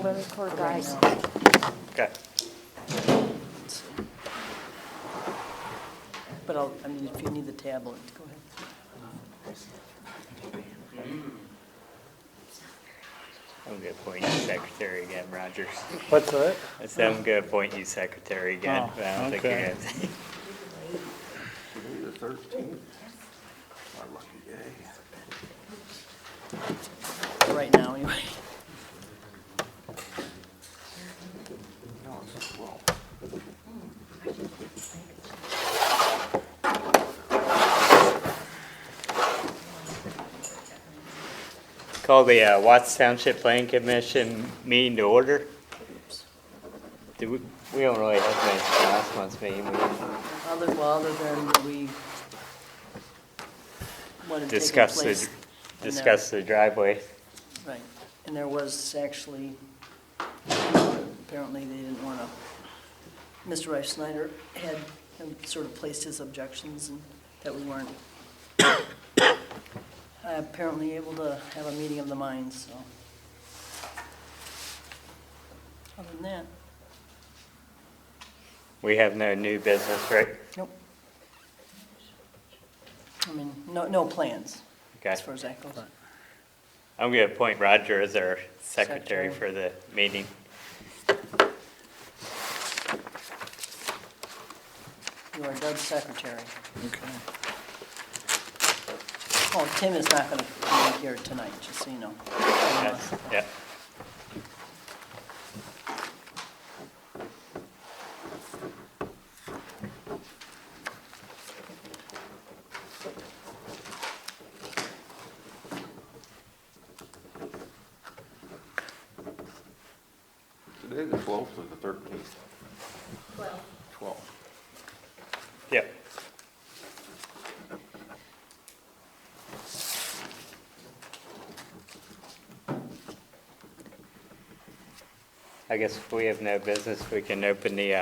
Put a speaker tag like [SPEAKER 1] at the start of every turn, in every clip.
[SPEAKER 1] gonna record, guys.
[SPEAKER 2] Okay.
[SPEAKER 3] But I mean, if you need the tablet, go ahead.
[SPEAKER 2] I'm gonna appoint you secretary again, Rogers.
[SPEAKER 4] What's that?
[SPEAKER 2] I said I'm gonna appoint you secretary again,
[SPEAKER 4] Oh,
[SPEAKER 2] but I don't think
[SPEAKER 4] okay.
[SPEAKER 2] you're gonna.
[SPEAKER 5] Today the 13th. My lucky day.
[SPEAKER 3] Right now, anyway.
[SPEAKER 5] No, it's 12.
[SPEAKER 2] Call the Watts Township Planning Commission meeting to order. We don't really have many from last month's meeting. We
[SPEAKER 3] Other than we wanted to take
[SPEAKER 2] discussed
[SPEAKER 3] place.
[SPEAKER 2] the,
[SPEAKER 3] in there.
[SPEAKER 2] discussed the driveway.
[SPEAKER 3] Right, and there was actually, apparently they didn't want to, Mr. Reich Snyder had sort of placed his objections and that we weren't apparently able to have a meeting of the minds, so. Other than that,
[SPEAKER 2] We have no new business, right?
[SPEAKER 3] nope. I mean, no plans,
[SPEAKER 2] Okay.
[SPEAKER 3] as far as that goes.
[SPEAKER 2] I'm gonna appoint Roger as our secretary
[SPEAKER 3] Secretary.
[SPEAKER 2] for the meeting.
[SPEAKER 3] You are Doug's secretary.
[SPEAKER 4] Okay.
[SPEAKER 3] Oh, Tim is not going to be here tonight, just so you know.
[SPEAKER 2] Yes, yeah.
[SPEAKER 5] Today the 12th or the 13th? 12.
[SPEAKER 2] Yep. I guess if we have no business, we can open the,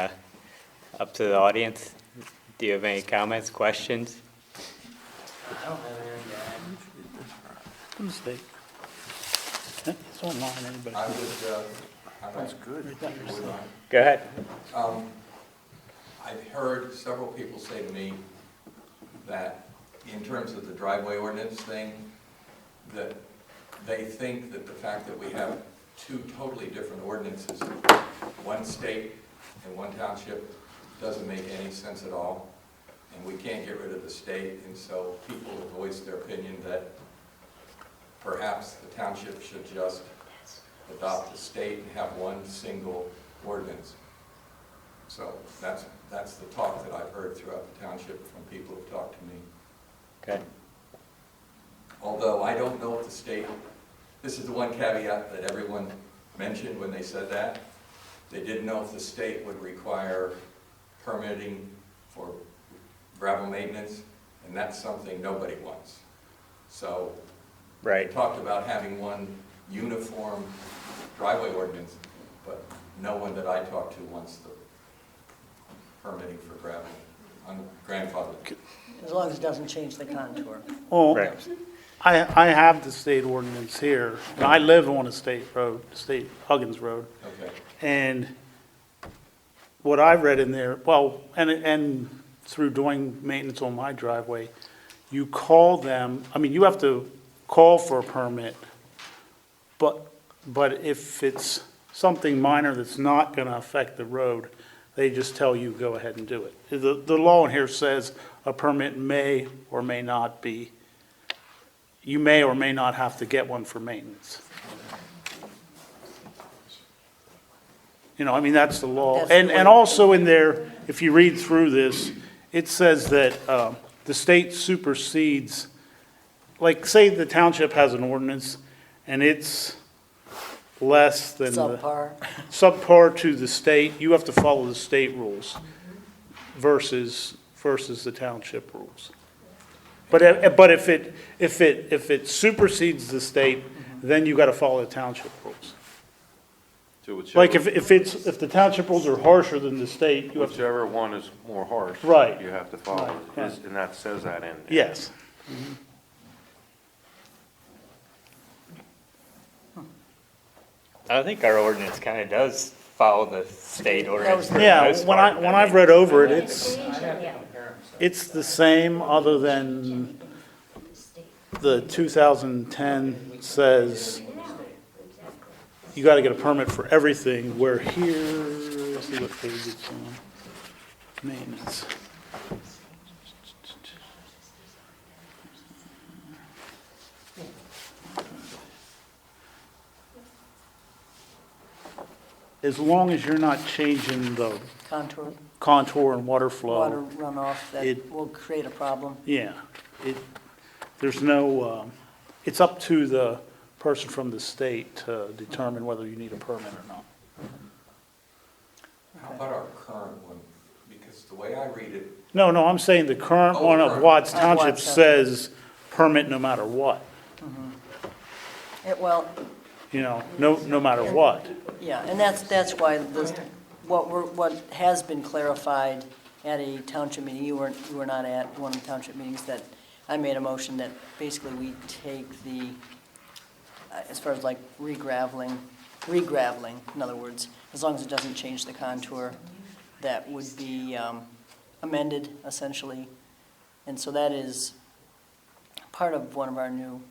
[SPEAKER 2] up to the audience. Do you have any comments, questions?
[SPEAKER 4] From the state. It's online, anybody.
[SPEAKER 6] I would,
[SPEAKER 5] That's good.
[SPEAKER 2] Go ahead.
[SPEAKER 6] I've heard several people say to me that in terms of the driveway ordinance thing, that they think that the fact that we have two totally different ordinances, one state and one township, doesn't make any sense at all. And we can't get rid of the state, and so people have voiced their opinion that perhaps the township should just adopt the state and have one single ordinance. So that's the talk that I've heard throughout the township from people who've talked to me.
[SPEAKER 2] Okay.
[SPEAKER 6] Although I don't know if the state, this is the one caveat that everyone mentioned when they said that. They didn't know if the state would require permitting for gravel maintenance, and that's something nobody wants. So
[SPEAKER 2] Right.
[SPEAKER 6] we talked about having one uniform driveway ordinance, but no one that I talked to wants the permitting for gravel on grandfathered.
[SPEAKER 3] As long as it doesn't change the contour.
[SPEAKER 4] Well,
[SPEAKER 2] Right.
[SPEAKER 4] I have the state ordinance here, and I live on a state road, state Huggins Road.
[SPEAKER 6] Okay.
[SPEAKER 4] And what I read in there, well, and through doing maintenance on my driveway, you call them, I mean, you have to call for a permit, but if it's something minor that's not gonna affect the road, they just tell you, go ahead and do it. The law in here says a permit may or may not be, you may or may not have to get one for maintenance. You know, I mean, that's the law.
[SPEAKER 3] That's the
[SPEAKER 4] And
[SPEAKER 3] way-
[SPEAKER 4] also in there, if you read through this, it says that the state supersedes, like, say the township has an ordinance, and it's less than the subpar to the state, you have to follow the state rules versus the township rules. But if it supersedes the state, then you gotta follow the township rules.
[SPEAKER 5] So
[SPEAKER 4] Like if the township rules are harsher than the state, you have to,
[SPEAKER 5] Whichever one is more harsh.
[SPEAKER 4] Right.
[SPEAKER 5] You have to follow,
[SPEAKER 4] Right, right.
[SPEAKER 5] and that says that in there.
[SPEAKER 4] yes.
[SPEAKER 2] I think our ordinance kind of does follow the state ordinance for the
[SPEAKER 4] Yeah,
[SPEAKER 2] most
[SPEAKER 4] when
[SPEAKER 2] part.
[SPEAKER 4] when I've read over it, it's,
[SPEAKER 1] Yeah.
[SPEAKER 4] it's the same, other than the 2010 says you gotta get a permit for everything, where here, let's see what page it's on, maintenance. As long as you're not changing the
[SPEAKER 3] Contour,
[SPEAKER 4] contour and water flow.
[SPEAKER 3] water runoff, that
[SPEAKER 4] It-
[SPEAKER 3] will create a problem.
[SPEAKER 4] Yeah, there's no, it's up to the person from the state to determine whether you need a permit or not.
[SPEAKER 6] How about our current one? Because the way I read it,
[SPEAKER 4] No, I'm saying the current
[SPEAKER 6] Oh,
[SPEAKER 4] one of
[SPEAKER 6] current.
[SPEAKER 4] Watts
[SPEAKER 3] Of
[SPEAKER 4] Township
[SPEAKER 3] Watts
[SPEAKER 4] says permit no matter what,
[SPEAKER 3] Well,
[SPEAKER 4] no matter what.
[SPEAKER 3] yeah, and that's why what has been clarified at a township meeting, you were not at one of the township meetings, that I made a motion that basically we take the, as far as like regraveling, in other words, as long as it doesn't change the contour, that would be amended essentially. And so that is part of one of our new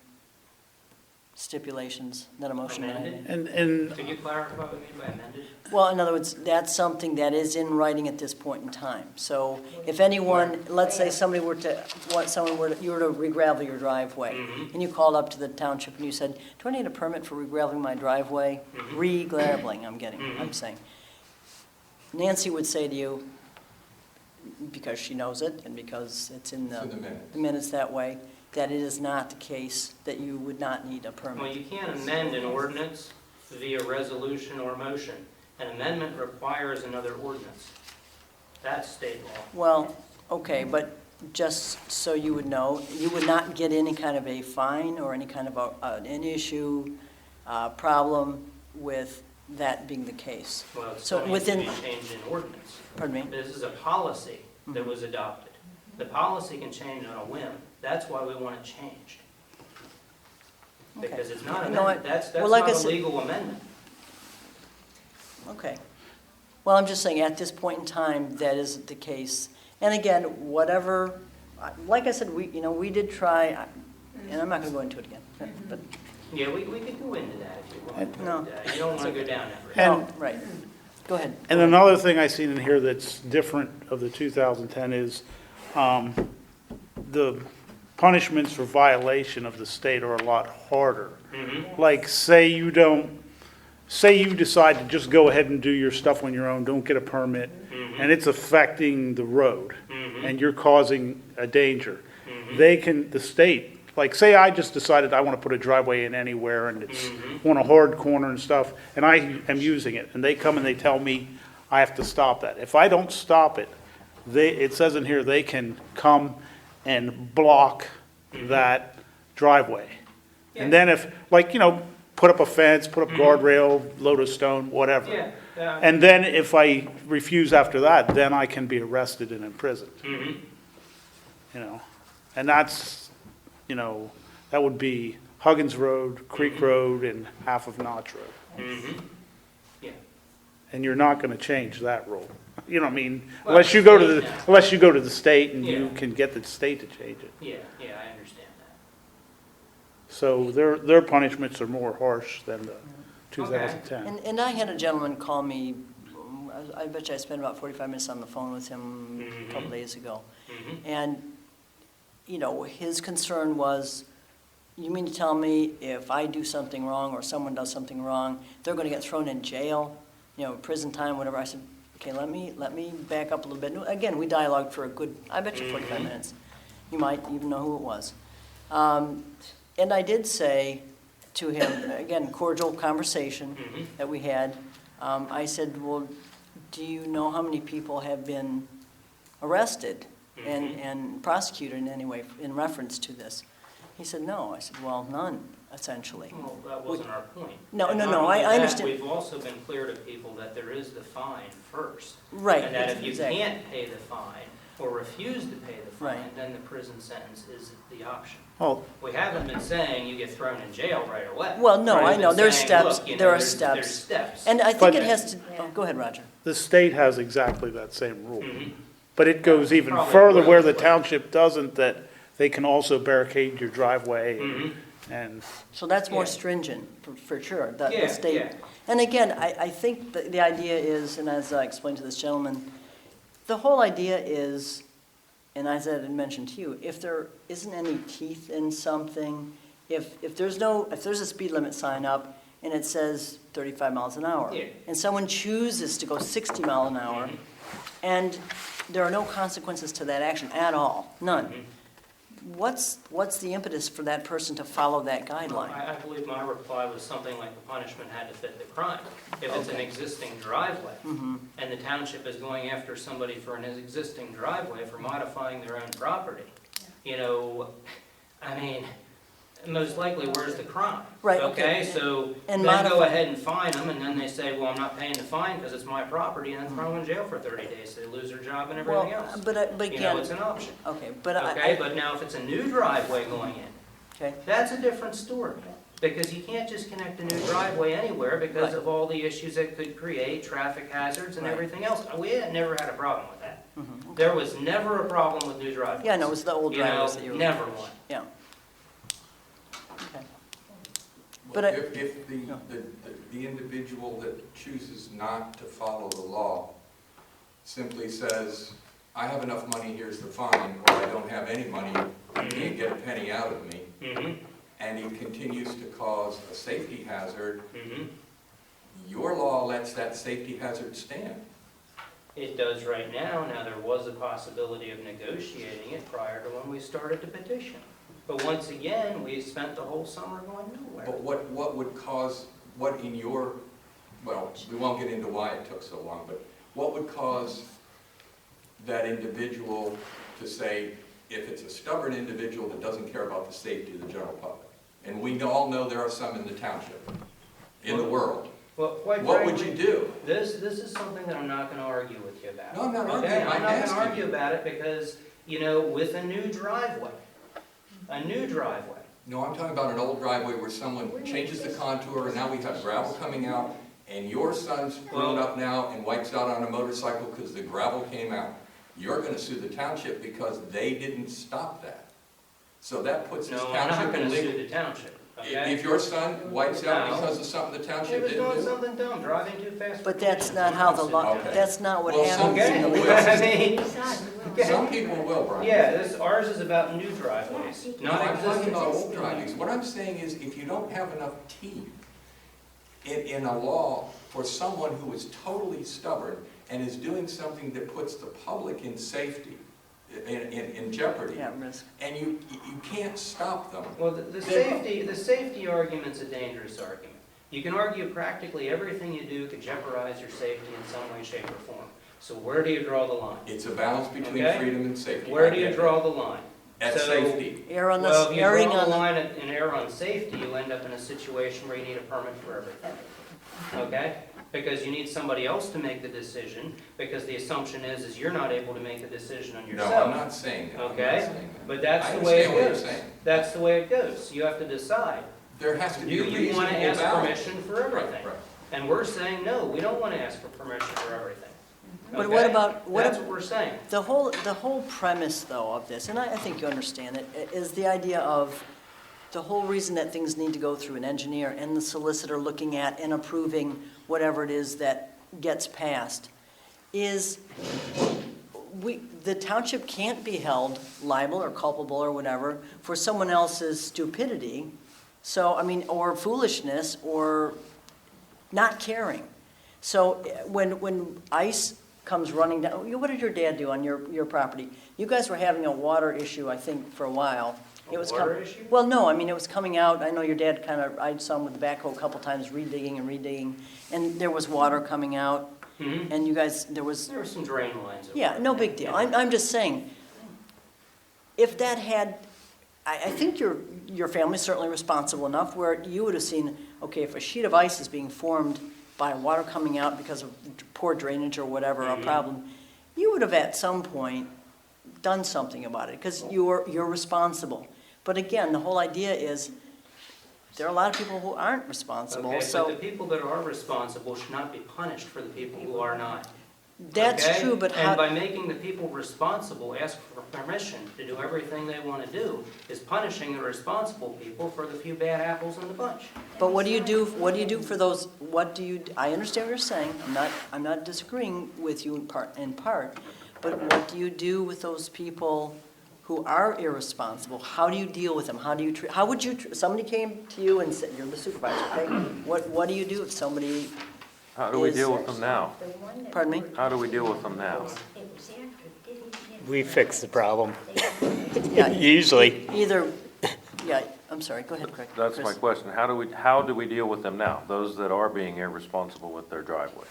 [SPEAKER 3] stipulations, that a motion that I made.
[SPEAKER 4] And
[SPEAKER 1] Could you clarify what you mean by amended?
[SPEAKER 3] Well, in other words, that's something that is in writing at this point in time. So if anyone, let's say you were to re-gravel your driveway, and you called up to the township and you said, do I need a permit for re-graveling my driveway? Re-graveling, I'm saying. Nancy would say to you, because she knows it and because it's in
[SPEAKER 6] it's in the
[SPEAKER 3] the
[SPEAKER 6] minutes.
[SPEAKER 3] minutes that way, that it is not the case, that you would not need a
[SPEAKER 1] Well,
[SPEAKER 3] permit.
[SPEAKER 1] you can't amend an ordinance via resolution or motion. An amendment requires another ordinance. That's state law.
[SPEAKER 3] Well, okay, but just so you would know, you would not get any kind of a fine or any kind of an issue, problem with that being the case.
[SPEAKER 1] Well, it's
[SPEAKER 3] So
[SPEAKER 1] going to
[SPEAKER 3] within-
[SPEAKER 1] be changed in ordinance.
[SPEAKER 3] Pardon me?
[SPEAKER 1] This is a policy that was adopted. The policy can change on a whim. That's why we want it changed.
[SPEAKER 3] Okay.
[SPEAKER 1] Because it's not
[SPEAKER 3] You know what?
[SPEAKER 1] amendment. That's
[SPEAKER 3] Well, like
[SPEAKER 1] not
[SPEAKER 3] I
[SPEAKER 1] a
[SPEAKER 3] said-
[SPEAKER 1] legal amendment.
[SPEAKER 3] Okay. Well, I'm just saying, at this point in time, that isn't the case. And again, whatever, like I said, we did try, and I'm not gonna go into it again, but,
[SPEAKER 1] Yeah, we could go into that if you want.
[SPEAKER 3] No.
[SPEAKER 1] But, you don't want to go down that road.
[SPEAKER 4] And-
[SPEAKER 3] oh, right. Go ahead.
[SPEAKER 4] And another thing I seen in here that's different of the 2010 is, the punishments for violation of the state are a lot harder. Like, say you decide to just go ahead and do your stuff on your own, don't get a permit, and it's affecting the road, and you're causing a danger. The state, like, say I just decided I want to put a driveway in anywhere, and it's on a hard corner and stuff, and I am using it, and they come and they tell me I have to stop that. If I don't stop it, it says in here, they can come and block that driveway. And then if, like, put up a fence, put up guardrail, load of stone, whatever.
[SPEAKER 1] Yeah.
[SPEAKER 4] And then if I refuse after that, then I can be arrested and imprisoned. And that's, that would be Huggins Road, Creek Road, and half of Notch Road.
[SPEAKER 1] Yeah.
[SPEAKER 4] And you're not gonna change that rule. You know what I mean?
[SPEAKER 1] Well,
[SPEAKER 4] Unless you go to
[SPEAKER 1] yeah.
[SPEAKER 4] unless you go to the state and you
[SPEAKER 1] Yeah.
[SPEAKER 4] can get the state to change it.
[SPEAKER 1] Yeah, I understand that.
[SPEAKER 4] So their punishments are more harsh than the 2010.
[SPEAKER 3] And I had a gentleman call me, I bet you I spent about 45 minutes on the phone with him a couple days ago. And, his concern was, you mean to tell me if I do something wrong or someone does something wrong, they're going to get thrown in jail, prison time, whatever? I said, okay, let me back up a little bit. Again, we dialogued for a good, I bet you 45 minutes. You might even know who it was. And I did say to him, again, cordial conversation that we had. I said, well, do you know how many people have been arrested and prosecuted in any way in reference to this? He said, no. I said, well, none, essentially.
[SPEAKER 1] Well, that wasn't our point.
[SPEAKER 3] No,
[SPEAKER 1] And
[SPEAKER 3] no,
[SPEAKER 1] not
[SPEAKER 3] no,
[SPEAKER 1] only
[SPEAKER 3] I
[SPEAKER 1] that,
[SPEAKER 3] understand.
[SPEAKER 1] We've also been clear to people that there is the fine first.
[SPEAKER 3] Right,
[SPEAKER 1] And that if you
[SPEAKER 3] exactly.
[SPEAKER 1] can't pay the fine, or refuse to pay the fine,
[SPEAKER 3] Right.
[SPEAKER 1] then the prison sentence is the option.
[SPEAKER 4] Oh,
[SPEAKER 1] We haven't been saying you get thrown in jail right away.
[SPEAKER 3] Well, no,
[SPEAKER 1] We've
[SPEAKER 3] I
[SPEAKER 1] been
[SPEAKER 3] know, there's
[SPEAKER 1] saying,
[SPEAKER 3] steps,
[SPEAKER 1] look, you know,
[SPEAKER 3] there are
[SPEAKER 1] there's
[SPEAKER 3] steps.
[SPEAKER 1] steps.
[SPEAKER 3] And I think
[SPEAKER 4] But-
[SPEAKER 3] it has to, oh, go ahead, Roger.
[SPEAKER 4] the state has exactly that same rule.
[SPEAKER 1] Mhm.
[SPEAKER 4] But it goes even
[SPEAKER 1] Probably
[SPEAKER 4] further
[SPEAKER 1] will,
[SPEAKER 4] where the
[SPEAKER 1] but-
[SPEAKER 4] township doesn't, that they can also barricade your driveway
[SPEAKER 1] Mhm.
[SPEAKER 4] and,
[SPEAKER 3] So that's more
[SPEAKER 1] Yeah.
[SPEAKER 3] stringent, for sure, the
[SPEAKER 1] Yeah,
[SPEAKER 3] state.
[SPEAKER 1] yeah.
[SPEAKER 3] And again, I think the idea is, and as I explained to this gentleman, the whole idea is, and as I had mentioned to you, if there isn't any teeth in something, if there's a speed limit sign up and it says 35 miles an hour,
[SPEAKER 1] Yeah.
[SPEAKER 3] and someone chooses to go 60 mile an hour,
[SPEAKER 1] Mhm.
[SPEAKER 3] and there are no consequences to that action at all, none.
[SPEAKER 1] Mhm.
[SPEAKER 3] What's the impetus for that person to follow that guideline?
[SPEAKER 1] I believe my reply was something like the punishment had to fit the crime. If it's an
[SPEAKER 3] Okay.
[SPEAKER 1] existing driveway,
[SPEAKER 3] Mhm.
[SPEAKER 1] and the township is going after somebody for an existing driveway for modifying their own property, you know, I mean, most likely, where's the crime?
[SPEAKER 3] Right, okay.
[SPEAKER 1] Okay, so
[SPEAKER 3] And
[SPEAKER 1] then go
[SPEAKER 3] modify-
[SPEAKER 1] ahead and fine them, and then they say, well, I'm not paying the fine because it's my property, and then throw them in jail for 30 days, they lose their job and
[SPEAKER 3] Well,
[SPEAKER 1] everything else.
[SPEAKER 3] but
[SPEAKER 1] You know, it's
[SPEAKER 3] again,
[SPEAKER 1] an option.
[SPEAKER 3] okay, but
[SPEAKER 1] Okay, but now if it's a new driveway going in,
[SPEAKER 3] okay,
[SPEAKER 1] that's a different story, because you can't just connect a new driveway anywhere because
[SPEAKER 3] Right.
[SPEAKER 1] of all the issues that could create, traffic hazards and
[SPEAKER 3] Right.
[SPEAKER 1] everything else. We had never had a problem with that.
[SPEAKER 3] mhm.
[SPEAKER 1] There was never a problem with new driveways.
[SPEAKER 3] Yeah, no, it was the old
[SPEAKER 1] You know,
[SPEAKER 3] driveways that you were.
[SPEAKER 1] never one.
[SPEAKER 3] Yeah. Okay.
[SPEAKER 6] Well,
[SPEAKER 3] But I-
[SPEAKER 6] if the individual that chooses not to follow the law simply says, I have enough money, here's the fine, or I don't have any money, you can't get a penny out of me,
[SPEAKER 1] Mm-hmm,
[SPEAKER 6] and he continues to cause a safety hazard,
[SPEAKER 1] mm-hmm.
[SPEAKER 6] your law lets that safety hazard stand.
[SPEAKER 1] It does right now. Now, there was a possibility of negotiating it prior to when we started the petition. But once again, we spent the whole summer going nowhere.
[SPEAKER 6] But what would cause, what in your, well, we won't get into why it took so long, but what would cause that individual to say, if it's a stubborn individual that doesn't care about the safety of the general public? And we all know there are some in the township, in the world.
[SPEAKER 1] Well, quite
[SPEAKER 6] What would
[SPEAKER 1] frankly,
[SPEAKER 6] you do?
[SPEAKER 1] This is something that I'm not going to argue with you about.
[SPEAKER 6] No, I'm not
[SPEAKER 1] Okay?
[SPEAKER 6] arguing, I'm
[SPEAKER 1] I'm not going to
[SPEAKER 6] asking
[SPEAKER 1] argue
[SPEAKER 6] you.
[SPEAKER 1] about it because, you know, with a new driveway,
[SPEAKER 6] No, I'm talking about an old driveway where someone changes the contour and now we have gravel coming out and your son's grown up now and wipes out on a motorcycle because the gravel came out. You're gonna sue the township because they didn't stop that. So that puts this
[SPEAKER 1] no, I'm not
[SPEAKER 6] township
[SPEAKER 1] going
[SPEAKER 6] in
[SPEAKER 1] to sue
[SPEAKER 6] legal.
[SPEAKER 1] the township, okay?
[SPEAKER 6] If your son wipes out
[SPEAKER 1] No.
[SPEAKER 6] because of something the
[SPEAKER 1] He
[SPEAKER 6] township
[SPEAKER 1] was
[SPEAKER 6] didn't
[SPEAKER 1] doing
[SPEAKER 6] do.
[SPEAKER 1] something dumb, driving too fast.
[SPEAKER 3] But that's not how the law,
[SPEAKER 6] Okay.
[SPEAKER 3] that's not what
[SPEAKER 6] Well, some
[SPEAKER 3] happens in the
[SPEAKER 6] people
[SPEAKER 3] legal
[SPEAKER 6] will.
[SPEAKER 3] system.
[SPEAKER 1] I mean, okay.
[SPEAKER 6] Some people will, Brian.
[SPEAKER 1] Yeah, ours is about new driveways,
[SPEAKER 6] No,
[SPEAKER 1] not
[SPEAKER 6] I'm talking
[SPEAKER 1] existing.
[SPEAKER 6] about old driveways. What I'm saying is, if you don't have enough teeth in a law for someone who is totally stubborn and is doing something that puts the public in safety, in jeopardy,
[SPEAKER 3] Yeah, risk.
[SPEAKER 6] and you can't stop them.
[SPEAKER 1] Well, the safety argument's a dangerous argument. You can argue practically everything you do could jeopardize your safety in some way, shape, or form. So where do you draw the line?
[SPEAKER 6] It's a balance between
[SPEAKER 1] Okay.
[SPEAKER 6] freedom and safety.
[SPEAKER 1] Where
[SPEAKER 6] I
[SPEAKER 1] do you
[SPEAKER 6] get
[SPEAKER 1] draw
[SPEAKER 6] that.
[SPEAKER 1] the line?
[SPEAKER 6] At
[SPEAKER 1] So-
[SPEAKER 6] safety.
[SPEAKER 3] Err on
[SPEAKER 1] Well,
[SPEAKER 3] the,
[SPEAKER 1] if you
[SPEAKER 3] erring
[SPEAKER 1] draw
[SPEAKER 3] on
[SPEAKER 1] the
[SPEAKER 3] the,
[SPEAKER 1] line and err on safety, you end up in a situation where you need a permit for everything. Okay? Because you need somebody else to make the decision, because the assumption is you're not able to make the decision on
[SPEAKER 6] No,
[SPEAKER 1] yourself.
[SPEAKER 6] I'm not saying that. I'm not
[SPEAKER 1] Okay,
[SPEAKER 6] saying that.
[SPEAKER 1] but that's
[SPEAKER 6] I
[SPEAKER 1] the way it
[SPEAKER 6] understand what you're
[SPEAKER 1] goes.
[SPEAKER 6] saying.
[SPEAKER 1] That's the way it goes. You have to decide.
[SPEAKER 6] There has to
[SPEAKER 1] Do
[SPEAKER 6] be a
[SPEAKER 1] you want to
[SPEAKER 6] reasonable
[SPEAKER 1] ask
[SPEAKER 6] balance.
[SPEAKER 1] permission for everything?
[SPEAKER 6] Right.
[SPEAKER 1] And we're saying, no, we don't want to ask for permission for everything.
[SPEAKER 3] But what
[SPEAKER 1] Okay?
[SPEAKER 3] about- what
[SPEAKER 1] That's
[SPEAKER 3] ab-
[SPEAKER 1] what we're saying.
[SPEAKER 3] the whole premise though of this, and I think you understand it, is the idea of the whole reason that things need to go through an engineer and the solicitor looking at and approving whatever it is that gets passed, is the township can't be held liable or culpable or whatever for someone else's stupidity, so, I mean, or foolishness, or not caring. So when ice comes running down, what did your dad do on your property? You guys were having a water issue, I think, for a while.
[SPEAKER 1] A
[SPEAKER 3] It was
[SPEAKER 1] water issue?
[SPEAKER 3] Well, no, I mean, it was coming out, I know your dad kind of, I saw him with the backhoe a couple times redigging, and there was water coming out,
[SPEAKER 1] Mhm.
[SPEAKER 3] and you guys, there was,
[SPEAKER 1] There were some drain lines. over
[SPEAKER 3] yeah,
[SPEAKER 1] there.
[SPEAKER 3] no big deal. I'm just saying, if that had, I think your family's certainly responsible enough where you would have seen, okay, if a sheet of ice is being formed by water coming out because of poor drainage or whatever, a
[SPEAKER 1] Mhm.
[SPEAKER 3] problem, you would have at some point done something about it, because you're responsible. But again, the whole idea is, there are a lot of people who aren't responsible,
[SPEAKER 1] Okay,
[SPEAKER 3] so.
[SPEAKER 1] but the people that are responsible should not be punished for the people who are not.
[SPEAKER 3] That's
[SPEAKER 1] Okay?
[SPEAKER 3] true, but
[SPEAKER 1] And
[SPEAKER 3] how,
[SPEAKER 1] by making the people responsible, ask for permission to do everything they want to do, is punishing the responsible people for the few bad apples in the bunch.
[SPEAKER 3] but what do you do for those, I understand what you're saying, I'm not disagreeing with you in part, but what do you do with those people who are irresponsible? How do you deal with them? How do you treat, how would you, somebody came to you and said, you're the supervisor, okay? What do you do if somebody,
[SPEAKER 5] How do we
[SPEAKER 3] Is-
[SPEAKER 5] deal with them now?
[SPEAKER 3] pardon me?
[SPEAKER 5] How do we deal with them now?
[SPEAKER 2] We fix the problem,
[SPEAKER 3] Yeah,
[SPEAKER 2] usually.
[SPEAKER 3] either, yeah, I'm sorry, go ahead, Craig.
[SPEAKER 5] That's my
[SPEAKER 3] Chris.
[SPEAKER 5] question. How do we deal with them now? Those that are being irresponsible with their driveways?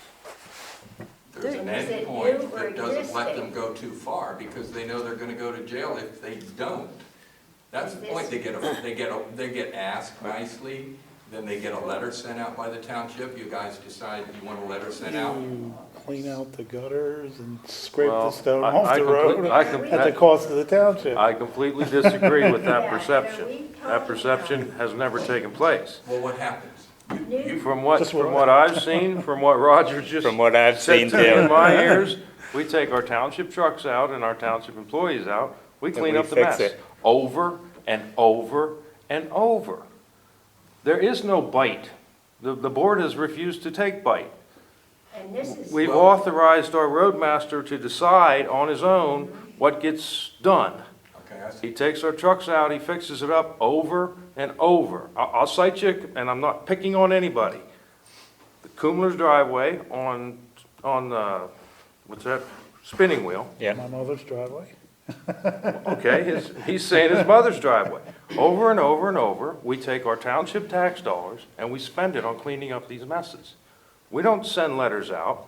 [SPEAKER 6] There's an
[SPEAKER 7] Is it
[SPEAKER 6] end
[SPEAKER 7] new
[SPEAKER 6] point
[SPEAKER 7] or
[SPEAKER 6] that doesn't let them
[SPEAKER 7] existing?
[SPEAKER 6] go too far, because they know they're gonna go to jail if they don't. That's the point, they get asked nicely, then they get a letter sent out by the township, you guys decide you want a letter sent out.
[SPEAKER 4] You clean out the gutters and scrape the
[SPEAKER 5] Well,
[SPEAKER 4] stone
[SPEAKER 5] I-
[SPEAKER 4] off
[SPEAKER 5] I
[SPEAKER 4] the
[SPEAKER 5] complete-
[SPEAKER 4] road
[SPEAKER 5] I
[SPEAKER 4] at
[SPEAKER 5] com-
[SPEAKER 4] the cost of the township.
[SPEAKER 5] I completely disagree with that
[SPEAKER 7] Yeah,
[SPEAKER 5] perception.
[SPEAKER 7] we
[SPEAKER 5] That
[SPEAKER 7] totally
[SPEAKER 5] perception has never taken place.
[SPEAKER 6] Well, what happens?
[SPEAKER 7] New,
[SPEAKER 5] From what
[SPEAKER 4] Just what-
[SPEAKER 5] I've seen, from what Roger just
[SPEAKER 2] From what I've
[SPEAKER 5] said
[SPEAKER 2] seen
[SPEAKER 5] to me in
[SPEAKER 2] too.
[SPEAKER 5] my ears, we take our township trucks out and our township employees out, we clean
[SPEAKER 2] we
[SPEAKER 5] up the
[SPEAKER 2] fix
[SPEAKER 5] mess.
[SPEAKER 2] it.
[SPEAKER 5] Over and over and over. There is no bite. The board has refused to take bite.
[SPEAKER 7] and this is.
[SPEAKER 5] We've authorized our roadmaster to decide on his own what gets done.
[SPEAKER 6] Okay, I see.
[SPEAKER 5] He takes our trucks out, he fixes it up over and over. I'll cite you, and I'm not picking on anybody. The Kumler's driveway on, what's that, spinning wheel,
[SPEAKER 2] Yeah,
[SPEAKER 4] My mother's driveway.
[SPEAKER 5] okay, he's saying his mother's driveway. Over and over and over, we take our township tax dollars and we spend it on cleaning up these messes. We don't send letters out,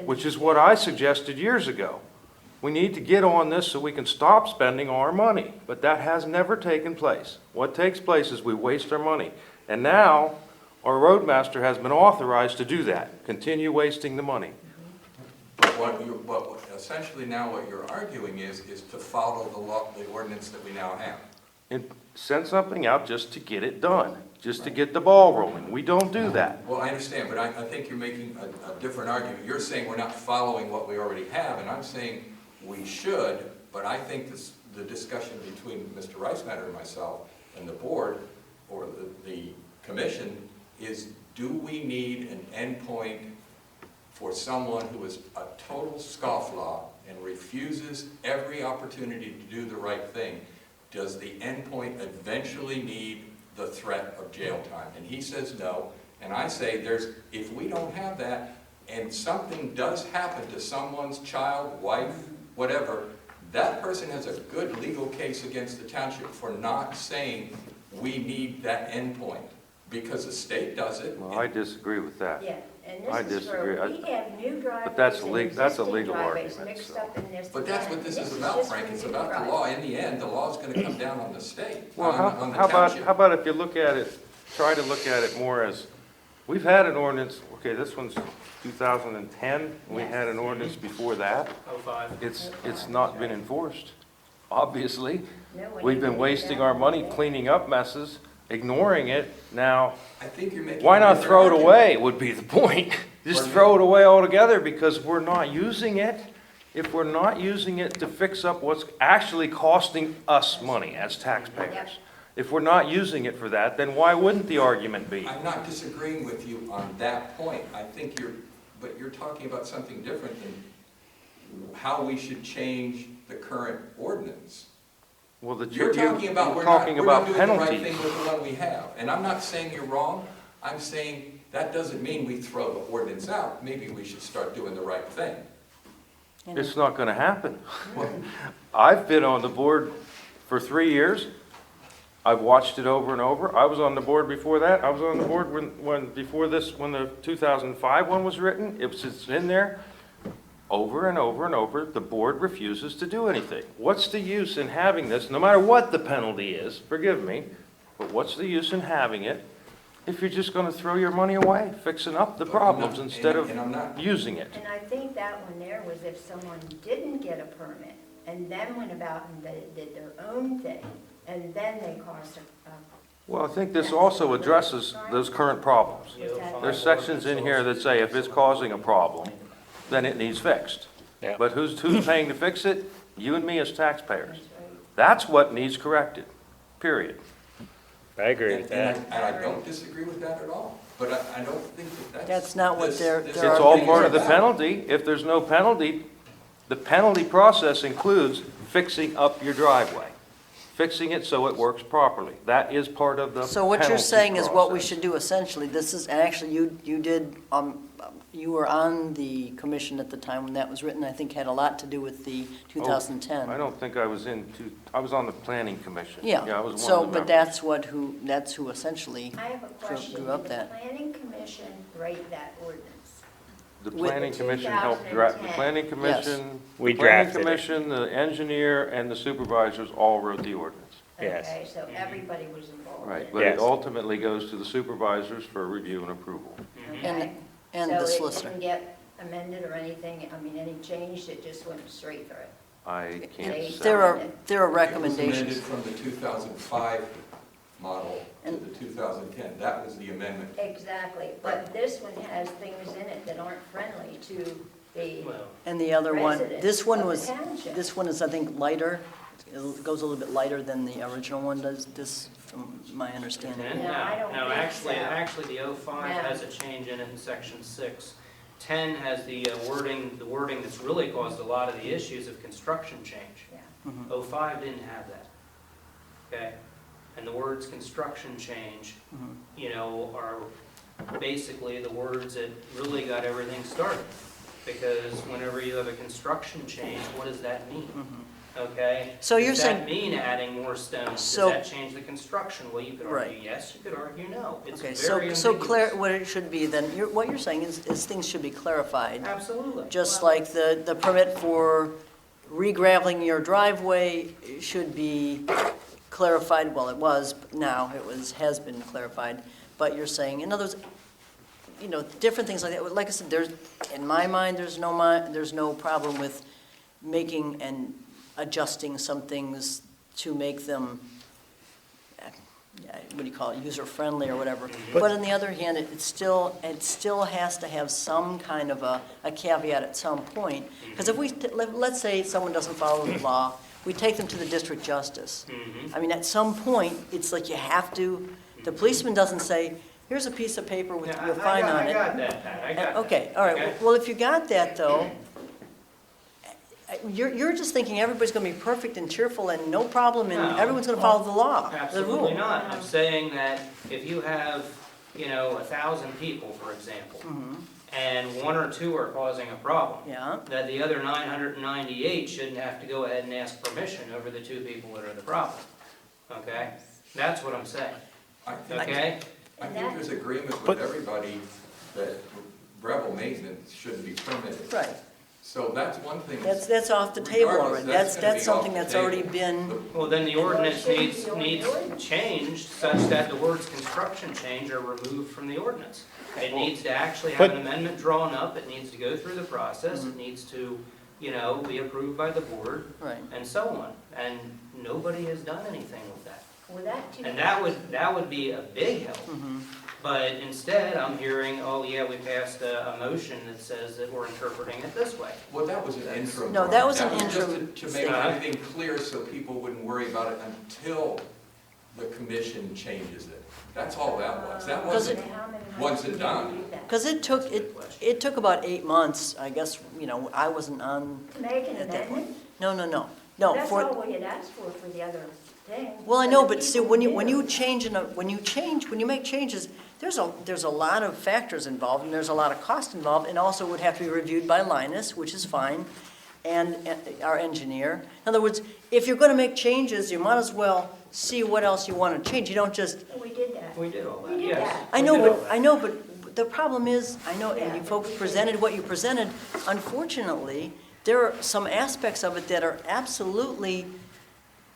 [SPEAKER 5] which is what I suggested years ago. We need to get on this so we can stop spending our money, but that has never taken place. What takes place is we waste our money. And now, our roadmaster has been authorized to do that, continue wasting the money.
[SPEAKER 6] But essentially now what you're arguing is to follow the law, the ordinance that we now have.
[SPEAKER 5] And send something out just to get it done, just to get the ball rolling. We don't do that.
[SPEAKER 6] Well, I understand, but I think you're making a different argument. You're saying we're not following what we already have, and I'm saying we should, but I think the discussion between Mr. Reismatter and myself and the board, or the commission, is do we need an endpoint for someone who is a total scofflaw and refuses every opportunity to do the right thing? Does the endpoint eventually need the threat of jail time? And he says no, and I say if we don't have that, and something does happen to someone's child, wife, whatever, that person has a good legal case against the township for not saying we need that endpoint, because the state does it.
[SPEAKER 5] Well, I disagree with that.
[SPEAKER 7] Yeah, and
[SPEAKER 5] I
[SPEAKER 7] this is
[SPEAKER 5] disagree.
[SPEAKER 7] where we have new driveways
[SPEAKER 5] that's
[SPEAKER 7] and
[SPEAKER 5] that's a
[SPEAKER 7] existing
[SPEAKER 5] legal
[SPEAKER 7] driveways
[SPEAKER 5] argument,
[SPEAKER 7] mixed
[SPEAKER 5] so.
[SPEAKER 7] up in this.
[SPEAKER 6] But that's what this is about,
[SPEAKER 7] just
[SPEAKER 6] Frank,
[SPEAKER 7] for
[SPEAKER 6] it's
[SPEAKER 7] new
[SPEAKER 6] about the
[SPEAKER 7] driveways.
[SPEAKER 6] law. In the end, the law's gonna come down on the state,
[SPEAKER 5] Well,
[SPEAKER 6] on the
[SPEAKER 5] how
[SPEAKER 6] township.
[SPEAKER 5] about if you look at it, try to look at it more as, we've had an ordinance, okay, this one's 2010, we had an ordinance before that.
[SPEAKER 1] 05.
[SPEAKER 5] It's not been enforced, obviously.
[SPEAKER 7] No, when
[SPEAKER 5] We've
[SPEAKER 7] you
[SPEAKER 5] been
[SPEAKER 7] get
[SPEAKER 5] wasting
[SPEAKER 7] down
[SPEAKER 5] our
[SPEAKER 7] to
[SPEAKER 5] money
[SPEAKER 7] it.
[SPEAKER 5] cleaning up messes, ignoring it. Now,
[SPEAKER 6] I think you're making.
[SPEAKER 5] why
[SPEAKER 6] a
[SPEAKER 5] not
[SPEAKER 6] different
[SPEAKER 5] throw it
[SPEAKER 6] argument.
[SPEAKER 5] away would be the point. Just
[SPEAKER 6] Pardon me?
[SPEAKER 5] throw it away altogether because we're not using it. If we're not using it to fix up what's actually costing us money as taxpayers, if we're not using it for that, then why wouldn't the argument be?
[SPEAKER 6] I'm not disagreeing with you on that point. I think but you're talking about something different than how we should change the current ordinance.
[SPEAKER 5] Well,
[SPEAKER 6] You're talking about, we're not doing the right thing with the one we have. And I'm not saying you're wrong. I'm saying that doesn't mean we throw the ordinance out. Maybe we should start doing the right thing.
[SPEAKER 5] It's not gonna happen. I've been on the board for 3 years. I've watched it over and over. I was on the board before that. I was on the board when the 2005 one was written. It's in there. Over and over and over, the board refuses to do anything. What's the use in having this, no matter what the penalty is, forgive me, but what's the use in having it if you're just gonna throw your money away, fixing up the problems instead of
[SPEAKER 6] And I'm not.
[SPEAKER 5] using it?
[SPEAKER 7] And I think that one there was if someone didn't get a permit and then went about and did their own thing, and then they caused a,
[SPEAKER 5] Well, I think this also addresses those current problems. There's sections in here that say if it's causing a problem, then it needs fixed.
[SPEAKER 2] Yeah.
[SPEAKER 5] But who's paying to fix it? You and me as taxpayers. That's what needs corrected, period.
[SPEAKER 2] I agree with that.
[SPEAKER 6] And I don't disagree with that at all, but I don't think that
[SPEAKER 3] That's not what they're
[SPEAKER 5] It's all
[SPEAKER 3] arguing
[SPEAKER 5] part of the
[SPEAKER 3] about.
[SPEAKER 5] penalty. If there's no penalty, the penalty process includes fixing up your driveway, fixing it so it works properly. That is part of the penalty
[SPEAKER 3] So what you're saying is what we
[SPEAKER 5] process.
[SPEAKER 3] should do essentially, this is, and actually you did, you were on the commission at the time when that was written, I think had a lot to do with the 2010.
[SPEAKER 5] I don't think I was I was on the planning commission.
[SPEAKER 3] Yeah,
[SPEAKER 5] I was one
[SPEAKER 3] so,
[SPEAKER 5] of the
[SPEAKER 3] but
[SPEAKER 5] members.
[SPEAKER 3] that's who essentially
[SPEAKER 7] I have a question.
[SPEAKER 3] drew up
[SPEAKER 7] Did the
[SPEAKER 3] that.
[SPEAKER 7] planning commission write that ordinance?
[SPEAKER 5] The
[SPEAKER 3] with-
[SPEAKER 5] planning commission helped draft, the
[SPEAKER 7] 2010.
[SPEAKER 5] planning commission,
[SPEAKER 2] We
[SPEAKER 5] the planning
[SPEAKER 2] drafted it.
[SPEAKER 5] commission, the engineer, and the supervisors all wrote the ordinance.
[SPEAKER 2] Yes.
[SPEAKER 7] Okay, so everybody was involved in
[SPEAKER 5] Right,
[SPEAKER 7] it.
[SPEAKER 5] but it
[SPEAKER 2] Yes.
[SPEAKER 5] ultimately goes to the supervisors for review and approval.
[SPEAKER 7] Okay.
[SPEAKER 3] And the
[SPEAKER 7] So it
[SPEAKER 3] solicitor.
[SPEAKER 7] didn't get amended or anything, I mean, any change, it just went straight through it?
[SPEAKER 5] I can't
[SPEAKER 7] They-
[SPEAKER 5] say.
[SPEAKER 3] There are
[SPEAKER 6] It was
[SPEAKER 3] recommendations.
[SPEAKER 6] amended from the 2005 model to
[SPEAKER 3] And-
[SPEAKER 6] the 2010. That was the amendment.
[SPEAKER 7] Exactly, but this one has things in it that aren't friendly to the
[SPEAKER 1] Well,
[SPEAKER 3] And the other one,
[SPEAKER 7] residents
[SPEAKER 3] this one
[SPEAKER 7] of the
[SPEAKER 3] was,
[SPEAKER 7] township.
[SPEAKER 3] this one is, I think, lighter. It goes a little bit lighter than the original one does, this, from my understanding.
[SPEAKER 1] And
[SPEAKER 7] No, I don't
[SPEAKER 1] no,
[SPEAKER 7] think
[SPEAKER 1] actually,
[SPEAKER 7] so.
[SPEAKER 1] the 05
[SPEAKER 7] No.
[SPEAKER 1] has a change in it in section 6. 10 has the wording that's really caused a lot of the issues of construction change.
[SPEAKER 7] Yeah.
[SPEAKER 3] Mhm.
[SPEAKER 1] 05 didn't have that, okay? And the words construction change,
[SPEAKER 3] Mhm.
[SPEAKER 1] you know, are basically the words that really got everything started. Because whenever you have a construction change, what does that mean?
[SPEAKER 3] Mhm.
[SPEAKER 1] Okay?
[SPEAKER 3] So you're
[SPEAKER 1] Does
[SPEAKER 3] saying-
[SPEAKER 1] that mean adding more stones? Does
[SPEAKER 3] So-
[SPEAKER 1] that change the construction? Well, you could argue
[SPEAKER 3] Right.
[SPEAKER 1] yes, you could argue no. It's
[SPEAKER 3] Okay,
[SPEAKER 1] very
[SPEAKER 3] so
[SPEAKER 1] ambiguous.
[SPEAKER 3] what it should be then, what you're saying is things should be clarified.
[SPEAKER 1] Absolutely.
[SPEAKER 3] Just
[SPEAKER 1] Well,
[SPEAKER 3] like the permit for re-graveling your driveway should be clarified, well, it was, but now has been clarified. But you're saying, in other words, you know, different things like that. Like I said, in my mind, there's no problem with making and adjusting some things to make them, what do you call it, user-friendly or whatever. But on the other hand, it still has to have some kind of a caveat at some point. Because if let's say someone doesn't follow the law, we take them to the district justice.
[SPEAKER 1] Mhm.
[SPEAKER 3] I mean, at some point, it's like you have to, the policeman doesn't say, here's a piece of paper with
[SPEAKER 1] Yeah,
[SPEAKER 3] your fine on it.
[SPEAKER 1] I got that, Pat, I got that.
[SPEAKER 3] Okay, all right,
[SPEAKER 1] Okay?
[SPEAKER 3] well, if you got that, though, you're just thinking everybody's gonna be perfect and cheerful and no problem, and
[SPEAKER 1] No.
[SPEAKER 3] everyone's gonna follow the law, the
[SPEAKER 1] Absolutely
[SPEAKER 3] rule.
[SPEAKER 1] not. I'm saying that if you have, 1,000 people, for example,
[SPEAKER 3] Mhm.
[SPEAKER 1] and 1 or 2 are causing a problem,
[SPEAKER 3] Yeah,
[SPEAKER 1] that the other 998 shouldn't have to go ahead and ask permission over the 2 people that are the problem. Okay? That's what I'm saying.
[SPEAKER 6] I think,
[SPEAKER 1] Okay?
[SPEAKER 6] I think there's agreement
[SPEAKER 4] But-
[SPEAKER 6] with everybody that gravel maintenance shouldn't be permitted.
[SPEAKER 3] right,
[SPEAKER 6] So that's one thing.
[SPEAKER 3] that's off the table
[SPEAKER 6] Regardless,
[SPEAKER 3] already,
[SPEAKER 6] that's
[SPEAKER 3] that's
[SPEAKER 6] gonna be
[SPEAKER 3] something
[SPEAKER 6] off the
[SPEAKER 3] that's already
[SPEAKER 6] table.
[SPEAKER 3] been,
[SPEAKER 1] Well, then the ordinance
[SPEAKER 7] Well, it
[SPEAKER 1] needs,
[SPEAKER 7] shouldn't be on the
[SPEAKER 1] needs
[SPEAKER 7] ordinance.
[SPEAKER 1] changed such that the words construction change are removed from the ordinance. It needs to actually have
[SPEAKER 4] But-
[SPEAKER 1] an amendment drawn up, it needs to go through the process,
[SPEAKER 3] Mm-hmm.
[SPEAKER 1] it needs to, be approved by the board,
[SPEAKER 3] right.
[SPEAKER 1] and so on. And nobody has done anything with that.
[SPEAKER 7] Well, that too.
[SPEAKER 1] And that would be a big help.
[SPEAKER 3] Mhm.
[SPEAKER 1] But instead, I'm hearing, oh yeah, we passed a motion that says that we're interpreting it this way.
[SPEAKER 6] Well, that was an interim.
[SPEAKER 3] No, that was
[SPEAKER 6] drawing.
[SPEAKER 3] an
[SPEAKER 6] just to-
[SPEAKER 3] interim
[SPEAKER 6] To make
[SPEAKER 1] thing.
[SPEAKER 6] everything clear so people wouldn't worry about it until the commission changes it. That's all that was. That
[SPEAKER 3] Because
[SPEAKER 6] wasn't,
[SPEAKER 7] How many months
[SPEAKER 6] once
[SPEAKER 7] did
[SPEAKER 6] it's
[SPEAKER 7] you
[SPEAKER 6] done.
[SPEAKER 7] do that?
[SPEAKER 3] Because it took about 8 months, I guess, I wasn't on,
[SPEAKER 7] To make an
[SPEAKER 3] at that point.
[SPEAKER 7] amendment?
[SPEAKER 3] No,
[SPEAKER 7] That's
[SPEAKER 3] for,
[SPEAKER 7] all we had asked for the other thing.
[SPEAKER 3] well, I
[SPEAKER 7] So
[SPEAKER 3] know,
[SPEAKER 7] the
[SPEAKER 3] but see,
[SPEAKER 7] people
[SPEAKER 3] when you
[SPEAKER 7] knew.
[SPEAKER 3] when you make changes, there's a lot of factors involved, and there's a lot of cost involved, and also would have to be reviewed by Linus, which is fine, and our engineer. In other words, if you're gonna make changes, you might as well see what else you wanna change. You don't just,
[SPEAKER 7] We did that.
[SPEAKER 1] We did all
[SPEAKER 7] We
[SPEAKER 1] that,
[SPEAKER 7] did
[SPEAKER 1] yes.
[SPEAKER 7] that.
[SPEAKER 3] I
[SPEAKER 1] we
[SPEAKER 3] know,
[SPEAKER 1] did all
[SPEAKER 3] but,
[SPEAKER 1] that.
[SPEAKER 3] I know, but the problem is, I know, and you
[SPEAKER 7] Yeah.
[SPEAKER 3] folks presented what you presented, unfortunately, there are some aspects of it that are absolutely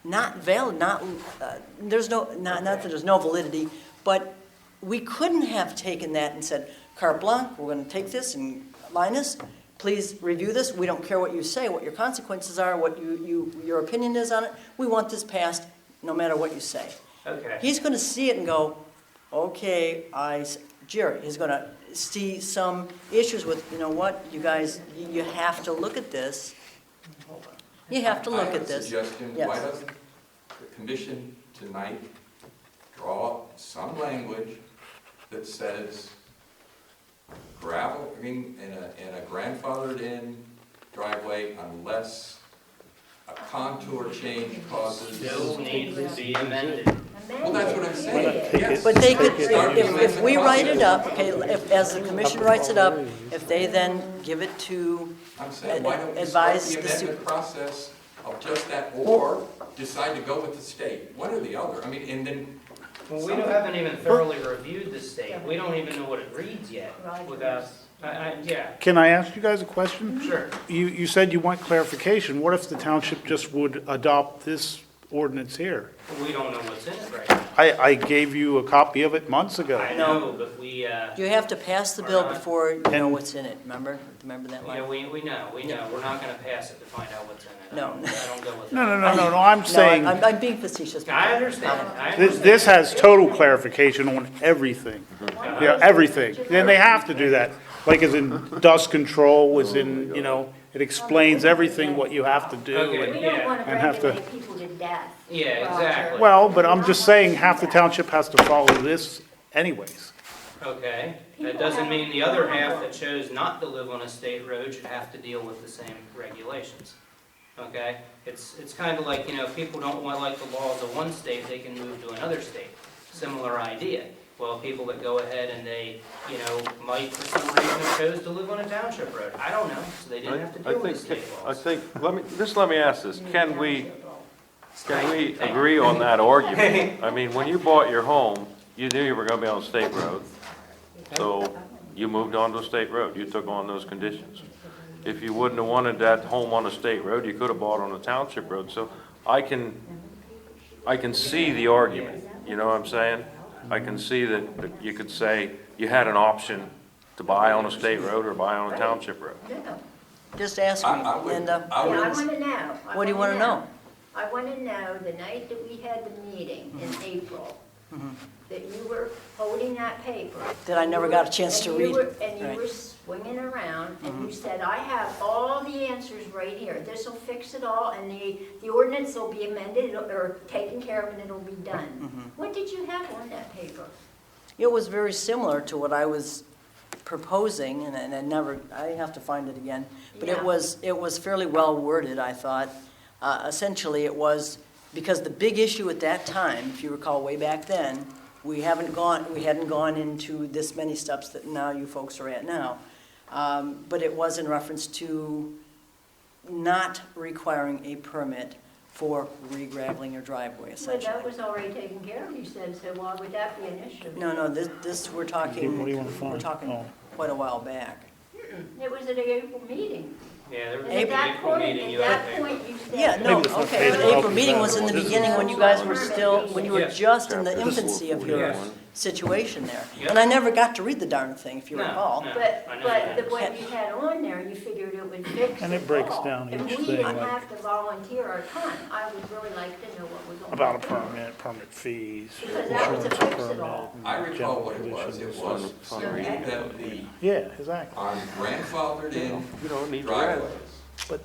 [SPEAKER 3] not valid, not that there's no validity, but we couldn't have taken that and said, carte blanche, we're gonna take this and Linus, please review this. We don't care what you say, what your consequences are, what your opinion is on it. We want this passed no matter what you say.
[SPEAKER 1] Okay.
[SPEAKER 3] He's gonna see it and go, okay, Jerry, he's gonna see some issues with, you know what, you guys, you have to look at this. You have to look at this.
[SPEAKER 6] I have a suggestion.
[SPEAKER 3] Yes.
[SPEAKER 6] Why doesn't the commission tonight draw some language that says graveling in a grandfathered in driveway unless a contour change causes.
[SPEAKER 1] Still needs to be amended.
[SPEAKER 6] Well, that's what I'm saying. Yes.
[SPEAKER 3] But they could,
[SPEAKER 6] Start the
[SPEAKER 3] if we
[SPEAKER 6] amendment
[SPEAKER 3] write it
[SPEAKER 6] process.
[SPEAKER 3] up, okay, if, as the commission writes it up, if they then give it to,
[SPEAKER 6] I'm saying, why don't we start
[SPEAKER 3] advise
[SPEAKER 6] the
[SPEAKER 3] the
[SPEAKER 6] amendment process of just that, or decide to go with the state, one or the other, I mean, and then.
[SPEAKER 1] Well, we haven't even thoroughly reviewed the state. We don't even know what it reads yet without, yeah,
[SPEAKER 4] Can I ask you guys a question?
[SPEAKER 1] sure.
[SPEAKER 4] You said you want clarification. What if the township just would adopt this ordinance here?
[SPEAKER 1] We don't know what's in it right now.
[SPEAKER 4] I gave you a copy of it months ago.
[SPEAKER 1] I know, but we,
[SPEAKER 3] you have to pass the bill before you know what's in it, remember? Remember that
[SPEAKER 1] yeah,
[SPEAKER 3] line?
[SPEAKER 1] we know. We're not gonna pass it to find out what's in it.
[SPEAKER 3] No.
[SPEAKER 1] I don't go with that.
[SPEAKER 4] No, I'm
[SPEAKER 3] No,
[SPEAKER 4] saying,
[SPEAKER 3] I'm being facetious.
[SPEAKER 1] I understand.
[SPEAKER 4] this has total clarification on everything. Yeah, everything. Then they have to do that. Like as in dust control, as in, it explains everything what you have to do.
[SPEAKER 1] Okay.
[SPEAKER 7] We
[SPEAKER 4] and-
[SPEAKER 7] don't want to
[SPEAKER 4] And have to-
[SPEAKER 7] regulate people to death.
[SPEAKER 1] Yeah, exactly.
[SPEAKER 4] Well, but I'm just saying, half the township has to follow this anyways.
[SPEAKER 1] Okay, that doesn't mean the other half that chose not to live on a state road should have to deal with the same regulations. Okay, it's kind of like, if people don't like the laws of one state, they can move to another state. Similar idea. Well, people that go ahead and they, might for some reason have chose to live on a township road. I don't know, so they didn't have to deal with the state laws.
[SPEAKER 5] let me ask this, can we agree on that argument? I mean, when you bought your home, you knew you were gonna be on a state road, so you moved onto a state road, you took on those conditions. If you wouldn't have wanted that home on a state road, you could have bought on a township road, so I can see the argument, you know what I'm saying? I can see that you could say you had an option to buy on a state road or buy on a township road.
[SPEAKER 7] No.
[SPEAKER 3] Just ask me,
[SPEAKER 6] I would-
[SPEAKER 3] Linda.
[SPEAKER 6] I would-
[SPEAKER 7] Yeah, I want to know.
[SPEAKER 3] What do you want to know?
[SPEAKER 7] I want to know the night that we had the meeting in April, that you were holding that paper.
[SPEAKER 3] That I never got a chance to read.
[SPEAKER 7] And you
[SPEAKER 3] Right.
[SPEAKER 7] were swinging around, and you said, I have all the answers right here. This will fix it all, and the ordinance will be amended or taken care of, and it'll be done. What did you have on that paper?
[SPEAKER 3] It was very similar to what I was proposing, and I have to find it again. But
[SPEAKER 7] Yeah.
[SPEAKER 3] it was fairly well worded, I thought. Essentially, it was, because the big issue at that time, if you recall way back then, we hadn't gone into this many steps that now you folks are at now. But it was in reference to not requiring a permit for re-graveling your driveway,
[SPEAKER 7] Well,
[SPEAKER 3] essentially.
[SPEAKER 7] that was already taken care of, you said, so why would that be an issue?
[SPEAKER 3] No, this, we're talking,
[SPEAKER 4] What do you want to find?
[SPEAKER 3] we're talking
[SPEAKER 4] Oh.
[SPEAKER 3] quite a while back.
[SPEAKER 7] It was at the April meeting.
[SPEAKER 1] Yeah, there was
[SPEAKER 7] And
[SPEAKER 1] an
[SPEAKER 7] at that
[SPEAKER 1] April
[SPEAKER 7] point,
[SPEAKER 1] meeting,
[SPEAKER 7] at
[SPEAKER 1] you had
[SPEAKER 7] that
[SPEAKER 1] a paper.
[SPEAKER 7] point, you said.
[SPEAKER 3] Yeah, no,
[SPEAKER 4] Maybe the front
[SPEAKER 3] okay,
[SPEAKER 4] page
[SPEAKER 3] but
[SPEAKER 4] will help
[SPEAKER 3] April
[SPEAKER 4] you
[SPEAKER 3] meeting
[SPEAKER 4] better.
[SPEAKER 3] was in the
[SPEAKER 4] This is-
[SPEAKER 3] beginning when you guys were still, when you were
[SPEAKER 1] Yeah.
[SPEAKER 3] just in the infancy of your
[SPEAKER 1] Yeah.
[SPEAKER 3] situation there.
[SPEAKER 1] Yeah.
[SPEAKER 3] And I never got to read the darn thing, if you
[SPEAKER 1] No,
[SPEAKER 3] recall.
[SPEAKER 1] no.
[SPEAKER 7] But,
[SPEAKER 1] I know
[SPEAKER 7] but
[SPEAKER 1] that.
[SPEAKER 7] what you had on there, you figured it would fix
[SPEAKER 4] And it
[SPEAKER 7] it
[SPEAKER 4] breaks
[SPEAKER 7] all.
[SPEAKER 4] down each
[SPEAKER 7] And we
[SPEAKER 4] thing,
[SPEAKER 7] didn't
[SPEAKER 4] like-
[SPEAKER 7] have to volunteer our time. I would really like to know what was on.
[SPEAKER 4] About a
[SPEAKER 7] that.
[SPEAKER 4] permit fees,
[SPEAKER 7] Because that was a
[SPEAKER 4] insurance
[SPEAKER 7] fix it
[SPEAKER 4] permit.
[SPEAKER 7] all.
[SPEAKER 6] I recall
[SPEAKER 4] general
[SPEAKER 6] what it was,
[SPEAKER 4] conditions.
[SPEAKER 6] that the,
[SPEAKER 4] Yeah, exactly.
[SPEAKER 6] on grandfathered in
[SPEAKER 5] You don't need to read.
[SPEAKER 6] driveways.
[SPEAKER 4] But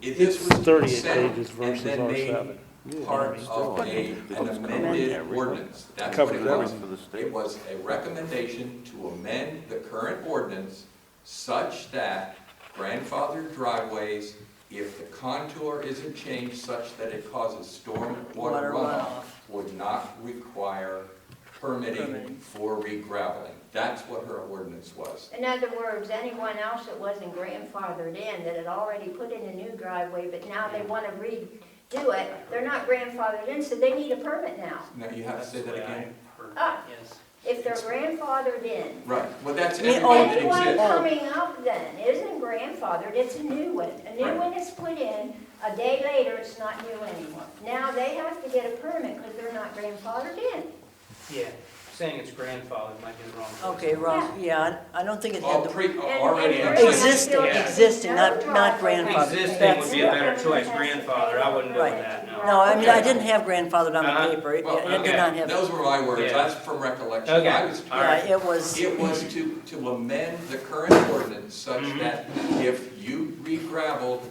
[SPEAKER 6] This was
[SPEAKER 4] 38
[SPEAKER 6] consent
[SPEAKER 4] pages
[SPEAKER 6] and
[SPEAKER 4] versus
[SPEAKER 6] then made
[SPEAKER 4] R7.
[SPEAKER 6] part of an amended ordinance. That's what
[SPEAKER 4] Covers
[SPEAKER 6] it was.
[SPEAKER 4] everything
[SPEAKER 5] for the state.
[SPEAKER 6] It was a recommendation to amend the current ordinance such that grandfathered driveways, if the contour isn't changed such that it causes storm water
[SPEAKER 3] Water
[SPEAKER 6] runoff,
[SPEAKER 3] runoff.
[SPEAKER 6] would not require permitting
[SPEAKER 3] Permitting.
[SPEAKER 6] for re-graveling. That's what her ordinance was.
[SPEAKER 7] In other words, anyone else that wasn't grandfathered in, that had already put in a new driveway, but now they want to redo it, they're not grandfathered in, so they need a permit now.
[SPEAKER 6] Now, you have to say that again?
[SPEAKER 1] Heard
[SPEAKER 7] Ah.
[SPEAKER 1] that, yes.
[SPEAKER 7] If they're grandfathered in.
[SPEAKER 6] Right, well, that's
[SPEAKER 3] Yeah,
[SPEAKER 6] everyone that
[SPEAKER 7] Anyone
[SPEAKER 6] exists.
[SPEAKER 7] coming up then isn't grandfathered, it's a new one. A new
[SPEAKER 6] Right.
[SPEAKER 7] one is put in, a day later, it's not new anymore. Now they have to get a permit because they're not grandfathered in.
[SPEAKER 1] Yeah, saying it's grandfathered might be the wrong. place.
[SPEAKER 3] Okay, well, yeah, I don't think it
[SPEAKER 6] Oh,
[SPEAKER 3] had the,
[SPEAKER 6] already
[SPEAKER 7] and-
[SPEAKER 6] existing.
[SPEAKER 3] existing, not grandfather.
[SPEAKER 1] Existing would be a better choice, grandfather, I wouldn't go with that, no.
[SPEAKER 3] No, I mean, I didn't have grandfathered on
[SPEAKER 1] Uh-huh.
[SPEAKER 3] the paper. It
[SPEAKER 6] Well,
[SPEAKER 3] it did not have.
[SPEAKER 6] Those were my words,
[SPEAKER 1] Yeah.
[SPEAKER 6] that's from recollection.
[SPEAKER 1] Okay.
[SPEAKER 6] I was,
[SPEAKER 1] All
[SPEAKER 3] Yeah,
[SPEAKER 1] right.
[SPEAKER 3] it was,
[SPEAKER 6] it was to amend the current ordinance such
[SPEAKER 1] Mhm.
[SPEAKER 6] that if you re-gravelled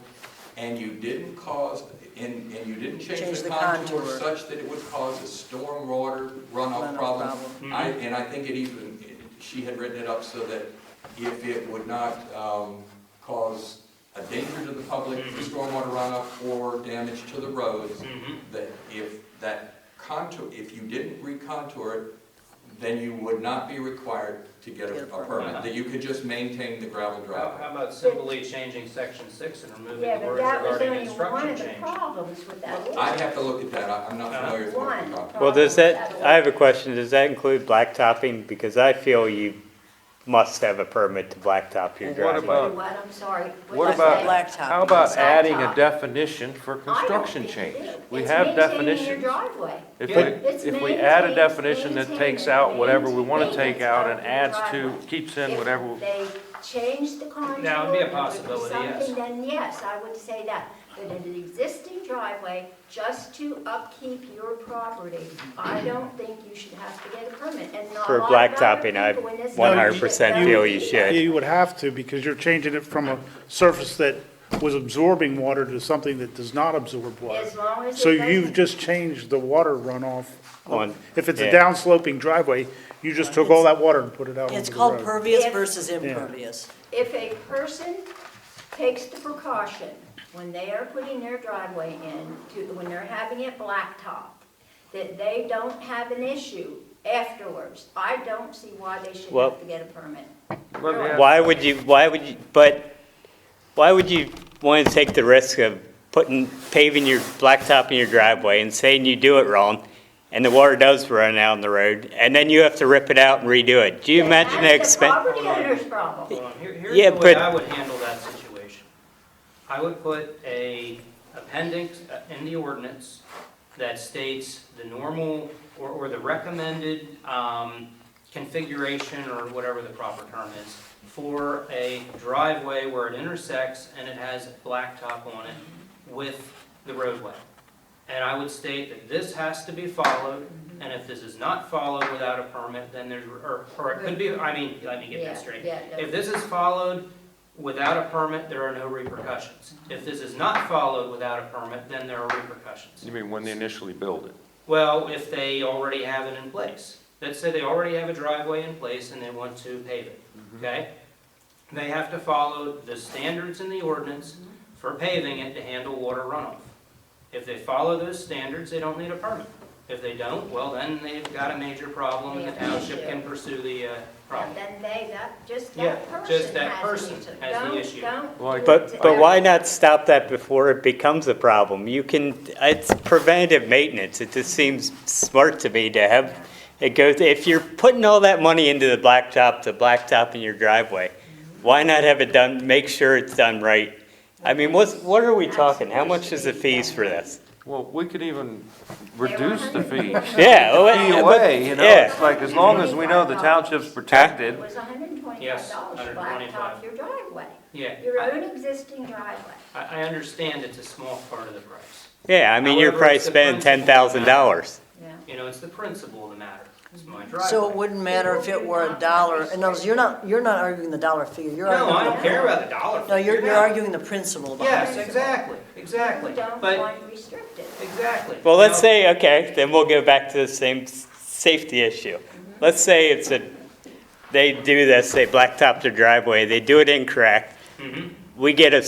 [SPEAKER 6] and you didn't cause, and you didn't
[SPEAKER 3] Change
[SPEAKER 6] change
[SPEAKER 3] the
[SPEAKER 6] the contour
[SPEAKER 3] contour.
[SPEAKER 6] such that it would cause a stormwater runoff
[SPEAKER 3] Runoff
[SPEAKER 6] problem.
[SPEAKER 3] problem.
[SPEAKER 6] And I think it even, she had written it up so that if it would not cause a danger to the public, the stormwater runoff, or damage to the roads,
[SPEAKER 1] Mhm.
[SPEAKER 6] that if that contour, if you didn't recontour it, then you would not be required to get a permit, that you could just maintain the gravel
[SPEAKER 1] How
[SPEAKER 6] driveway.
[SPEAKER 1] about simply changing section 6 and removing
[SPEAKER 7] Yeah,
[SPEAKER 1] the
[SPEAKER 7] but
[SPEAKER 1] words
[SPEAKER 7] that was
[SPEAKER 1] regarding
[SPEAKER 7] only one
[SPEAKER 1] construction
[SPEAKER 7] of the
[SPEAKER 1] change?
[SPEAKER 7] problems with that
[SPEAKER 6] I'd
[SPEAKER 7] ordinance.
[SPEAKER 6] have to look at that, I'm not familiar with what you're talking about.
[SPEAKER 2] Well, does that, I have a question, does that include blacktopping? Because I feel you must have a permit to blacktop your
[SPEAKER 5] What
[SPEAKER 2] driveway.
[SPEAKER 5] about-
[SPEAKER 7] What, I'm sorry.
[SPEAKER 5] What
[SPEAKER 7] did you
[SPEAKER 5] about,
[SPEAKER 7] say?
[SPEAKER 3] blacktop.
[SPEAKER 5] how about adding a
[SPEAKER 7] Blacktop.
[SPEAKER 5] definition for
[SPEAKER 7] I don't
[SPEAKER 5] construction
[SPEAKER 7] think
[SPEAKER 5] change?
[SPEAKER 7] it is.
[SPEAKER 5] We
[SPEAKER 7] It's
[SPEAKER 5] have
[SPEAKER 7] maintaining
[SPEAKER 5] definitions.
[SPEAKER 7] your driveway.
[SPEAKER 5] If
[SPEAKER 1] Yeah.
[SPEAKER 5] we,
[SPEAKER 7] It's
[SPEAKER 5] if we add a
[SPEAKER 7] maintain-
[SPEAKER 5] definition that takes out whatever we want to take out and
[SPEAKER 7] maintenance
[SPEAKER 5] adds
[SPEAKER 7] of your
[SPEAKER 5] to,
[SPEAKER 7] driveway.
[SPEAKER 5] keeps in
[SPEAKER 7] If
[SPEAKER 5] whatever,
[SPEAKER 7] they change the contour.
[SPEAKER 1] That would be a
[SPEAKER 7] or do
[SPEAKER 1] possibility, yes.
[SPEAKER 7] something, then yes, I would say that. But in an existing driveway, just to upkeep your property, I don't think you should have to get a permit. And not a
[SPEAKER 2] For
[SPEAKER 7] lot of other
[SPEAKER 2] blacktoping, I
[SPEAKER 7] people in this
[SPEAKER 2] 100%
[SPEAKER 7] country
[SPEAKER 2] feel
[SPEAKER 7] don't
[SPEAKER 2] you
[SPEAKER 7] either.
[SPEAKER 2] should.
[SPEAKER 4] You would have to, because you're changing it from a surface that was absorbing water to something that does not absorb water.
[SPEAKER 7] As long as
[SPEAKER 4] So
[SPEAKER 7] it
[SPEAKER 4] you've
[SPEAKER 7] doesn't.
[SPEAKER 4] just changed the water runoff.
[SPEAKER 2] On-
[SPEAKER 4] If it's a
[SPEAKER 2] yeah.
[SPEAKER 4] downsloping driveway, you just took all that water and put it out onto the road.
[SPEAKER 3] it's called pervious
[SPEAKER 7] If-
[SPEAKER 3] versus impervious.
[SPEAKER 7] If a person takes the precaution when they are putting their driveway in, when they're having it blacktop, that they don't have an issue afterwards, I don't see why they should
[SPEAKER 2] Well-
[SPEAKER 7] have to get a permit.
[SPEAKER 5] let me ask-
[SPEAKER 2] Why would you, but why would you want to take the risk of paving your, blacktopping your driveway and saying you do it wrong, and the water does run out on the road, and then you have to rip it out and redo it? Do you imagine the
[SPEAKER 7] That's the
[SPEAKER 2] expense?
[SPEAKER 7] property owner's problem.
[SPEAKER 1] Hold on, here's
[SPEAKER 2] Yeah,
[SPEAKER 1] the way
[SPEAKER 2] but-
[SPEAKER 1] I would handle that situation. I would put a appendix in the ordinance that states the normal or the recommended configuration, or whatever the proper term is, for a driveway where it intersects and it has blacktop on it with the roadway. And I would state that this has to be followed, and if this is not followed without a permit, then there's, or it could be, I mean, let me get
[SPEAKER 7] Yeah,
[SPEAKER 1] that straight.
[SPEAKER 7] yeah, no.
[SPEAKER 1] If this is followed without a permit, there are no repercussions. If this is not followed without a permit, then there are repercussions.
[SPEAKER 5] You mean when they initially build it?
[SPEAKER 1] Well, if they already have it in place. Let's say they already have a driveway in place and they want to pave it, okay? They have to follow the standards in the ordinance for paving it to handle water runoff. If they follow those standards, they don't need a permit. If they don't, well, then they've got a major problem, and the township can pursue the problem.
[SPEAKER 7] And then just
[SPEAKER 1] Yeah,
[SPEAKER 7] that person
[SPEAKER 1] just that person has the
[SPEAKER 7] Don't-
[SPEAKER 1] issue.
[SPEAKER 7] don't
[SPEAKER 5] Well,
[SPEAKER 7] do
[SPEAKER 2] But,
[SPEAKER 7] it
[SPEAKER 2] but
[SPEAKER 7] to
[SPEAKER 2] why
[SPEAKER 7] everybody.
[SPEAKER 2] not stop that before it becomes a problem? You can, it's preventative maintenance. It just seems smart to me to have, it goes, if you're putting all that money into the blacktop in your driveway, why not have it done, make sure it's done right? I mean, what are we talking? How much is the fees for this?
[SPEAKER 5] Well, we could even reduce the fee.
[SPEAKER 2] Yeah, well,
[SPEAKER 5] Fee
[SPEAKER 2] but-
[SPEAKER 5] away, you know,
[SPEAKER 2] yeah.
[SPEAKER 5] it's like, as long as we know the township's
[SPEAKER 7] It
[SPEAKER 5] protected,
[SPEAKER 7] was $125
[SPEAKER 1] Yes,
[SPEAKER 7] to
[SPEAKER 1] $125.
[SPEAKER 7] blacktop your driveway,
[SPEAKER 1] Yeah,
[SPEAKER 7] your
[SPEAKER 1] I-
[SPEAKER 7] own existing driveway.
[SPEAKER 1] I understand it's a small part of the price.
[SPEAKER 2] Yeah, I mean, you're
[SPEAKER 1] However,
[SPEAKER 2] probably
[SPEAKER 1] it's the
[SPEAKER 2] spending
[SPEAKER 1] principle.
[SPEAKER 2] $10,000.
[SPEAKER 7] Yeah.
[SPEAKER 1] You know, it's the principle of the matter. It's my driveway.
[SPEAKER 3] So it wouldn't matter if it were $1. In other words, you're not arguing the dollar figure, you're
[SPEAKER 1] No, I
[SPEAKER 3] arguing.
[SPEAKER 1] don't care about the dollar.
[SPEAKER 3] No, you're
[SPEAKER 1] figure,
[SPEAKER 3] arguing the principle behind it.
[SPEAKER 1] Yes, exactly,
[SPEAKER 7] You don't
[SPEAKER 1] but,
[SPEAKER 7] want to restrict it.
[SPEAKER 1] exactly.
[SPEAKER 2] Well, let's
[SPEAKER 1] Now,
[SPEAKER 2] say, okay, then we'll go back to the same safety issue. Let's say they do this, they blacktop their driveway, they do it incorrect.
[SPEAKER 1] Mhm.
[SPEAKER 2] We get a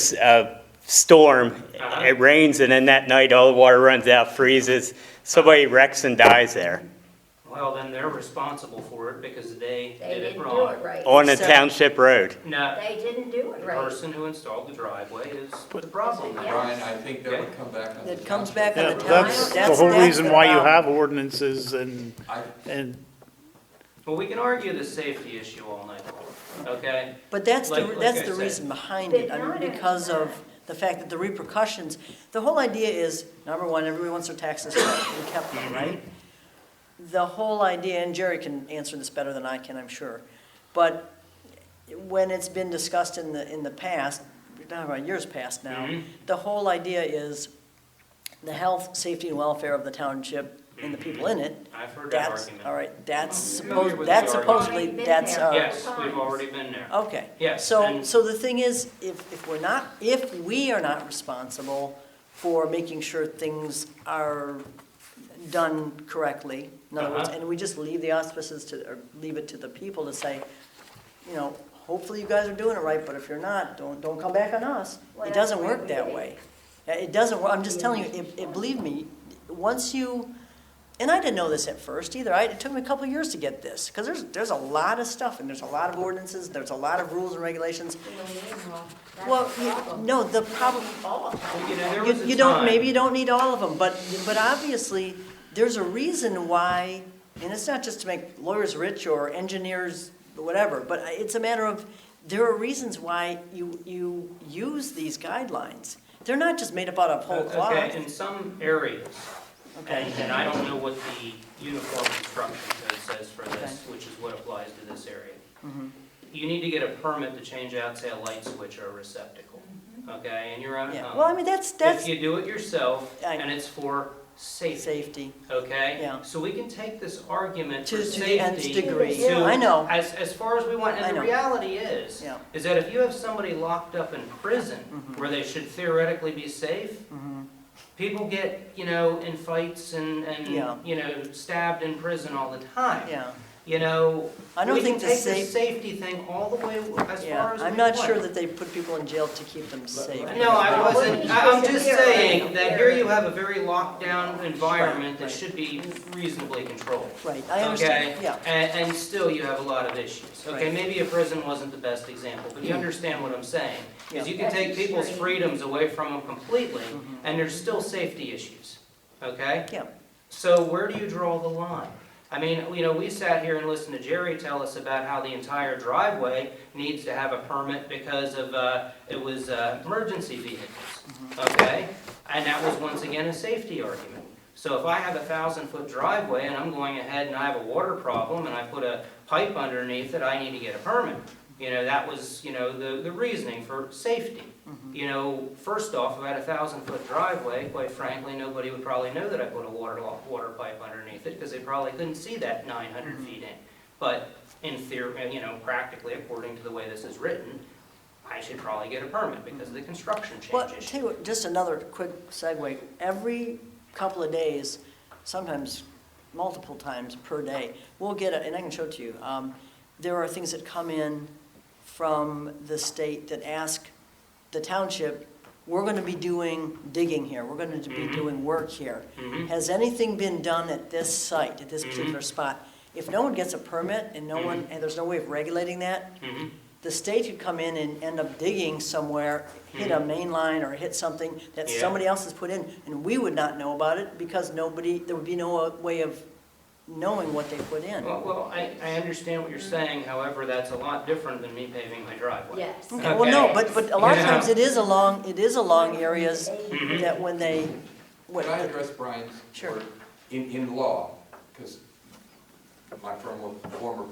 [SPEAKER 2] storm,
[SPEAKER 1] Uh-huh.
[SPEAKER 2] it rains, and then that night all the water runs out, freezes, somebody wrecks and dies there
[SPEAKER 1] Well, then they're responsible for it because they
[SPEAKER 7] They
[SPEAKER 1] did it
[SPEAKER 7] didn't do
[SPEAKER 1] wrong.
[SPEAKER 7] it right.
[SPEAKER 2] on a
[SPEAKER 3] So-
[SPEAKER 2] township road.
[SPEAKER 1] No,
[SPEAKER 7] They didn't do it
[SPEAKER 1] the
[SPEAKER 7] right.
[SPEAKER 1] person who installed the driveway is the problem.
[SPEAKER 7] Yeah.
[SPEAKER 6] Brian, I think that would come back on the
[SPEAKER 3] It comes
[SPEAKER 6] township.
[SPEAKER 3] back on
[SPEAKER 4] Yeah,
[SPEAKER 3] the
[SPEAKER 4] that's
[SPEAKER 3] township.
[SPEAKER 4] the whole
[SPEAKER 3] That's
[SPEAKER 4] reason
[SPEAKER 3] the
[SPEAKER 4] why you
[SPEAKER 3] problem.
[SPEAKER 4] have ordinances
[SPEAKER 6] I-
[SPEAKER 4] and
[SPEAKER 1] Well, we can argue the safety issue all night long, okay?
[SPEAKER 3] But that's
[SPEAKER 1] Like
[SPEAKER 3] the
[SPEAKER 1] I said.
[SPEAKER 3] reason behind it, I mean, because of the fact that the repercussions, the whole idea is, number one, everybody wants their taxes kept, right? the whole idea, and Jerry can answer this better than I can, I'm sure, but when it's been discussed in the past, we're talking about years past now, the whole idea is the health, safety, and welfare of the township and the people in it.
[SPEAKER 1] I've heard that
[SPEAKER 3] That's,
[SPEAKER 1] argument.
[SPEAKER 3] all right, that's
[SPEAKER 1] familiar with
[SPEAKER 3] that's
[SPEAKER 1] the
[SPEAKER 3] supposedly,
[SPEAKER 7] argument.
[SPEAKER 3] that's our.
[SPEAKER 1] Yes, we've already been there.
[SPEAKER 3] Okay.
[SPEAKER 1] Yes,
[SPEAKER 3] So,
[SPEAKER 1] and-
[SPEAKER 3] so the thing is, if we are not responsible for making sure things are done correctly, in other words,
[SPEAKER 1] Uh-huh.
[SPEAKER 3] and we just leave the auspices to, or leave it to the people to say, you know, hopefully you guys are doing it right, but if you're not, don't come back on us.
[SPEAKER 7] Well,
[SPEAKER 3] It
[SPEAKER 7] that's
[SPEAKER 3] doesn't
[SPEAKER 7] the way
[SPEAKER 3] work
[SPEAKER 7] we
[SPEAKER 3] that
[SPEAKER 7] did it.
[SPEAKER 3] way. It doesn't work, I'm just telling you, believe me, once you, and I didn't know this at first either, it took me a couple of years to get this, because there's a lot of stuff, and there's a lot of ordinances, there's a lot of rules and regulations. Well, no, the problem,
[SPEAKER 1] Well, you know, there was a
[SPEAKER 3] you don't,
[SPEAKER 1] time-
[SPEAKER 3] maybe you don't need all of them, but obviously, there's a reason why, and it's not just to make lawyers rich or engineers, whatever, but it's a matter of, there are reasons why you use these guidelines. They're not just made up out of whole
[SPEAKER 1] Okay,
[SPEAKER 3] cloth.
[SPEAKER 1] in some areas,
[SPEAKER 3] Okay.
[SPEAKER 1] and I don't know what the uniform construction code says for this, which is what applies to this area.
[SPEAKER 3] Mhm.
[SPEAKER 1] You need to get a permit to change out, say, a light switch or a receptacle, okay, in your own
[SPEAKER 3] Yeah,
[SPEAKER 1] home.
[SPEAKER 3] well, I mean, that's
[SPEAKER 1] If you do it yourself,
[SPEAKER 3] I-
[SPEAKER 1] and it's for safety,
[SPEAKER 3] safety,
[SPEAKER 1] okay?
[SPEAKER 3] Yeah.
[SPEAKER 1] So we can take this argument
[SPEAKER 3] to
[SPEAKER 1] for
[SPEAKER 3] the nth
[SPEAKER 1] safety
[SPEAKER 3] degree.
[SPEAKER 1] to-
[SPEAKER 3] I know,
[SPEAKER 1] as far as we want,
[SPEAKER 3] I
[SPEAKER 1] and the
[SPEAKER 3] know.
[SPEAKER 1] reality is,
[SPEAKER 3] Yeah.
[SPEAKER 1] is that if you have somebody locked up in prison where they should theoretically be safe,
[SPEAKER 3] Mhm.
[SPEAKER 1] people get, you know, in fights and
[SPEAKER 3] Yeah.
[SPEAKER 1] you know, stabbed in prison all the time.
[SPEAKER 3] yeah,
[SPEAKER 1] You know,
[SPEAKER 3] I don't
[SPEAKER 1] we
[SPEAKER 3] think
[SPEAKER 1] can
[SPEAKER 3] the
[SPEAKER 1] take the
[SPEAKER 3] safe,
[SPEAKER 1] safety thing all the way as
[SPEAKER 3] yeah,
[SPEAKER 1] far as we
[SPEAKER 3] I'm not
[SPEAKER 1] want.
[SPEAKER 3] sure that they put people in jail to keep them safe.
[SPEAKER 1] No, I wasn't, I'm just saying that here you
[SPEAKER 7] have.
[SPEAKER 1] have a very locked down environment that
[SPEAKER 3] right.
[SPEAKER 1] should be reasonably controlled.
[SPEAKER 3] Right, I understand,
[SPEAKER 1] Okay,
[SPEAKER 3] yeah,
[SPEAKER 1] and still you have a lot of issues. Okay,
[SPEAKER 3] Right.
[SPEAKER 1] maybe a prison wasn't the best example, but you understand what I'm saying. Because
[SPEAKER 3] Yeah.
[SPEAKER 1] you can take
[SPEAKER 7] That's
[SPEAKER 1] people's
[SPEAKER 7] extreme.
[SPEAKER 1] freedoms away from them completely,
[SPEAKER 3] Mhm.
[SPEAKER 1] and there's still safety issues, okay?
[SPEAKER 3] yeah,
[SPEAKER 1] So where do you draw the line? I mean, you know, we sat here and listened to Jerry tell us about how the entire driveway needs to have a permit because of, it was emergency vehicles, okay? And that was once again a safety argument. So if I have a 1,000-foot driveway and I'm going ahead and I have a water problem and I put a pipe underneath it, I need to get a permit. You know, that was, you know, the reasoning for safety. You know, first off, about a 1,000-foot driveway, quite frankly, nobody would probably know that I put a water pipe underneath it because they probably couldn't see that 900 feet in. But in theory, you know, practically, according to the way this is written, I should probably get a permit because of the construction
[SPEAKER 3] well,
[SPEAKER 1] change issue.
[SPEAKER 3] tell you what, just another quick segue, every couple of days, sometimes multiple times per day, we'll get and I can show it to you, there are things that come in from the state that ask the township, we're going to be doing digging here, we're going to be doing work here.
[SPEAKER 1] Mhm.
[SPEAKER 3] Has anything been done at this site, at this particular spot? If no one gets a permit and no one, and there's no way of regulating that,
[SPEAKER 1] Mhm.
[SPEAKER 3] the state could come in and end up digging somewhere, hit a main line or hit something that
[SPEAKER 1] Yeah.
[SPEAKER 3] somebody else has put in, and we would not know about it because there would be no way of knowing what they put in.
[SPEAKER 1] Well, I understand what you're saying, however, that's a lot different than me paving my driveway.
[SPEAKER 7] Yes.
[SPEAKER 3] Okay, well, no,
[SPEAKER 1] Okay.
[SPEAKER 3] but a lot of
[SPEAKER 1] Yeah.
[SPEAKER 3] times it is along areas
[SPEAKER 1] Mhm.
[SPEAKER 3] that when they,
[SPEAKER 6] Can I address Brian's?
[SPEAKER 3] Sure.
[SPEAKER 6] word? In law, because my former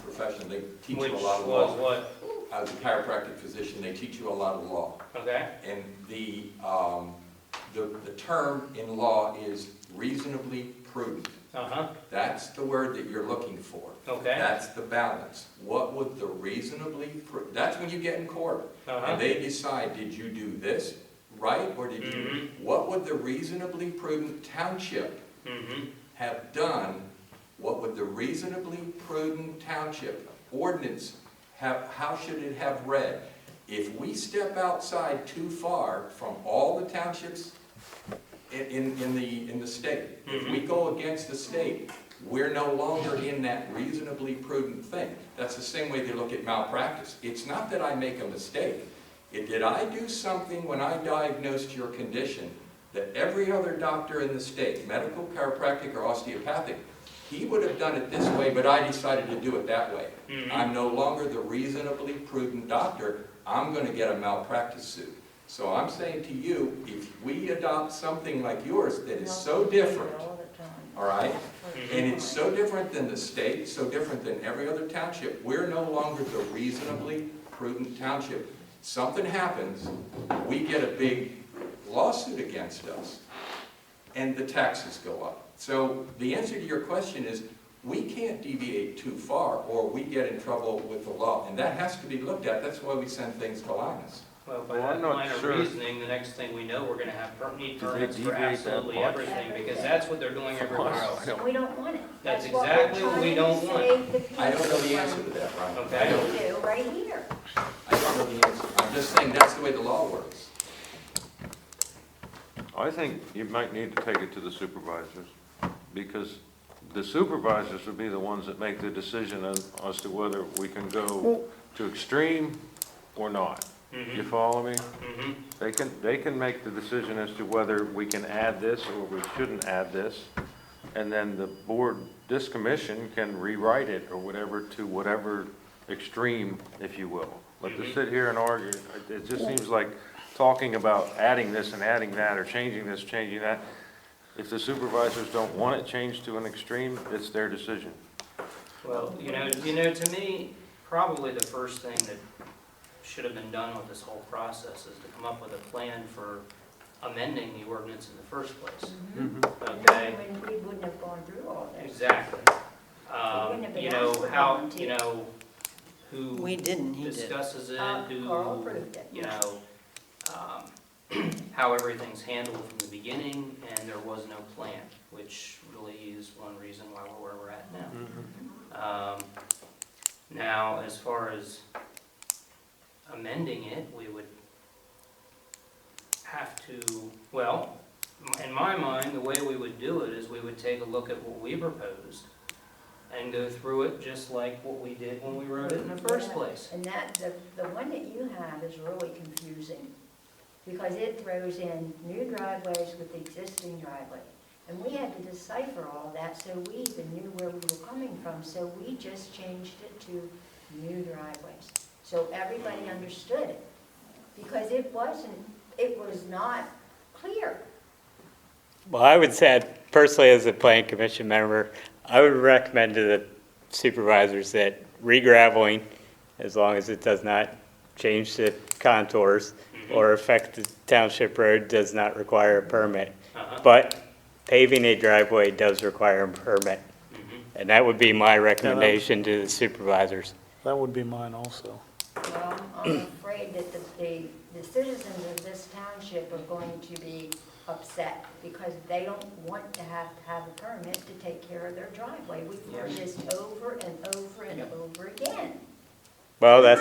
[SPEAKER 6] profession, they teach
[SPEAKER 1] Which
[SPEAKER 6] you a lot of
[SPEAKER 1] was
[SPEAKER 6] law.
[SPEAKER 1] what?
[SPEAKER 6] As a chiropractic physician, they teach you a lot of law.
[SPEAKER 1] Okay?
[SPEAKER 6] And the term in law is reasonably prudent.
[SPEAKER 1] Uh-huh,
[SPEAKER 6] That's the word that you're looking for.
[SPEAKER 1] okay.
[SPEAKER 6] That's the balance. What would the that's when you get in court.
[SPEAKER 1] Uh-huh.
[SPEAKER 6] And they decide, did you do this right, or did you, what would the reasonably prudent township
[SPEAKER 1] Mm-hmm.
[SPEAKER 6] have done? What would the reasonably prudent township ordinance how should it have read? If we step outside too far from all the townships in the state, if we go against the state, we're no longer in that reasonably prudent thing. That's the same way they look at malpractice. It's not that I make a mistake. Did I do something when I diagnosed your condition that every other doctor in the state, medical, chiropractic, or osteopathic, he would have done it this way, but I decided to do it that way. I'm no longer the reasonably prudent doctor. I'm going to get a malpractice suit. So I'm saying to you, if we adopt something like yours that is so different, all right? And it's so different than the state, so different than every other township. We're no longer the reasonably prudent township. Something happens, we get a big lawsuit against us, and the taxes go up. So the answer to your question is, we can't deviate too far, or we get in trouble with the law, and that has to be looked at. That's why we send things to Linus.
[SPEAKER 1] Well, by
[SPEAKER 5] Well,
[SPEAKER 1] that
[SPEAKER 5] I'm not
[SPEAKER 1] line of
[SPEAKER 5] sure.
[SPEAKER 1] reasoning, the next thing we know, we're gonna have need
[SPEAKER 5] Did they
[SPEAKER 1] permits for
[SPEAKER 5] deviate that
[SPEAKER 1] absolutely
[SPEAKER 5] much?
[SPEAKER 1] everything, because that's what they're doing everywhere else.
[SPEAKER 7] And we don't want it.
[SPEAKER 1] That's
[SPEAKER 7] what we're
[SPEAKER 1] exactly what we
[SPEAKER 7] trying
[SPEAKER 1] don't
[SPEAKER 7] to
[SPEAKER 1] want.
[SPEAKER 7] save the people
[SPEAKER 6] I don't know the
[SPEAKER 7] from.
[SPEAKER 6] answer to that, Ryan.
[SPEAKER 1] Okay.
[SPEAKER 6] I don't.
[SPEAKER 7] We do, right here.
[SPEAKER 6] I don't know the answer. I'm just saying that's the way the law works.
[SPEAKER 5] I think you might need to take it to the supervisors, because the supervisors would be the ones that make the decision as to whether we can go to extreme or not. You follow me? They can make the decision as to whether we can add this or we shouldn't add this. And then the board, this commission can rewrite it or whatever to whatever extreme, if you will. But to sit here and argue, it just seems like talking about adding this and adding that or changing this, changing that. If the supervisors don't want it changed to an extreme, it's their decision.
[SPEAKER 1] Well, to me, probably the first thing that should have been done with this whole process is to come up with a plan for amending the ordinance in the first place. Okay?
[SPEAKER 7] When we wouldn't have gone through all this.
[SPEAKER 1] Exactly.
[SPEAKER 7] wouldn't have been asked for
[SPEAKER 1] How,
[SPEAKER 7] volunteers.
[SPEAKER 1] who
[SPEAKER 3] We didn't, he did.
[SPEAKER 1] discusses it,
[SPEAKER 7] Carl approved it.
[SPEAKER 1] How everything's handled from the beginning, and there was no plan, which really is one reason why we're where we're at now. Now, as far as amending it, we would have to, well, in my mind, the way we would do it is we would take a look at what we proposed and go through it just like what we did when we wrote it in the first
[SPEAKER 7] Yeah,
[SPEAKER 1] place.
[SPEAKER 7] And the one that you have is really confusing, because it throws in new driveways with the existing driveway. And we had to decipher all that, so we even knew where we were coming from, so we just changed it to new driveways. So everybody understood it, because it was not clear.
[SPEAKER 2] Well, I would say, personally, as a planning commission member, I would recommend to the supervisors that re-graveling, as long as it does not change the contours or affect the township road, does not require a permit. But paving a driveway does require a permit. And that would be my recommendation to the supervisors.
[SPEAKER 4] That would be mine also.
[SPEAKER 7] Well, I'm afraid that the citizens of this township are going to be upset, because they don't want to have a permit to take care of their driveway. We've heard this over and over and over again.
[SPEAKER 2] Well,
[SPEAKER 7] We're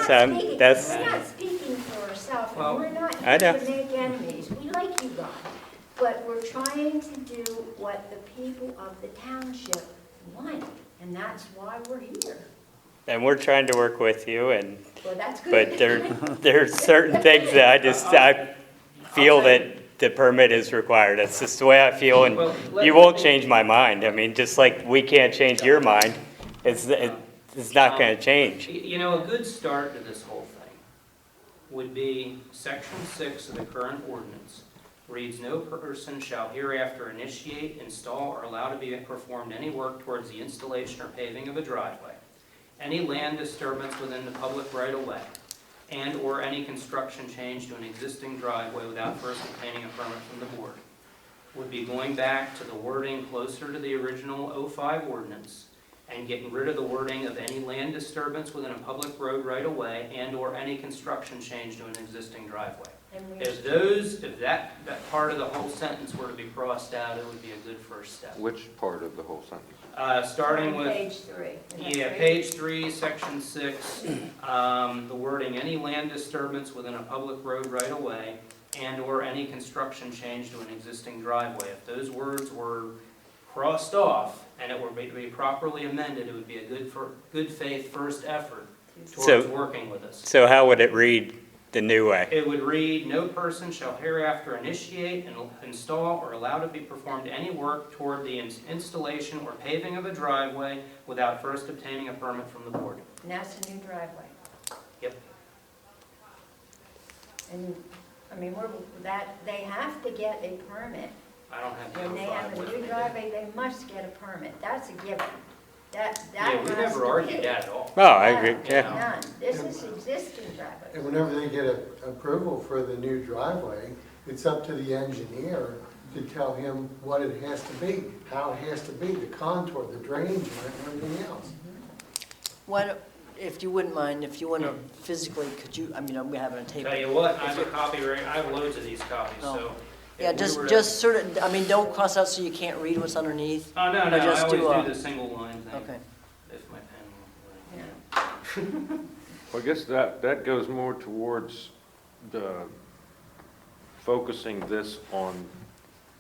[SPEAKER 2] that's,
[SPEAKER 7] We're not speaking for ourselves, and
[SPEAKER 1] Well,
[SPEAKER 7] we're not
[SPEAKER 2] I
[SPEAKER 7] here
[SPEAKER 2] know.
[SPEAKER 7] to make enemies. We like you guys, but we're trying to do what the people of the township want, and that's why we're here.
[SPEAKER 2] and we're trying to work with you, and,
[SPEAKER 7] Well, that's good.
[SPEAKER 2] but there's certain things that I feel that the permit is required. That's just the way I feel, and you won't change my mind. I mean, just like we can't change your mind, it's not gonna change.
[SPEAKER 1] A good start to this whole thing would be Section 6 of the current ordinance reads, "No person shall hereafter initiate, install, or allow to be performed any work towards the installation or paving of a driveway, any land disturbance within the public right-of-way, and/or any construction change to an existing driveway without first obtaining a permit from the board." Would be going back to the wording closer to the original 05 ordinance and getting rid of the wording of any land disturbance within a public road right-of-way and/or any construction change to an existing driveway.
[SPEAKER 7] And
[SPEAKER 1] If that part of the whole sentence were to be crossed out, it would be a good first step.
[SPEAKER 5] Which part of the whole sentence?
[SPEAKER 1] Starting with,
[SPEAKER 7] Page 3.
[SPEAKER 1] page 3, section 6, the wording, any land disturbance within a public road right-of-way and/or any construction change to an existing driveway. If those words were crossed off and it were to be properly amended, it would be a good faith first effort towards working with us.
[SPEAKER 2] So how would it read the new way?
[SPEAKER 1] It would read, "No person shall hereafter initiate and install or allow to be performed any work toward the installation or paving of a driveway without first obtaining a permit from the board."
[SPEAKER 7] And that's a new driveway.
[SPEAKER 1] Yep.
[SPEAKER 7] And, they have to get a permit
[SPEAKER 1] I don't have to
[SPEAKER 7] When
[SPEAKER 1] go
[SPEAKER 7] they have a
[SPEAKER 1] 5 with
[SPEAKER 7] new
[SPEAKER 1] me.
[SPEAKER 7] driveway, they must get a permit. That's a given. That
[SPEAKER 1] Yeah, we
[SPEAKER 7] has
[SPEAKER 1] never
[SPEAKER 7] to
[SPEAKER 1] argued
[SPEAKER 7] be.
[SPEAKER 1] that at all.
[SPEAKER 2] Oh, I agree,
[SPEAKER 7] No,
[SPEAKER 2] yeah.
[SPEAKER 7] none. This is existing driveway.
[SPEAKER 8] And whenever they get approval for the new driveway, it's up to the engineer to tell him what it has to be, how it has to be, the contour, the drainage, and everything else.
[SPEAKER 3] What, if you wouldn't mind, if you want to physically, could you, I mean, we have it on tape.
[SPEAKER 1] Tell you what, I have a copy, I have loads of these copies,
[SPEAKER 3] Oh.
[SPEAKER 1] so. if
[SPEAKER 3] Yeah,
[SPEAKER 1] we
[SPEAKER 3] just,
[SPEAKER 1] were to-
[SPEAKER 3] just sort of, I mean, don't cross out so you can't read what's underneath.
[SPEAKER 1] Oh, no,
[SPEAKER 3] or
[SPEAKER 1] no, I
[SPEAKER 3] just do
[SPEAKER 1] always
[SPEAKER 3] a-
[SPEAKER 1] do the single line thing.
[SPEAKER 3] Okay.
[SPEAKER 1] If my pen
[SPEAKER 7] Yeah.
[SPEAKER 1] will.
[SPEAKER 5] Well, I guess that goes more towards the focusing this on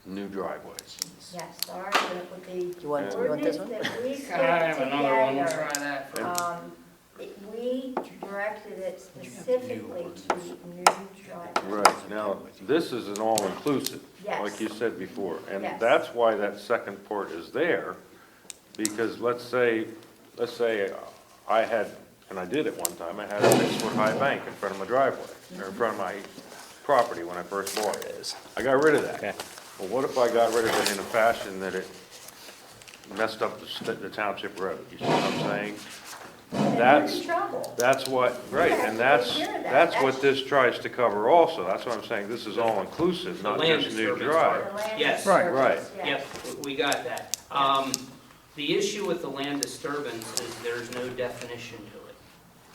[SPEAKER 5] new driveways.
[SPEAKER 7] Yes, sorry, but with the
[SPEAKER 3] You want this
[SPEAKER 7] ordinance
[SPEAKER 3] one?
[SPEAKER 7] that we
[SPEAKER 1] I have
[SPEAKER 7] put
[SPEAKER 1] another one, we'll
[SPEAKER 7] together,
[SPEAKER 1] try that for.
[SPEAKER 7] we directed it specifically to new driveways.
[SPEAKER 5] Right, now, this is an all-inclusive,
[SPEAKER 7] Yes.
[SPEAKER 5] like you said before. And
[SPEAKER 7] Yes.
[SPEAKER 5] that's why that second part is there, because let's say I had, and I did at one time, I had a 6-foot-high bank in front of my driveway, or in front of my property when I first bought it. I got rid of that.
[SPEAKER 2] Okay.
[SPEAKER 5] Well, what if I got rid of it in a fashion that it messed up the township road? You see what I'm saying?
[SPEAKER 7] Then
[SPEAKER 5] That's,
[SPEAKER 7] you're in trouble.
[SPEAKER 5] that's what, right,
[SPEAKER 7] have
[SPEAKER 5] and
[SPEAKER 7] to
[SPEAKER 5] that's,
[SPEAKER 7] take care of that.
[SPEAKER 5] that's what this tries to cover also. That's what I'm saying, this is all-inclusive,
[SPEAKER 1] The
[SPEAKER 5] not
[SPEAKER 1] land
[SPEAKER 5] just new
[SPEAKER 1] disturbance
[SPEAKER 5] drive.
[SPEAKER 1] part.
[SPEAKER 7] The land
[SPEAKER 1] Yes.
[SPEAKER 4] Right,
[SPEAKER 7] disturbance,
[SPEAKER 5] right.
[SPEAKER 7] yes.
[SPEAKER 1] Yep, we got that. The issue with the land disturbance is there's no definition to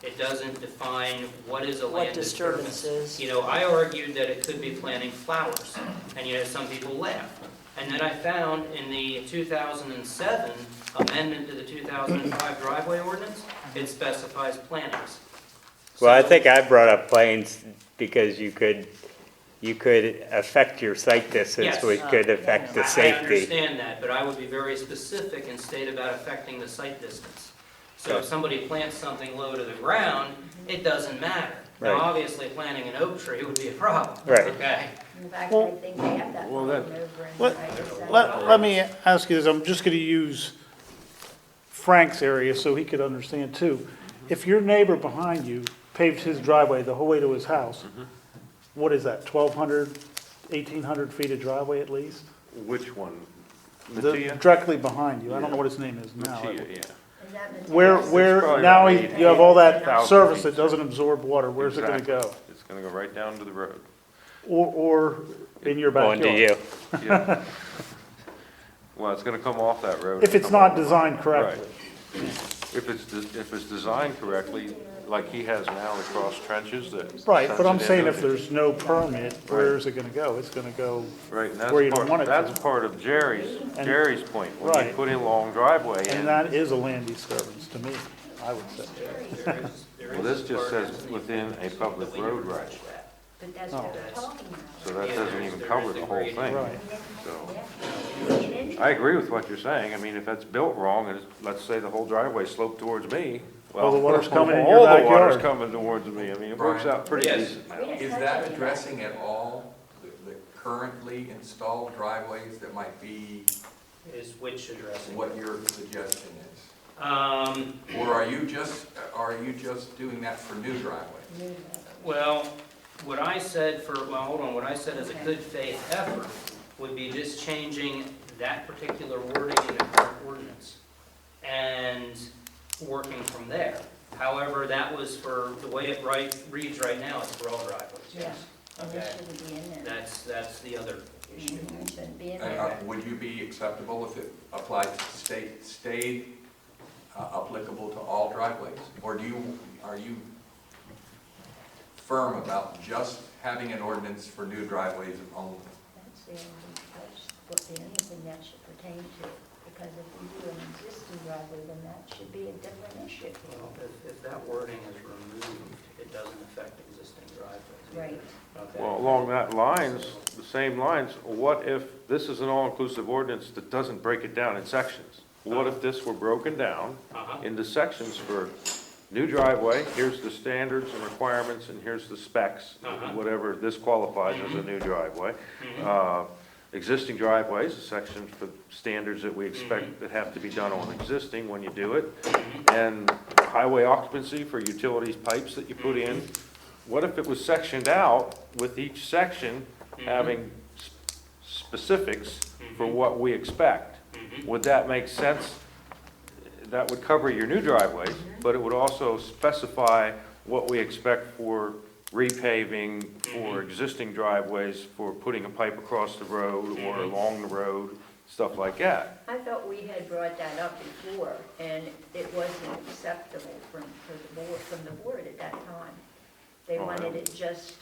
[SPEAKER 1] it. It doesn't define what is a
[SPEAKER 3] What
[SPEAKER 1] land
[SPEAKER 3] disturbance
[SPEAKER 1] disturbance.
[SPEAKER 3] is.
[SPEAKER 1] You know, I argued that it could be planting flowers, and you know, some people laughed. And then I found in the 2007 amendment to the 2005 driveway ordinance, it specifies plantings.
[SPEAKER 2] Well, I
[SPEAKER 1] So-
[SPEAKER 2] think I brought up planes because you could affect your sight distance,
[SPEAKER 1] Yes.
[SPEAKER 2] which could affect the
[SPEAKER 1] I
[SPEAKER 2] safety.
[SPEAKER 1] understand that, but I would be very specific and state about affecting the sight distance. So if somebody plants something low to the ground, it doesn't matter. Now,
[SPEAKER 2] Right.
[SPEAKER 1] obviously, planting an oak tree would be a problem.
[SPEAKER 2] Right.
[SPEAKER 1] Okay?
[SPEAKER 7] In fact,
[SPEAKER 4] Well-
[SPEAKER 7] I think they have that
[SPEAKER 5] Well,
[SPEAKER 7] problem
[SPEAKER 5] that-
[SPEAKER 7] over in
[SPEAKER 4] Let-
[SPEAKER 7] right,
[SPEAKER 4] Let me ask you this, I'm just gonna use Frank's area so he could understand too. If your neighbor behind you paved his driveway the whole way to his house, what is that, 1,200, 1,800 feet of driveway at least?
[SPEAKER 5] Which one?
[SPEAKER 4] The-
[SPEAKER 5] Mattia?
[SPEAKER 4] Directly behind you, I don't know what his name is now.
[SPEAKER 5] Mattia, yeah.
[SPEAKER 7] Is that the-
[SPEAKER 4] Where,
[SPEAKER 5] probably
[SPEAKER 4] now
[SPEAKER 5] about
[SPEAKER 4] you have all that
[SPEAKER 5] 8,000
[SPEAKER 4] surface
[SPEAKER 5] feet.
[SPEAKER 4] that doesn't absorb water, where's it gonna
[SPEAKER 5] Exactly.
[SPEAKER 4] go?
[SPEAKER 5] It's gonna go right down to the road.
[SPEAKER 4] Or in your
[SPEAKER 2] Going
[SPEAKER 4] backyard?
[SPEAKER 2] to you.
[SPEAKER 5] Yeah. Well, it's gonna come off that road.
[SPEAKER 4] If
[SPEAKER 5] and
[SPEAKER 4] it's
[SPEAKER 5] come
[SPEAKER 4] not
[SPEAKER 5] over.
[SPEAKER 4] designed correctly.
[SPEAKER 5] If it's designed correctly, like he has now, the cross trenches that.
[SPEAKER 4] Right, but I'm
[SPEAKER 5] sends it
[SPEAKER 4] saying
[SPEAKER 5] into
[SPEAKER 4] if there's no permit, where is it gonna go? It's gonna go,
[SPEAKER 5] Right, and
[SPEAKER 4] where you don't want it
[SPEAKER 5] that's
[SPEAKER 4] to.
[SPEAKER 5] part of Jerry's point. When you
[SPEAKER 4] Right.
[SPEAKER 5] put in long driveway
[SPEAKER 4] and
[SPEAKER 5] in,
[SPEAKER 4] that is a land disturbance to me, I would say.
[SPEAKER 1] There
[SPEAKER 5] Well,
[SPEAKER 1] is
[SPEAKER 5] this
[SPEAKER 1] a
[SPEAKER 5] just
[SPEAKER 1] part
[SPEAKER 5] says
[SPEAKER 1] that's in the
[SPEAKER 5] within a
[SPEAKER 1] ordinance
[SPEAKER 5] public
[SPEAKER 1] that we
[SPEAKER 5] road
[SPEAKER 1] never
[SPEAKER 5] right.
[SPEAKER 1] touched that.
[SPEAKER 7] But that's
[SPEAKER 4] Oh.
[SPEAKER 7] what we're talking about.
[SPEAKER 5] so that
[SPEAKER 1] Yeah,
[SPEAKER 5] doesn't
[SPEAKER 1] there
[SPEAKER 5] even
[SPEAKER 1] is
[SPEAKER 5] cover
[SPEAKER 1] the
[SPEAKER 5] the whole
[SPEAKER 1] grading.
[SPEAKER 5] thing.
[SPEAKER 4] Right.
[SPEAKER 5] So,
[SPEAKER 7] Yeah.
[SPEAKER 5] I agree with what you're saying. I mean, if that's built wrong, and let's say the whole driveway sloped towards me, well.
[SPEAKER 4] All the water's coming in your
[SPEAKER 5] All the water's
[SPEAKER 4] backyard.
[SPEAKER 5] coming towards me. I mean, it works
[SPEAKER 6] Right.
[SPEAKER 5] out pretty
[SPEAKER 1] Yes.
[SPEAKER 5] decent now.
[SPEAKER 6] Is that addressing at all the currently installed driveways that might be
[SPEAKER 1] Is which addressing?
[SPEAKER 6] what your suggestion is?
[SPEAKER 1] Um,
[SPEAKER 6] Or are you just doing that for new driveways?
[SPEAKER 1] Well, what I said what I said as a good faith effort would be just changing that particular wording in the current ordinance and working from there. However, that was for, the way it reads right now, it's for all driveways, yes.
[SPEAKER 7] And this
[SPEAKER 1] Okay,
[SPEAKER 7] shouldn't be in there.
[SPEAKER 1] that's the other issue.
[SPEAKER 7] It shouldn't be in
[SPEAKER 6] And,
[SPEAKER 7] there.
[SPEAKER 6] would you be acceptable if it applied, stayed applicable to all driveways? Or are you firm about just having an ordinance for new driveways only?
[SPEAKER 7] That's the only thing that should pertain to. Because if we do an existing driveway, then that should be a different issue.
[SPEAKER 1] Well, if that wording is removed, it doesn't affect existing driveways. either.
[SPEAKER 7] Right.
[SPEAKER 1] Okay.
[SPEAKER 5] Well, along that lines, the same lines, what if this is an all-inclusive ordinance that doesn't break it down in sections? What if this were broken down
[SPEAKER 1] Uh-huh.
[SPEAKER 5] into sections for new driveway, here's the standards and requirements, and here's the specs,
[SPEAKER 1] Uh-huh.
[SPEAKER 5] whatever this qualifies as a new driveway.
[SPEAKER 1] Mhm.
[SPEAKER 5] Existing driveways, a section for standards that we expect that have to be done on existing when you do it. And highway occupancy for utilities pipes that you put in. What if it was sectioned out with each section having specifics for what we expect. Would that make sense? That would cover your new driveways, but it would also specify what we expect for repaving, for existing driveways, for putting a pipe across the road or along the road, stuff like that.
[SPEAKER 7] I thought we had brought that up before, and it wasn't acceptable from the board at that time. They
[SPEAKER 5] Oh, I
[SPEAKER 7] wanted
[SPEAKER 5] don't-
[SPEAKER 7] it just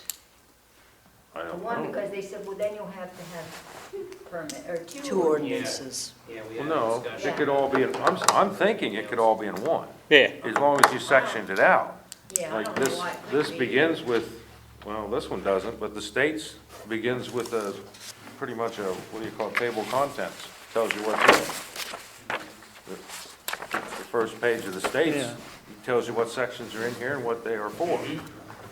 [SPEAKER 5] I don't
[SPEAKER 7] one,
[SPEAKER 5] know.
[SPEAKER 7] because they said, well, then you'll have to have two permit, or two
[SPEAKER 3] Two
[SPEAKER 7] ordinances.
[SPEAKER 3] ordinances.
[SPEAKER 1] Yeah, we
[SPEAKER 5] Well,
[SPEAKER 1] had a
[SPEAKER 5] no,
[SPEAKER 1] discussion.
[SPEAKER 5] it could all be, I'm thinking it could all be in one,
[SPEAKER 2] Yeah,
[SPEAKER 5] as long as you sectioned it out.
[SPEAKER 7] Yeah, I
[SPEAKER 5] Like
[SPEAKER 7] don't know
[SPEAKER 5] this,
[SPEAKER 7] why it
[SPEAKER 5] this
[SPEAKER 7] couldn't be.
[SPEAKER 5] begins with, well, this one doesn't, but the states begins with a, pretty much a, what do you call it, table of contents, tells you what's in it. The first page of the states
[SPEAKER 4] Yeah.
[SPEAKER 5] tells you what sections are in here and what they are for.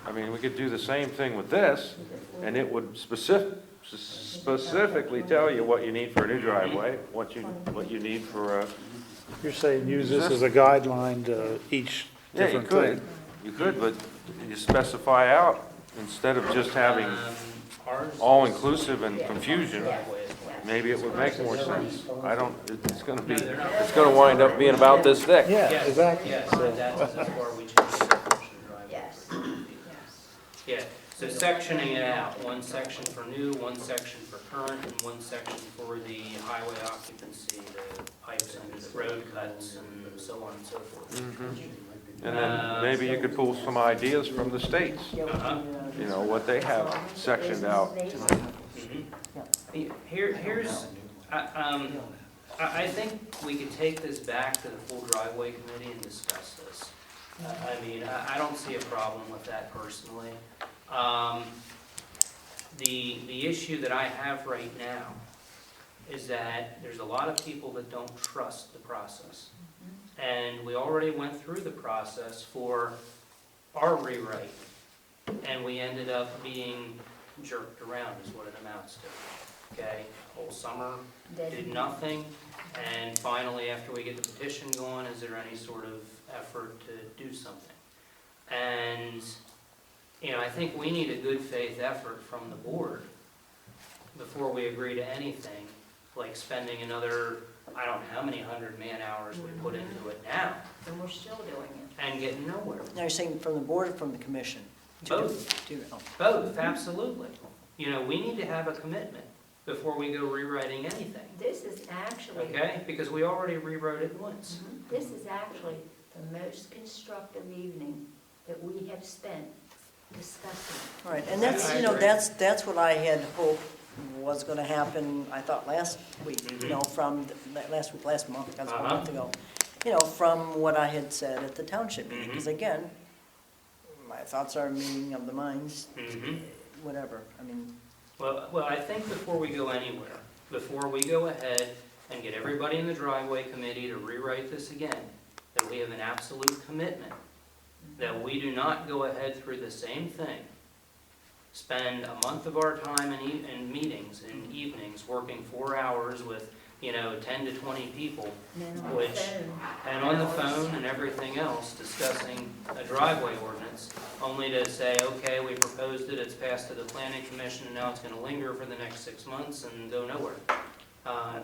[SPEAKER 5] I mean, we could do the same thing with this, and it would specifically tell you what you need for a new driveway, what you need for a,
[SPEAKER 4] You're saying use this as a guideline to each
[SPEAKER 5] yeah, you
[SPEAKER 4] different
[SPEAKER 5] could,
[SPEAKER 4] thing?
[SPEAKER 5] you could, but you specify out, instead of just having
[SPEAKER 1] Ours is-
[SPEAKER 5] all-inclusive and confusion,
[SPEAKER 1] Driveway is one.
[SPEAKER 5] maybe it would make more sense. I don't, it's gonna be,
[SPEAKER 1] No, they're not.
[SPEAKER 5] it's gonna wind up being about this thick.
[SPEAKER 4] Yeah,
[SPEAKER 1] Yes,
[SPEAKER 4] exactly.
[SPEAKER 1] yes,
[SPEAKER 4] So-
[SPEAKER 1] and that's as far we change the definition of driveway.
[SPEAKER 7] Yes,
[SPEAKER 1] Yeah, so sectioning it out, one section for new, one section for current, and one section for the highway occupancy, the pipes under the road cuts, and so on and so forth.
[SPEAKER 5] And then maybe you could pull some ideas from the states,
[SPEAKER 1] Uh-huh.
[SPEAKER 5] you know, what they have sectioned out.
[SPEAKER 1] Here's, I think we could take this back to the full driveway committee and discuss this. I mean, I don't see a problem with that personally. The issue that I have right now is that there's a lot of people that don't trust the process. And we already went through the process for our rewrite, and we ended up being jerked around is what it amounts to. Okay, whole summer, did nothing, and finally, after we get the petition going, is there any sort of effort to do something? And, you know, I think we need a good faith effort from the board before we agree to anything, like spending another, I don't know how many 100 man-hours we put into it now,
[SPEAKER 7] and we're still doing it.
[SPEAKER 1] and getting nowhere.
[SPEAKER 3] Now you're saying from the board or from the commission?
[SPEAKER 1] Both.
[SPEAKER 3] Oh.
[SPEAKER 1] Both, absolutely. You know, we need to have a commitment before we go rewriting anything,
[SPEAKER 7] This is actually,
[SPEAKER 1] okay? Because we already rewrote it once.
[SPEAKER 7] this is actually the most constructive evening that we have spent discussing.
[SPEAKER 3] All right, and that's, you know, that's what I had hoped was gonna happen, I thought last week, you know, from, last month, that's a month ago. You know, from what I had said at the township meeting, because again, my thoughts are a meeting of the minds, whatever, I mean,
[SPEAKER 1] Well, I think before we go anywhere, before we go ahead and get everybody in the driveway committee to rewrite this again, that we have an absolute commitment, that we do not go ahead through the same thing, spend a month of our time in meetings, in evenings, working 4 hours with, you know, 10 to 20 people, which, and on the phone and everything else, discussing a driveway ordinance, only to say, okay, we proposed it, it's passed to the planning commission, and now it's gonna linger for the next 6 months and go nowhere.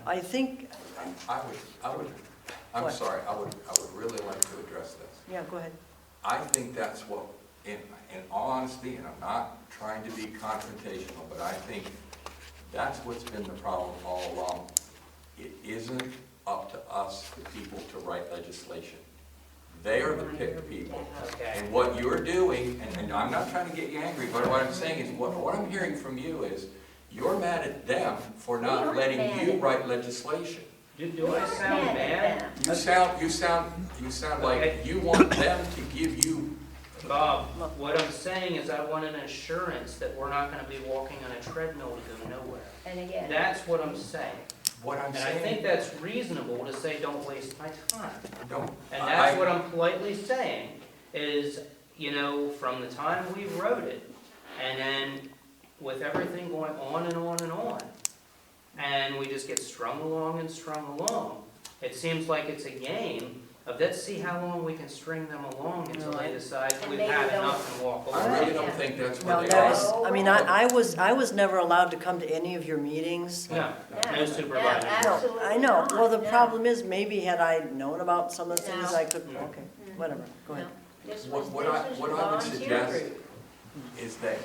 [SPEAKER 3] I think,
[SPEAKER 6] I'm
[SPEAKER 3] What?
[SPEAKER 6] sorry, I would really like to address this.
[SPEAKER 3] yeah, go ahead.
[SPEAKER 6] I think that's what, in all honesty, and I'm not trying to be confrontational, but I think that's what's been the problem all along. It isn't up to us, the people, to write legislation. They are the picked people.
[SPEAKER 1] Okay.
[SPEAKER 6] And what you're doing, and I'm not trying to get you angry, but what I'm saying is, what I'm hearing from you is, you're mad at them for
[SPEAKER 7] We
[SPEAKER 6] not
[SPEAKER 7] aren't
[SPEAKER 6] letting
[SPEAKER 7] mad
[SPEAKER 6] you
[SPEAKER 7] at
[SPEAKER 6] write legislation.
[SPEAKER 1] Do I sound mad?
[SPEAKER 6] You sound like you want them to give you,
[SPEAKER 1] Bob, what I'm saying is I want an assurance that we're not gonna be walking on a treadmill to go nowhere.
[SPEAKER 7] And again,
[SPEAKER 1] That's what I'm saying.
[SPEAKER 6] what I'm
[SPEAKER 1] And I think
[SPEAKER 6] saying.
[SPEAKER 1] that's reasonable to say, don't waste my time.
[SPEAKER 6] Don't.
[SPEAKER 1] And that's what I'm politely saying, is, you know, from the time we wrote it, and then with everything going on and on and on, and we just get strung along and strung along, it seems like it's a game let's see how long we can string them along until
[SPEAKER 3] No,
[SPEAKER 1] they
[SPEAKER 3] I-
[SPEAKER 1] decide
[SPEAKER 7] And
[SPEAKER 1] we've
[SPEAKER 7] maybe
[SPEAKER 1] had
[SPEAKER 7] they'll-
[SPEAKER 1] enough and walk
[SPEAKER 6] I
[SPEAKER 1] away.
[SPEAKER 6] really don't think that's where
[SPEAKER 3] No,
[SPEAKER 6] they
[SPEAKER 3] that
[SPEAKER 6] are.
[SPEAKER 3] was, I mean, I was never allowed to come to any of your meetings.
[SPEAKER 1] No, no
[SPEAKER 7] No,
[SPEAKER 1] supervisor.
[SPEAKER 3] No,
[SPEAKER 7] absolutely
[SPEAKER 3] I know,
[SPEAKER 7] not,
[SPEAKER 3] well, the
[SPEAKER 7] no.
[SPEAKER 3] problem is, maybe had I known about some of the things,
[SPEAKER 7] No.
[SPEAKER 3] I could,
[SPEAKER 1] No.
[SPEAKER 3] okay, whatever, go ahead.
[SPEAKER 7] No, this
[SPEAKER 6] What
[SPEAKER 7] was,
[SPEAKER 6] what I
[SPEAKER 7] this was
[SPEAKER 6] what I would
[SPEAKER 7] volunteer
[SPEAKER 6] suggest
[SPEAKER 7] group.
[SPEAKER 6] is that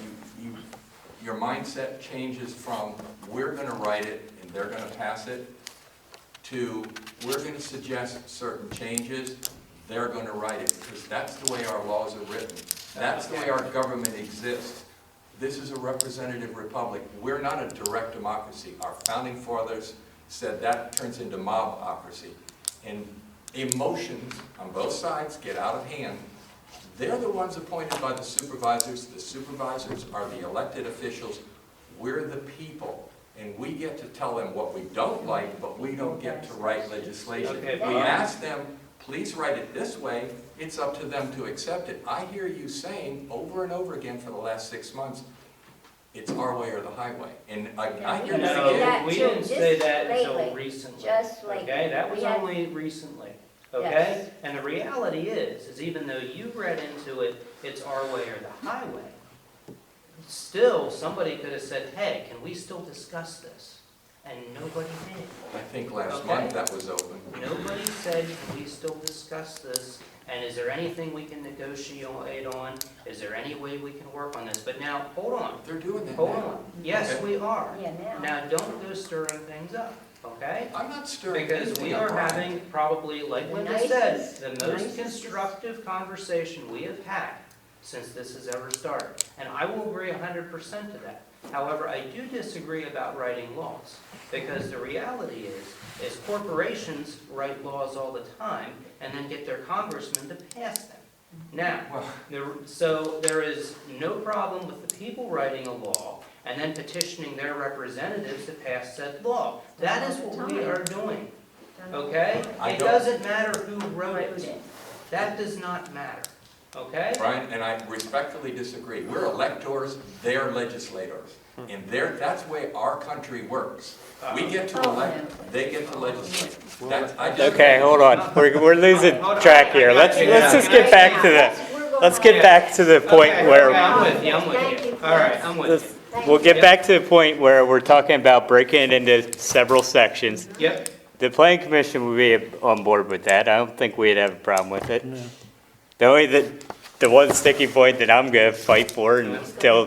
[SPEAKER 6] your mindset changes from, we're gonna write it and they're gonna pass it, to, we're gonna suggest certain changes, they're gonna write it, because that's the way our laws are written. That's the way our government exists. This is a representative republic. We're not a direct democracy. Our founding fathers said that turns into mobocracy. And emotions on both sides get out of hand. They're the ones appointed by the supervisors. The supervisors are the elected officials. We're the people. And we get to tell them what we don't like, but we don't get to write legislation.
[SPEAKER 1] Okay,
[SPEAKER 6] If we
[SPEAKER 1] fine.
[SPEAKER 6] ask them, please write it this way, it's up to them to accept it. I hear you saying over and over again for the last 6 months, it's our way or the highway. And I hear
[SPEAKER 7] No,
[SPEAKER 6] that
[SPEAKER 1] No,
[SPEAKER 6] again.
[SPEAKER 7] that
[SPEAKER 1] we
[SPEAKER 7] too,
[SPEAKER 1] didn't
[SPEAKER 7] just
[SPEAKER 1] say that until
[SPEAKER 7] lately,
[SPEAKER 1] recently.
[SPEAKER 7] just lately.
[SPEAKER 1] Okay, that was
[SPEAKER 7] We had-
[SPEAKER 1] only recently, okay?
[SPEAKER 7] Yes.
[SPEAKER 1] And the reality is even though you read into it, it's our way or the highway, still, somebody could have said, hey, can we still discuss this? And nobody did.
[SPEAKER 6] I think last
[SPEAKER 1] Okay.
[SPEAKER 6] month that was open.
[SPEAKER 1] Nobody said, can we still discuss this? And is there anything we can negotiate on? Is there any way we can work on this? But now, hold on,
[SPEAKER 6] They're doing that
[SPEAKER 1] hold
[SPEAKER 6] now.
[SPEAKER 1] on. Yes,
[SPEAKER 6] Okay.
[SPEAKER 1] we are.
[SPEAKER 7] Yeah, now.
[SPEAKER 1] Now, don't go stirring things up, okay?
[SPEAKER 6] I'm not stirring
[SPEAKER 1] Because
[SPEAKER 6] anything
[SPEAKER 1] we
[SPEAKER 6] up,
[SPEAKER 1] are
[SPEAKER 6] Brian.
[SPEAKER 1] having probably, like
[SPEAKER 7] The
[SPEAKER 1] Linda said,
[SPEAKER 7] nicest-
[SPEAKER 1] the most
[SPEAKER 7] nicest-
[SPEAKER 1] constructive conversation we have had since this has ever started. And I will agree 100% to that. However, I do disagree about writing laws, because the reality is corporations write laws all the time and then get their congressmen to pass them. Now, so there is no problem with the people writing a law and then petitioning their representatives to pass said law. That is what we are doing, okay?
[SPEAKER 6] I
[SPEAKER 1] It
[SPEAKER 6] don't-
[SPEAKER 1] doesn't matter who wrote
[SPEAKER 7] Wrote
[SPEAKER 1] it.
[SPEAKER 7] it.
[SPEAKER 1] That does not matter, okay?
[SPEAKER 6] Brian, and I respectfully disagree. We're electors, they're legislators. And that's the way our country works. We get to
[SPEAKER 7] Oh,
[SPEAKER 6] elect,
[SPEAKER 7] no.
[SPEAKER 6] they get to legislate. I just-
[SPEAKER 2] Okay, hold on, we're losing track here, let's just get back to let's get back to the point
[SPEAKER 1] Okay,
[SPEAKER 2] where,
[SPEAKER 1] I'm with you, I'm
[SPEAKER 7] Thank
[SPEAKER 1] with you.
[SPEAKER 7] you,
[SPEAKER 1] All right,
[SPEAKER 7] Chris.
[SPEAKER 1] I'm with you.
[SPEAKER 2] we'll get back to the point where we're talking about breaking it into several sections.
[SPEAKER 1] Yep,
[SPEAKER 2] The planning commission would be on board with that. I don't think we'd have a problem with it. The one sticky point that I'm gonna fight for until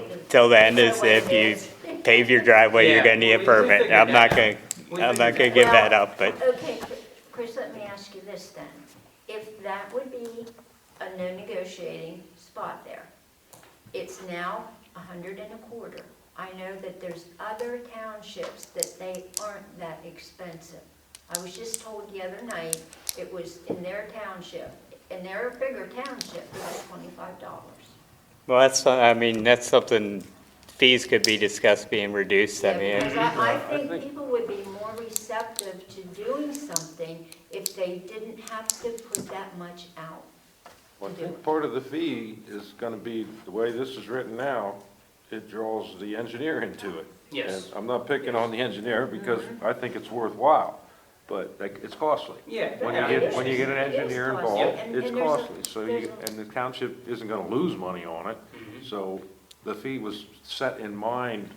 [SPEAKER 2] the end is if you pave your driveway, you're gonna need a permit. I'm not gonna give that up, but
[SPEAKER 7] Okay, Chris, let me ask you this then. If that would be a no negotiating spot there, it's now 125. I know that there's other townships that they aren't that expensive. I was just told the other night, it was in their township, in their bigger township, it was $25.
[SPEAKER 2] well, that's something, fees could be discussed being reduced. I
[SPEAKER 7] Yeah, because
[SPEAKER 2] mean,
[SPEAKER 7] I think people would be more receptive to doing something if they didn't have to put that much out.
[SPEAKER 5] Well, I think part of the fee is gonna be, the way this is written now, it draws the engineer into it.
[SPEAKER 1] yes.
[SPEAKER 5] And I'm not picking on the engineer because I think it's worthwhile, but it's costly.
[SPEAKER 1] Yeah.
[SPEAKER 5] When
[SPEAKER 1] yeah,
[SPEAKER 5] you
[SPEAKER 1] I
[SPEAKER 5] get, when you get an
[SPEAKER 7] It is
[SPEAKER 5] engineer
[SPEAKER 7] costly.
[SPEAKER 5] involved,
[SPEAKER 7] And
[SPEAKER 5] it's
[SPEAKER 7] there's a-
[SPEAKER 5] costly, so
[SPEAKER 7] there's
[SPEAKER 5] you,
[SPEAKER 7] a-
[SPEAKER 5] and the township isn't gonna lose money on it.
[SPEAKER 1] Mhm.
[SPEAKER 5] So the fee was set in mind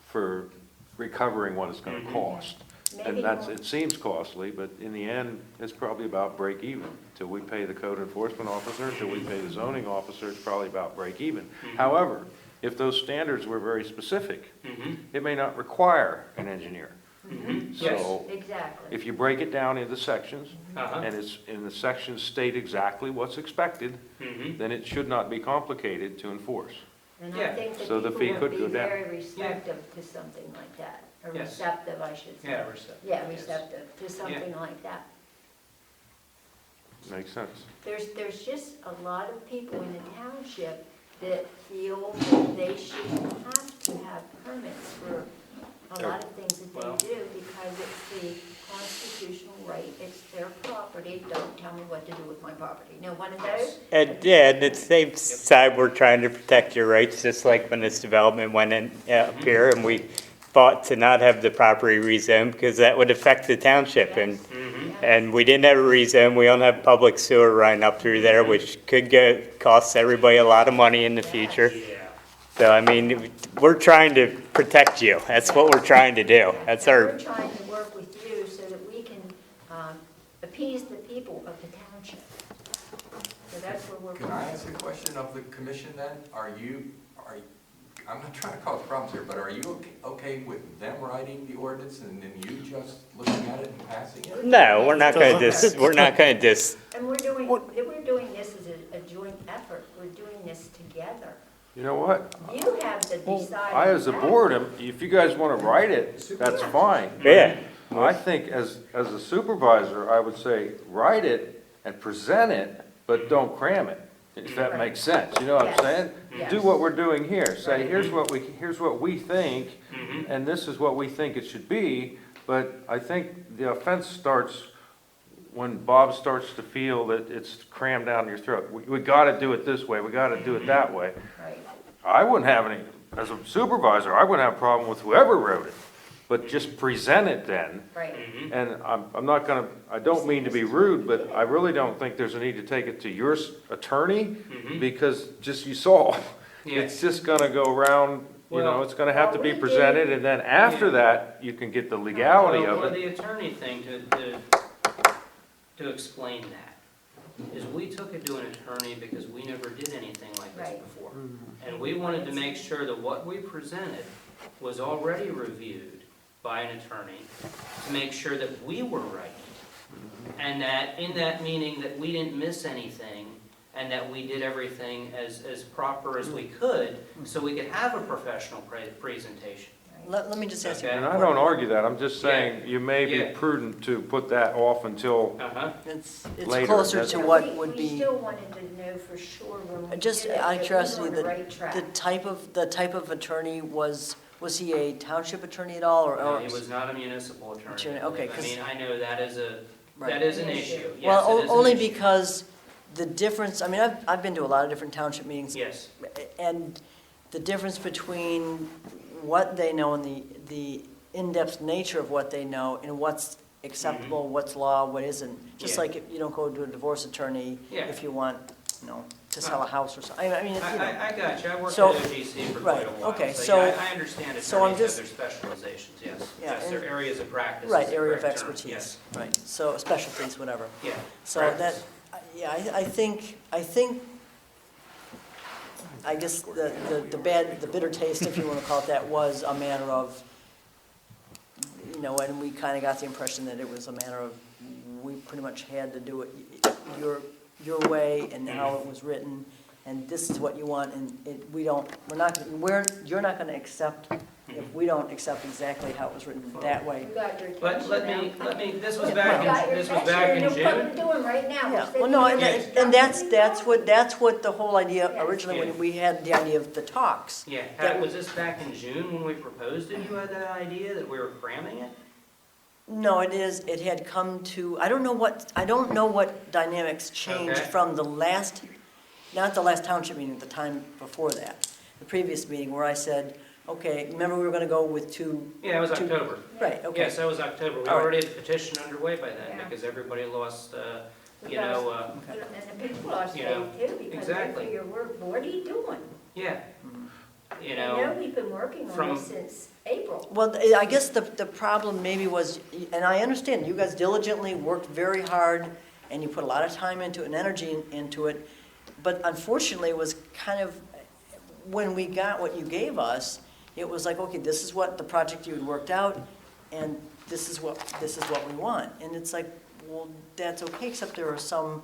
[SPEAKER 5] for recovering what it's gonna
[SPEAKER 1] Mhm.
[SPEAKER 5] cost.
[SPEAKER 7] Maybe
[SPEAKER 5] And that's,
[SPEAKER 7] more.
[SPEAKER 5] it seems costly, but in the end, it's probably about break even. Till we pay the code enforcement officer, till we pay the zoning officer, it's probably about break even.
[SPEAKER 1] Mhm.
[SPEAKER 5] However, if those standards were very specific,
[SPEAKER 1] Mhm,
[SPEAKER 5] it may not require an engineer.
[SPEAKER 1] mhm, yes.
[SPEAKER 5] So
[SPEAKER 7] Exactly.
[SPEAKER 5] if you break it down into sections,
[SPEAKER 1] Uh-huh,
[SPEAKER 5] and the sections state exactly what's expected,
[SPEAKER 1] mhm.
[SPEAKER 5] then it should not be complicated to enforce.
[SPEAKER 7] And
[SPEAKER 1] Yeah.
[SPEAKER 7] I think that
[SPEAKER 5] So the fee
[SPEAKER 7] people would
[SPEAKER 5] could
[SPEAKER 7] be
[SPEAKER 5] go down.
[SPEAKER 7] very receptive to something like that, or
[SPEAKER 1] Yes.
[SPEAKER 7] receptive, I should say.
[SPEAKER 1] Yeah, receptive.
[SPEAKER 7] Yeah,
[SPEAKER 1] yes.
[SPEAKER 7] receptive to something like that.
[SPEAKER 5] Makes sense.
[SPEAKER 7] There's just a lot of people in the township that feel that they shouldn't have to have permits for a lot of things that
[SPEAKER 1] Well-
[SPEAKER 7] they do because it's the constitutional right, it's their property, don't tell me what to do with my property. You know, one of those?
[SPEAKER 2] and yeah, and at the same side, we're trying to protect your rights, just like when this development went in up here and we fought to not have the property rezoned because that would affect the township and
[SPEAKER 7] Yes.
[SPEAKER 1] Mhm.
[SPEAKER 7] Yeah.
[SPEAKER 2] And we didn't have a rezone, we don't have public sewer running up through there, which could cost everybody a lot of money in the future.
[SPEAKER 1] Yeah.
[SPEAKER 2] So, I mean, we're trying to protect you, that's what we're trying to do, that's
[SPEAKER 7] And
[SPEAKER 2] our,
[SPEAKER 7] we're trying to work with you so that we can appease the people of the township. So that's where we're.
[SPEAKER 6] Can I ask a question of the commission then? I'm not trying to cause problems here, but are you okay with them writing the ordinance and then you just looking at it and passing it?
[SPEAKER 2] no, we're not gonna
[SPEAKER 7] And we're doing this as a joint effort. We're doing this together.
[SPEAKER 5] You know what?
[SPEAKER 7] You have the deciding.
[SPEAKER 5] I, as a
[SPEAKER 7] factor.
[SPEAKER 5] board, if you guys want to write it, that's fine.
[SPEAKER 2] yeah.
[SPEAKER 5] I think as a supervisor, I would say, write it and present it, but don't cram it, if that
[SPEAKER 7] Right.
[SPEAKER 5] makes sense. You know what I'm
[SPEAKER 7] Yes.
[SPEAKER 5] saying?
[SPEAKER 7] Yes.
[SPEAKER 5] Do what we're doing here. Say,
[SPEAKER 7] Right.
[SPEAKER 5] here's what we think,
[SPEAKER 1] Mhm.
[SPEAKER 5] and this is what we think it should be. But I think the offense starts when Bob starts to feel that it's crammed down your throat. We gotta do it this way, we gotta do it that way.
[SPEAKER 7] Right.
[SPEAKER 5] I wouldn't have any, as a supervisor, I wouldn't have a problem with whoever wrote it, but just present it then.
[SPEAKER 7] Right.
[SPEAKER 1] Mhm.
[SPEAKER 5] And I'm not gonna, I don't mean to be rude, but I really don't think there's a need to take it to your attorney,
[SPEAKER 1] Mhm.
[SPEAKER 5] because just you saw,
[SPEAKER 1] Yeah.
[SPEAKER 5] it's just gonna go around, you know,
[SPEAKER 1] Well-
[SPEAKER 5] it's gonna have to be
[SPEAKER 7] Well, we
[SPEAKER 5] presented, and then after
[SPEAKER 1] Yeah.
[SPEAKER 5] that, you can get the legality
[SPEAKER 1] Well,
[SPEAKER 5] of it.
[SPEAKER 1] the attorney thing to explain that is we took it to an attorney because we never did anything like this
[SPEAKER 7] Right.
[SPEAKER 1] before. And we wanted to make sure that what we presented was already reviewed by an attorney to make sure that we were right. And that, in that meaning, that we didn't miss anything and that we did everything as proper as we could so we could have a professional presentation.
[SPEAKER 3] Let me just ask you.
[SPEAKER 1] Okay.
[SPEAKER 5] And I don't argue that, I'm just saying, you may be
[SPEAKER 1] Yeah.
[SPEAKER 5] prudent to put that off until,
[SPEAKER 1] Uh-huh.
[SPEAKER 3] It's
[SPEAKER 5] Later,
[SPEAKER 3] closer
[SPEAKER 5] that's-
[SPEAKER 3] to
[SPEAKER 7] Yeah,
[SPEAKER 3] what
[SPEAKER 7] we-
[SPEAKER 3] would
[SPEAKER 7] We
[SPEAKER 3] be,
[SPEAKER 7] still wanted to know for sure when we
[SPEAKER 3] just
[SPEAKER 7] did it,
[SPEAKER 3] out of
[SPEAKER 7] that we
[SPEAKER 3] curiosity,
[SPEAKER 7] were on the right track.
[SPEAKER 3] the type of attorney was he a township attorney at all, or?
[SPEAKER 1] No, he was not a municipal attorney.
[SPEAKER 3] Attorney, okay,
[SPEAKER 1] I
[SPEAKER 3] 'cause-
[SPEAKER 1] mean, I know that is
[SPEAKER 3] Right.
[SPEAKER 1] that is an issue. Yes,
[SPEAKER 3] Well,
[SPEAKER 1] it is an
[SPEAKER 3] only
[SPEAKER 1] issue.
[SPEAKER 3] because the difference, I mean, I've been to a lot of different township meetings.
[SPEAKER 1] Yes,
[SPEAKER 3] And the difference between what they know and the in-depth nature of what they know and what's acceptable, what's law, what isn't. Just
[SPEAKER 1] Yeah.
[SPEAKER 3] like if you don't go to a divorce attorney
[SPEAKER 1] Yeah.
[SPEAKER 3] if you want, to sell a house or something. I mean,
[SPEAKER 1] I got you, I worked at
[SPEAKER 3] So-
[SPEAKER 1] OGC for
[SPEAKER 3] right,
[SPEAKER 1] quite a while.
[SPEAKER 3] okay,
[SPEAKER 1] So
[SPEAKER 3] so-
[SPEAKER 1] yeah, I understand
[SPEAKER 3] so I'm
[SPEAKER 1] attorneys have
[SPEAKER 3] just-
[SPEAKER 1] their specializations, yes.
[SPEAKER 3] Yeah,
[SPEAKER 1] Yes, their
[SPEAKER 3] and-
[SPEAKER 1] areas of practice.
[SPEAKER 3] right,
[SPEAKER 1] is the
[SPEAKER 3] area of
[SPEAKER 1] correct term,
[SPEAKER 3] expertise,
[SPEAKER 1] yes.
[SPEAKER 3] right. So specialties, whatever.
[SPEAKER 1] Yeah.
[SPEAKER 3] So that,
[SPEAKER 1] practice.
[SPEAKER 3] yeah, I think, I guess the bitter taste, if you want to call it that, was a matter of, and we kind of got the impression that it was a matter of, we pretty much had to do it your way and how it was written, and this is what you want, and you're not going to accept, if we don't accept exactly how it was written that way.
[SPEAKER 7] You got your
[SPEAKER 1] But
[SPEAKER 7] attention now.
[SPEAKER 1] let me, this was
[SPEAKER 7] You
[SPEAKER 1] back
[SPEAKER 7] got your
[SPEAKER 1] in
[SPEAKER 7] attention, and
[SPEAKER 1] June.
[SPEAKER 7] look what we're doing right now. We're
[SPEAKER 3] Yeah,
[SPEAKER 7] sitting
[SPEAKER 3] well, no,
[SPEAKER 7] here
[SPEAKER 3] and that's
[SPEAKER 7] discussing
[SPEAKER 3] that's what the whole idea, originally,
[SPEAKER 1] Yeah.
[SPEAKER 3] when we had the idea of the talks.
[SPEAKER 1] Yeah,
[SPEAKER 3] That-
[SPEAKER 1] was this back in June when we proposed it, you had that idea that we were cramming it?
[SPEAKER 3] No, it had come to, I don't know what dynamics changed
[SPEAKER 1] Okay.
[SPEAKER 3] from the last, not the last township meeting, the time before that, the previous meeting, where I said, okay, remember we were gonna go with two.
[SPEAKER 1] Yeah, it was
[SPEAKER 3] two-
[SPEAKER 1] October.
[SPEAKER 3] Right, okay.
[SPEAKER 1] Yes, that was October. We
[SPEAKER 3] All right.
[SPEAKER 1] already had a petition underway by then
[SPEAKER 7] Yeah.
[SPEAKER 1] because everybody lost,
[SPEAKER 7] We
[SPEAKER 1] you know,
[SPEAKER 7] lost- And the people lost
[SPEAKER 1] you
[SPEAKER 7] faith
[SPEAKER 1] know,
[SPEAKER 7] too, because they
[SPEAKER 1] exactly.
[SPEAKER 7] figure, what are you doing?
[SPEAKER 1] yeah. You
[SPEAKER 7] I
[SPEAKER 1] know,
[SPEAKER 7] know we've been working
[SPEAKER 1] from-
[SPEAKER 7] on this since April.
[SPEAKER 3] Well, I guess the problem maybe was, and I understand, you guys diligently worked very hard, and you put a lot of time into it and energy into it, but unfortunately, it was kind of, when we got what you gave us, it was like, okay, this is what the project you had worked out, and this is what we want. And it's like, well, that's okay, except there are some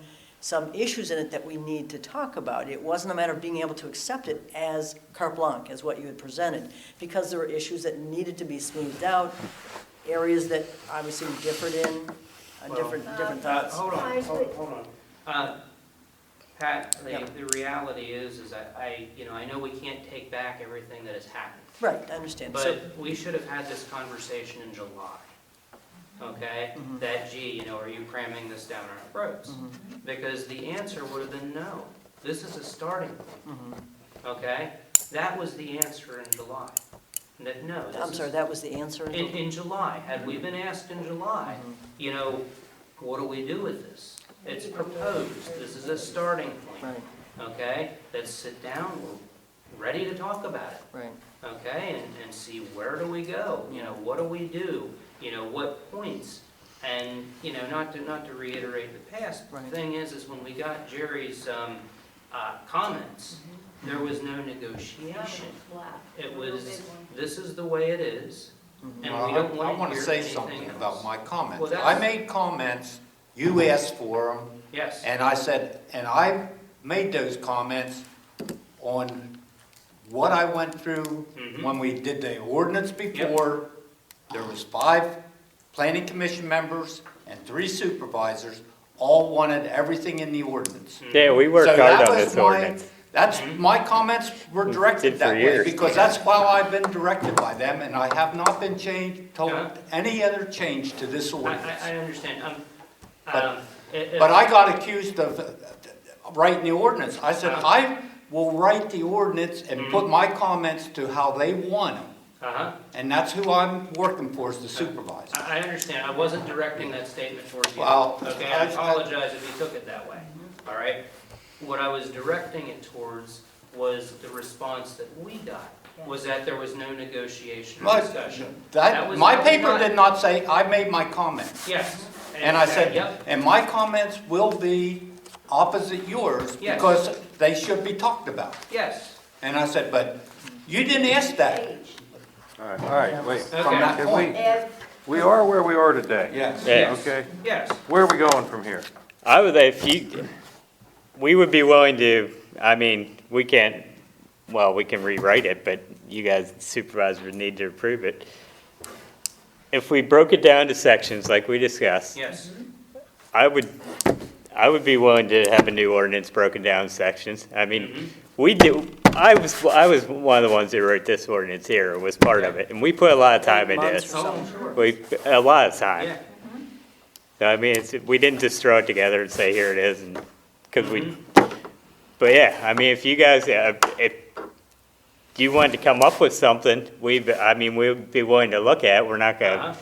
[SPEAKER 3] issues in it that we need to talk about. It wasn't a matter of being able to accept it as carte blanche, as what you had presented, because there were issues that needed to be smoothed out, areas that obviously we differed in,
[SPEAKER 1] Well,
[SPEAKER 3] different thoughts.
[SPEAKER 1] hold on,
[SPEAKER 7] Guys, wait.
[SPEAKER 1] hold on. Pat,
[SPEAKER 3] Yep.
[SPEAKER 1] the reality is I know we can't take back everything that has happened.
[SPEAKER 3] Right, I understand. So,
[SPEAKER 1] But we should have had this conversation in July, okay?
[SPEAKER 3] Mhm.
[SPEAKER 1] That, gee, are you cramming this down our throats?
[SPEAKER 3] mhm,
[SPEAKER 1] Because the answer would have been no. This is a starting point,
[SPEAKER 3] mhm.
[SPEAKER 1] okay? That was the answer in July. That no.
[SPEAKER 3] I'm sorry, that was the answer?
[SPEAKER 1] In July, had we been asked in July,
[SPEAKER 3] Mhm.
[SPEAKER 1] what do we do with this? It's proposed, this is a starting point,
[SPEAKER 3] Right,
[SPEAKER 1] okay? Let's sit down, we're ready to talk about it,
[SPEAKER 3] right.
[SPEAKER 1] okay? And see, where do we go? You know, what do we do? You know, what points? And, you know, not to reiterate the past,
[SPEAKER 3] Right.
[SPEAKER 1] the thing is when we got Jerry's comments, there was no negotiation. It was, this is the way it is, and we don't
[SPEAKER 9] I
[SPEAKER 1] want
[SPEAKER 9] want
[SPEAKER 1] to
[SPEAKER 9] to
[SPEAKER 1] hear
[SPEAKER 9] say
[SPEAKER 1] anything
[SPEAKER 9] something about
[SPEAKER 1] else.
[SPEAKER 9] my comments.
[SPEAKER 1] Well,
[SPEAKER 9] I
[SPEAKER 1] that's-
[SPEAKER 9] made comments, you asked for them,
[SPEAKER 1] Yes,
[SPEAKER 9] and I said, and I made those comments on what I went through
[SPEAKER 1] Mhm.
[SPEAKER 9] when we did the ordinance before. There was 5 planning commission members and 3 supervisors, all wanted everything in the ordinance.
[SPEAKER 2] Yeah, we worked
[SPEAKER 9] So
[SPEAKER 2] hard
[SPEAKER 9] that
[SPEAKER 2] on
[SPEAKER 9] was
[SPEAKER 2] this
[SPEAKER 9] my-
[SPEAKER 2] ordinance.
[SPEAKER 9] That's, my comments were
[SPEAKER 2] Did
[SPEAKER 9] directed
[SPEAKER 2] for
[SPEAKER 9] that way,
[SPEAKER 2] years.
[SPEAKER 9] because that's how I've been directed by them, and I have not been told
[SPEAKER 1] Yeah.
[SPEAKER 9] any other change to this ordinance.
[SPEAKER 1] I understand.
[SPEAKER 9] But-
[SPEAKER 1] If-
[SPEAKER 9] But I got accused of writing the ordinance. I said, I will write the ordinance and put my comments to how they want them,
[SPEAKER 1] Uh-huh.
[SPEAKER 9] and that's who I'm working for, is the supervisor.
[SPEAKER 1] I understand, I wasn't directing that statement towards you.
[SPEAKER 9] Well,
[SPEAKER 1] Okay, I apologize if you took it that way, all right? What I was directing it towards was the response that we got, was that there was no negotiation or
[SPEAKER 9] But
[SPEAKER 1] discussion.
[SPEAKER 9] that,
[SPEAKER 1] was
[SPEAKER 9] my
[SPEAKER 1] what we
[SPEAKER 9] paper
[SPEAKER 1] got.
[SPEAKER 9] did not say, I made my comments.
[SPEAKER 1] Yes.
[SPEAKER 9] And I said,
[SPEAKER 1] Yep,
[SPEAKER 9] and my comments will be opposite yours,
[SPEAKER 1] Yes.
[SPEAKER 9] because they should be talked about.
[SPEAKER 1] yes.
[SPEAKER 9] And I said, but you didn't ask that
[SPEAKER 5] All right, wait.
[SPEAKER 9] from
[SPEAKER 1] Okay.
[SPEAKER 9] that
[SPEAKER 5] Can
[SPEAKER 9] point.
[SPEAKER 5] we are where we are today.
[SPEAKER 9] Yes.
[SPEAKER 2] Yes.
[SPEAKER 5] Okay,
[SPEAKER 1] Yes,
[SPEAKER 5] where are we going from here?
[SPEAKER 2] I would, if you, we would be willing to, I mean, we can't, well, we can rewrite it, but you guys supervisors need to approve it. If we broke it down to sections like we discussed,
[SPEAKER 1] yes.
[SPEAKER 2] I would be willing to have a new ordinance broken down in sections. I mean, we do, I was one of the ones that wrote this ordinance here, was part of it, and we put a lot of time into
[SPEAKER 3] Months
[SPEAKER 2] this.
[SPEAKER 3] or something.
[SPEAKER 1] Oh, sure.
[SPEAKER 2] A lot of time.
[SPEAKER 1] Yeah,
[SPEAKER 2] So, I mean, we didn't just throw it together and say, here it is, and, because we, but yeah, I mean, if you guys, if you wanted to come up with something, we'd be willing to look at it. We're not
[SPEAKER 1] Uh-huh.
[SPEAKER 2] gonna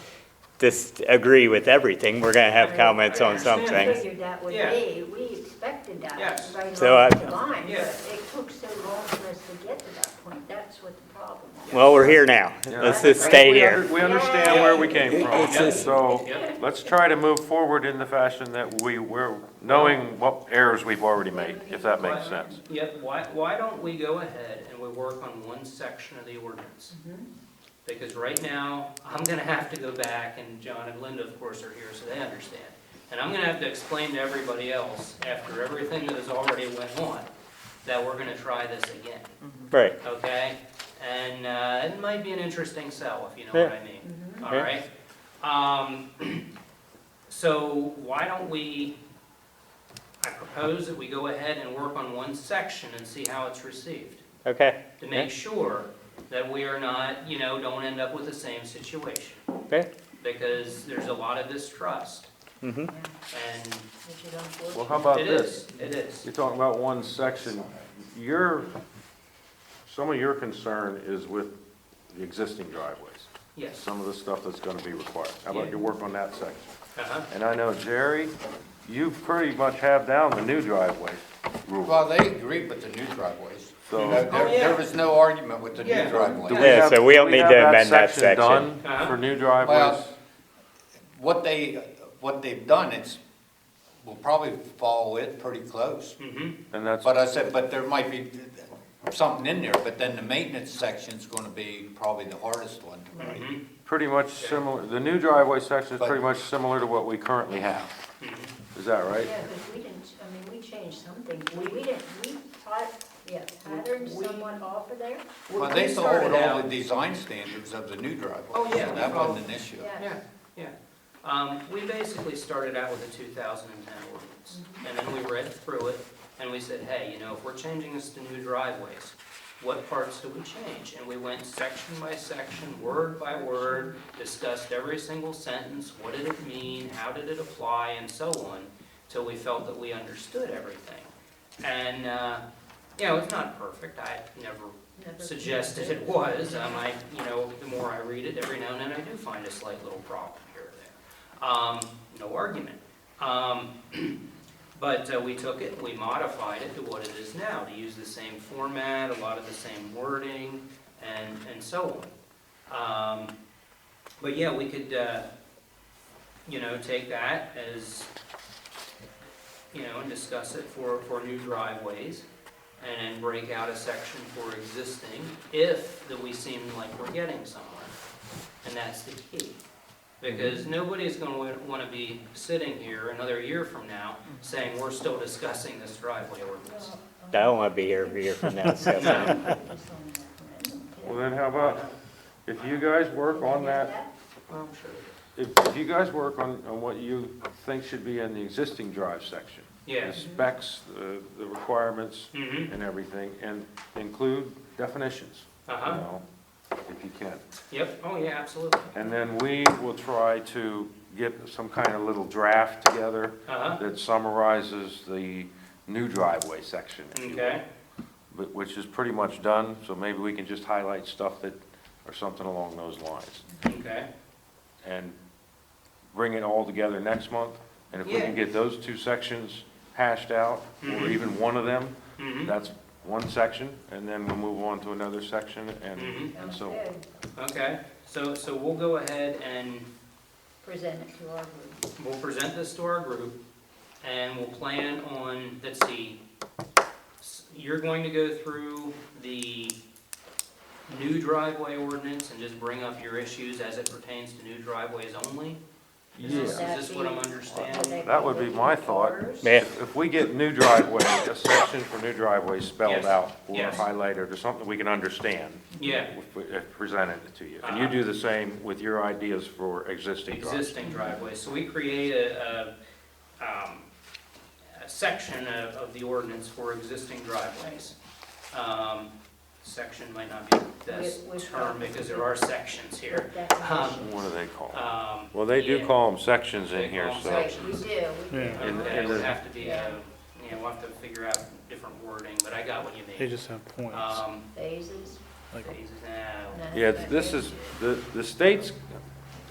[SPEAKER 2] just agree with everything. We're gonna have comments on some
[SPEAKER 1] understand.
[SPEAKER 2] things.
[SPEAKER 7] Figured that would
[SPEAKER 1] Yeah.
[SPEAKER 7] be, we expected that
[SPEAKER 1] Yes.
[SPEAKER 7] right
[SPEAKER 2] So
[SPEAKER 7] along
[SPEAKER 2] I-
[SPEAKER 7] the line, but
[SPEAKER 1] Yeah.
[SPEAKER 7] it took so long for us to get to that point, that's what the problem was.
[SPEAKER 2] Well, we're here now.
[SPEAKER 5] Yeah.
[SPEAKER 2] Let's just stay
[SPEAKER 5] We
[SPEAKER 2] here.
[SPEAKER 5] We understand where we came
[SPEAKER 2] It's
[SPEAKER 5] from,
[SPEAKER 2] just-
[SPEAKER 5] so
[SPEAKER 1] Yep.
[SPEAKER 5] let's try to move forward in the fashion that we're knowing what errors we've already made, if that makes sense.
[SPEAKER 1] Yep, why don't we go ahead and we work on one section of the ordinance? Because right now, I'm gonna have to go back, and John and Linda, of course, are here, so they understand. And I'm gonna have to explain to everybody else, after everything that has already went on, that we're gonna try this again,
[SPEAKER 2] Right.
[SPEAKER 1] okay? And, it might be an interesting sell, if you know what I mean, all
[SPEAKER 2] Yeah.
[SPEAKER 1] right? So why don't we, I propose that we go ahead and work on one section and see how it's received,
[SPEAKER 2] Okay.
[SPEAKER 1] to make sure that we are not, don't end up with the same situation,
[SPEAKER 2] Okay.
[SPEAKER 1] because there's a lot of distrust,
[SPEAKER 2] Mm-hmm.
[SPEAKER 1] and
[SPEAKER 7] Which is unfortunate.
[SPEAKER 5] Well, how about
[SPEAKER 1] it
[SPEAKER 5] this?
[SPEAKER 1] is.
[SPEAKER 5] You're talking about one section, some of your concern is with the existing driveways,
[SPEAKER 1] Yes.
[SPEAKER 5] some of the stuff that's gonna be required. How about you work on that section?
[SPEAKER 1] Uh-huh.
[SPEAKER 5] And I know, Jerry, you pretty much have down the new driveway rule.
[SPEAKER 9] Well, they agreed with the new driveways.
[SPEAKER 5] So-
[SPEAKER 9] There was no argument with the
[SPEAKER 1] Yeah.
[SPEAKER 9] new
[SPEAKER 5] Do
[SPEAKER 9] driveways.
[SPEAKER 5] we
[SPEAKER 2] Yeah,
[SPEAKER 5] have-
[SPEAKER 2] so we don't
[SPEAKER 5] do
[SPEAKER 2] need
[SPEAKER 5] have
[SPEAKER 2] to amend that section.
[SPEAKER 5] Done
[SPEAKER 1] Uh-huh.
[SPEAKER 5] for new driveways?
[SPEAKER 9] Well, what they've done, we'll probably follow it pretty close.
[SPEAKER 1] Mm-hmm.
[SPEAKER 5] And that's,
[SPEAKER 9] But I said, but there might be something in there, but then the maintenance section's gonna be probably the hardest one to write.
[SPEAKER 1] Mm-hmm.
[SPEAKER 5] pretty much similar, the new driveway section is pretty much similar to what we currently have. Is that right?
[SPEAKER 7] Yeah, because we didn't, we changed some things, we didn't, patterned somewhat off of there.
[SPEAKER 9] Well, they followed all the design standards of the new driveway.
[SPEAKER 1] Oh, yeah,
[SPEAKER 9] So
[SPEAKER 1] we
[SPEAKER 9] that
[SPEAKER 1] followed-
[SPEAKER 9] wasn't an issue.
[SPEAKER 7] Yeah.
[SPEAKER 1] Yeah. We basically started out with a 2010 ordinance, and then we read through it, and we said, hey, if we're changing this to new driveways, what parts do we change? And we went section by section, word by word, discussed every single sentence, what did it mean, how did it apply, and so on, till we felt that we understood everything. And, it's not perfect, I never suggested it was. The more I read it, every now and then I do find a slight little problem here or there. No argument. But we took it, we modified it to what it is now, to use the same format, a lot of the same wording, and so on. But yeah, we could, take that as, and discuss it for new driveways, and then break out a section for existing, if that we seem like we're getting somewhere. And that's the key. Because nobody's going to want to be sitting here another year from now saying, we're still discussing this driveway ordinance.
[SPEAKER 2] I don't want to be here a year from now, so.
[SPEAKER 5] Well, then how about, if you guys work on that,
[SPEAKER 1] Well, I'm sure.
[SPEAKER 5] if you guys work on what you think should be in the existing drive section,
[SPEAKER 1] Yeah.
[SPEAKER 5] the specs, the requirements,
[SPEAKER 1] Mm-hmm.
[SPEAKER 5] and everything, and include definitions,
[SPEAKER 1] Uh-huh.
[SPEAKER 5] if you can.
[SPEAKER 1] Yep, oh yeah, absolutely.
[SPEAKER 5] And then we will try to get some kind of little draft together
[SPEAKER 1] Uh-huh.
[SPEAKER 5] that summarizes the new driveway section, if you will.
[SPEAKER 1] Okay,
[SPEAKER 5] Which is pretty much done, so maybe we can just highlight stuff that, or something along those lines.
[SPEAKER 1] okay.
[SPEAKER 5] And bring it all together next month. And if we can
[SPEAKER 1] Yeah.
[SPEAKER 5] get those two sections hashed out, or
[SPEAKER 1] Mhm.
[SPEAKER 5] even one of them,
[SPEAKER 1] Mm-hmm.
[SPEAKER 5] that's one section, and then we'll move on to another section, and
[SPEAKER 1] Mhm.
[SPEAKER 5] so.
[SPEAKER 1] Okay, so we'll go ahead and
[SPEAKER 7] Present it to our group.
[SPEAKER 1] we'll present this to our group, and we'll plan on, let's see, you're going to go through the new driveway ordinance and just bring up your issues as it pertains to new driveways only? Is this what I'm understanding?
[SPEAKER 5] That would be my thought.
[SPEAKER 2] Yeah.
[SPEAKER 5] If we get new driveway, a section for new driveway spelled
[SPEAKER 1] Yes.
[SPEAKER 5] out or
[SPEAKER 1] Yes.
[SPEAKER 5] highlighted or something we can understand,
[SPEAKER 1] Yeah,
[SPEAKER 5] if presented it to you. And you do the same with your ideas for existing driveways.
[SPEAKER 1] existing driveways. So we create a section of the ordinance for existing driveways. Section might not be the best
[SPEAKER 7] With
[SPEAKER 1] term because there are sections here.
[SPEAKER 5] What do they call them?
[SPEAKER 1] Um,
[SPEAKER 5] Well, they do
[SPEAKER 1] yeah.
[SPEAKER 5] call them sections in
[SPEAKER 1] They
[SPEAKER 5] here,
[SPEAKER 1] call 'em
[SPEAKER 5] so.
[SPEAKER 7] Right,
[SPEAKER 1] sections.
[SPEAKER 7] we do.
[SPEAKER 4] Yeah.
[SPEAKER 1] Okay, it
[SPEAKER 5] in
[SPEAKER 1] would
[SPEAKER 5] the-
[SPEAKER 1] have to be, we'll have to figure out different wording, but I got what you
[SPEAKER 4] They
[SPEAKER 1] mean.
[SPEAKER 4] just have points.
[SPEAKER 7] Phases.
[SPEAKER 4] Like,
[SPEAKER 1] Phases now.
[SPEAKER 5] Yeah, this is, the state's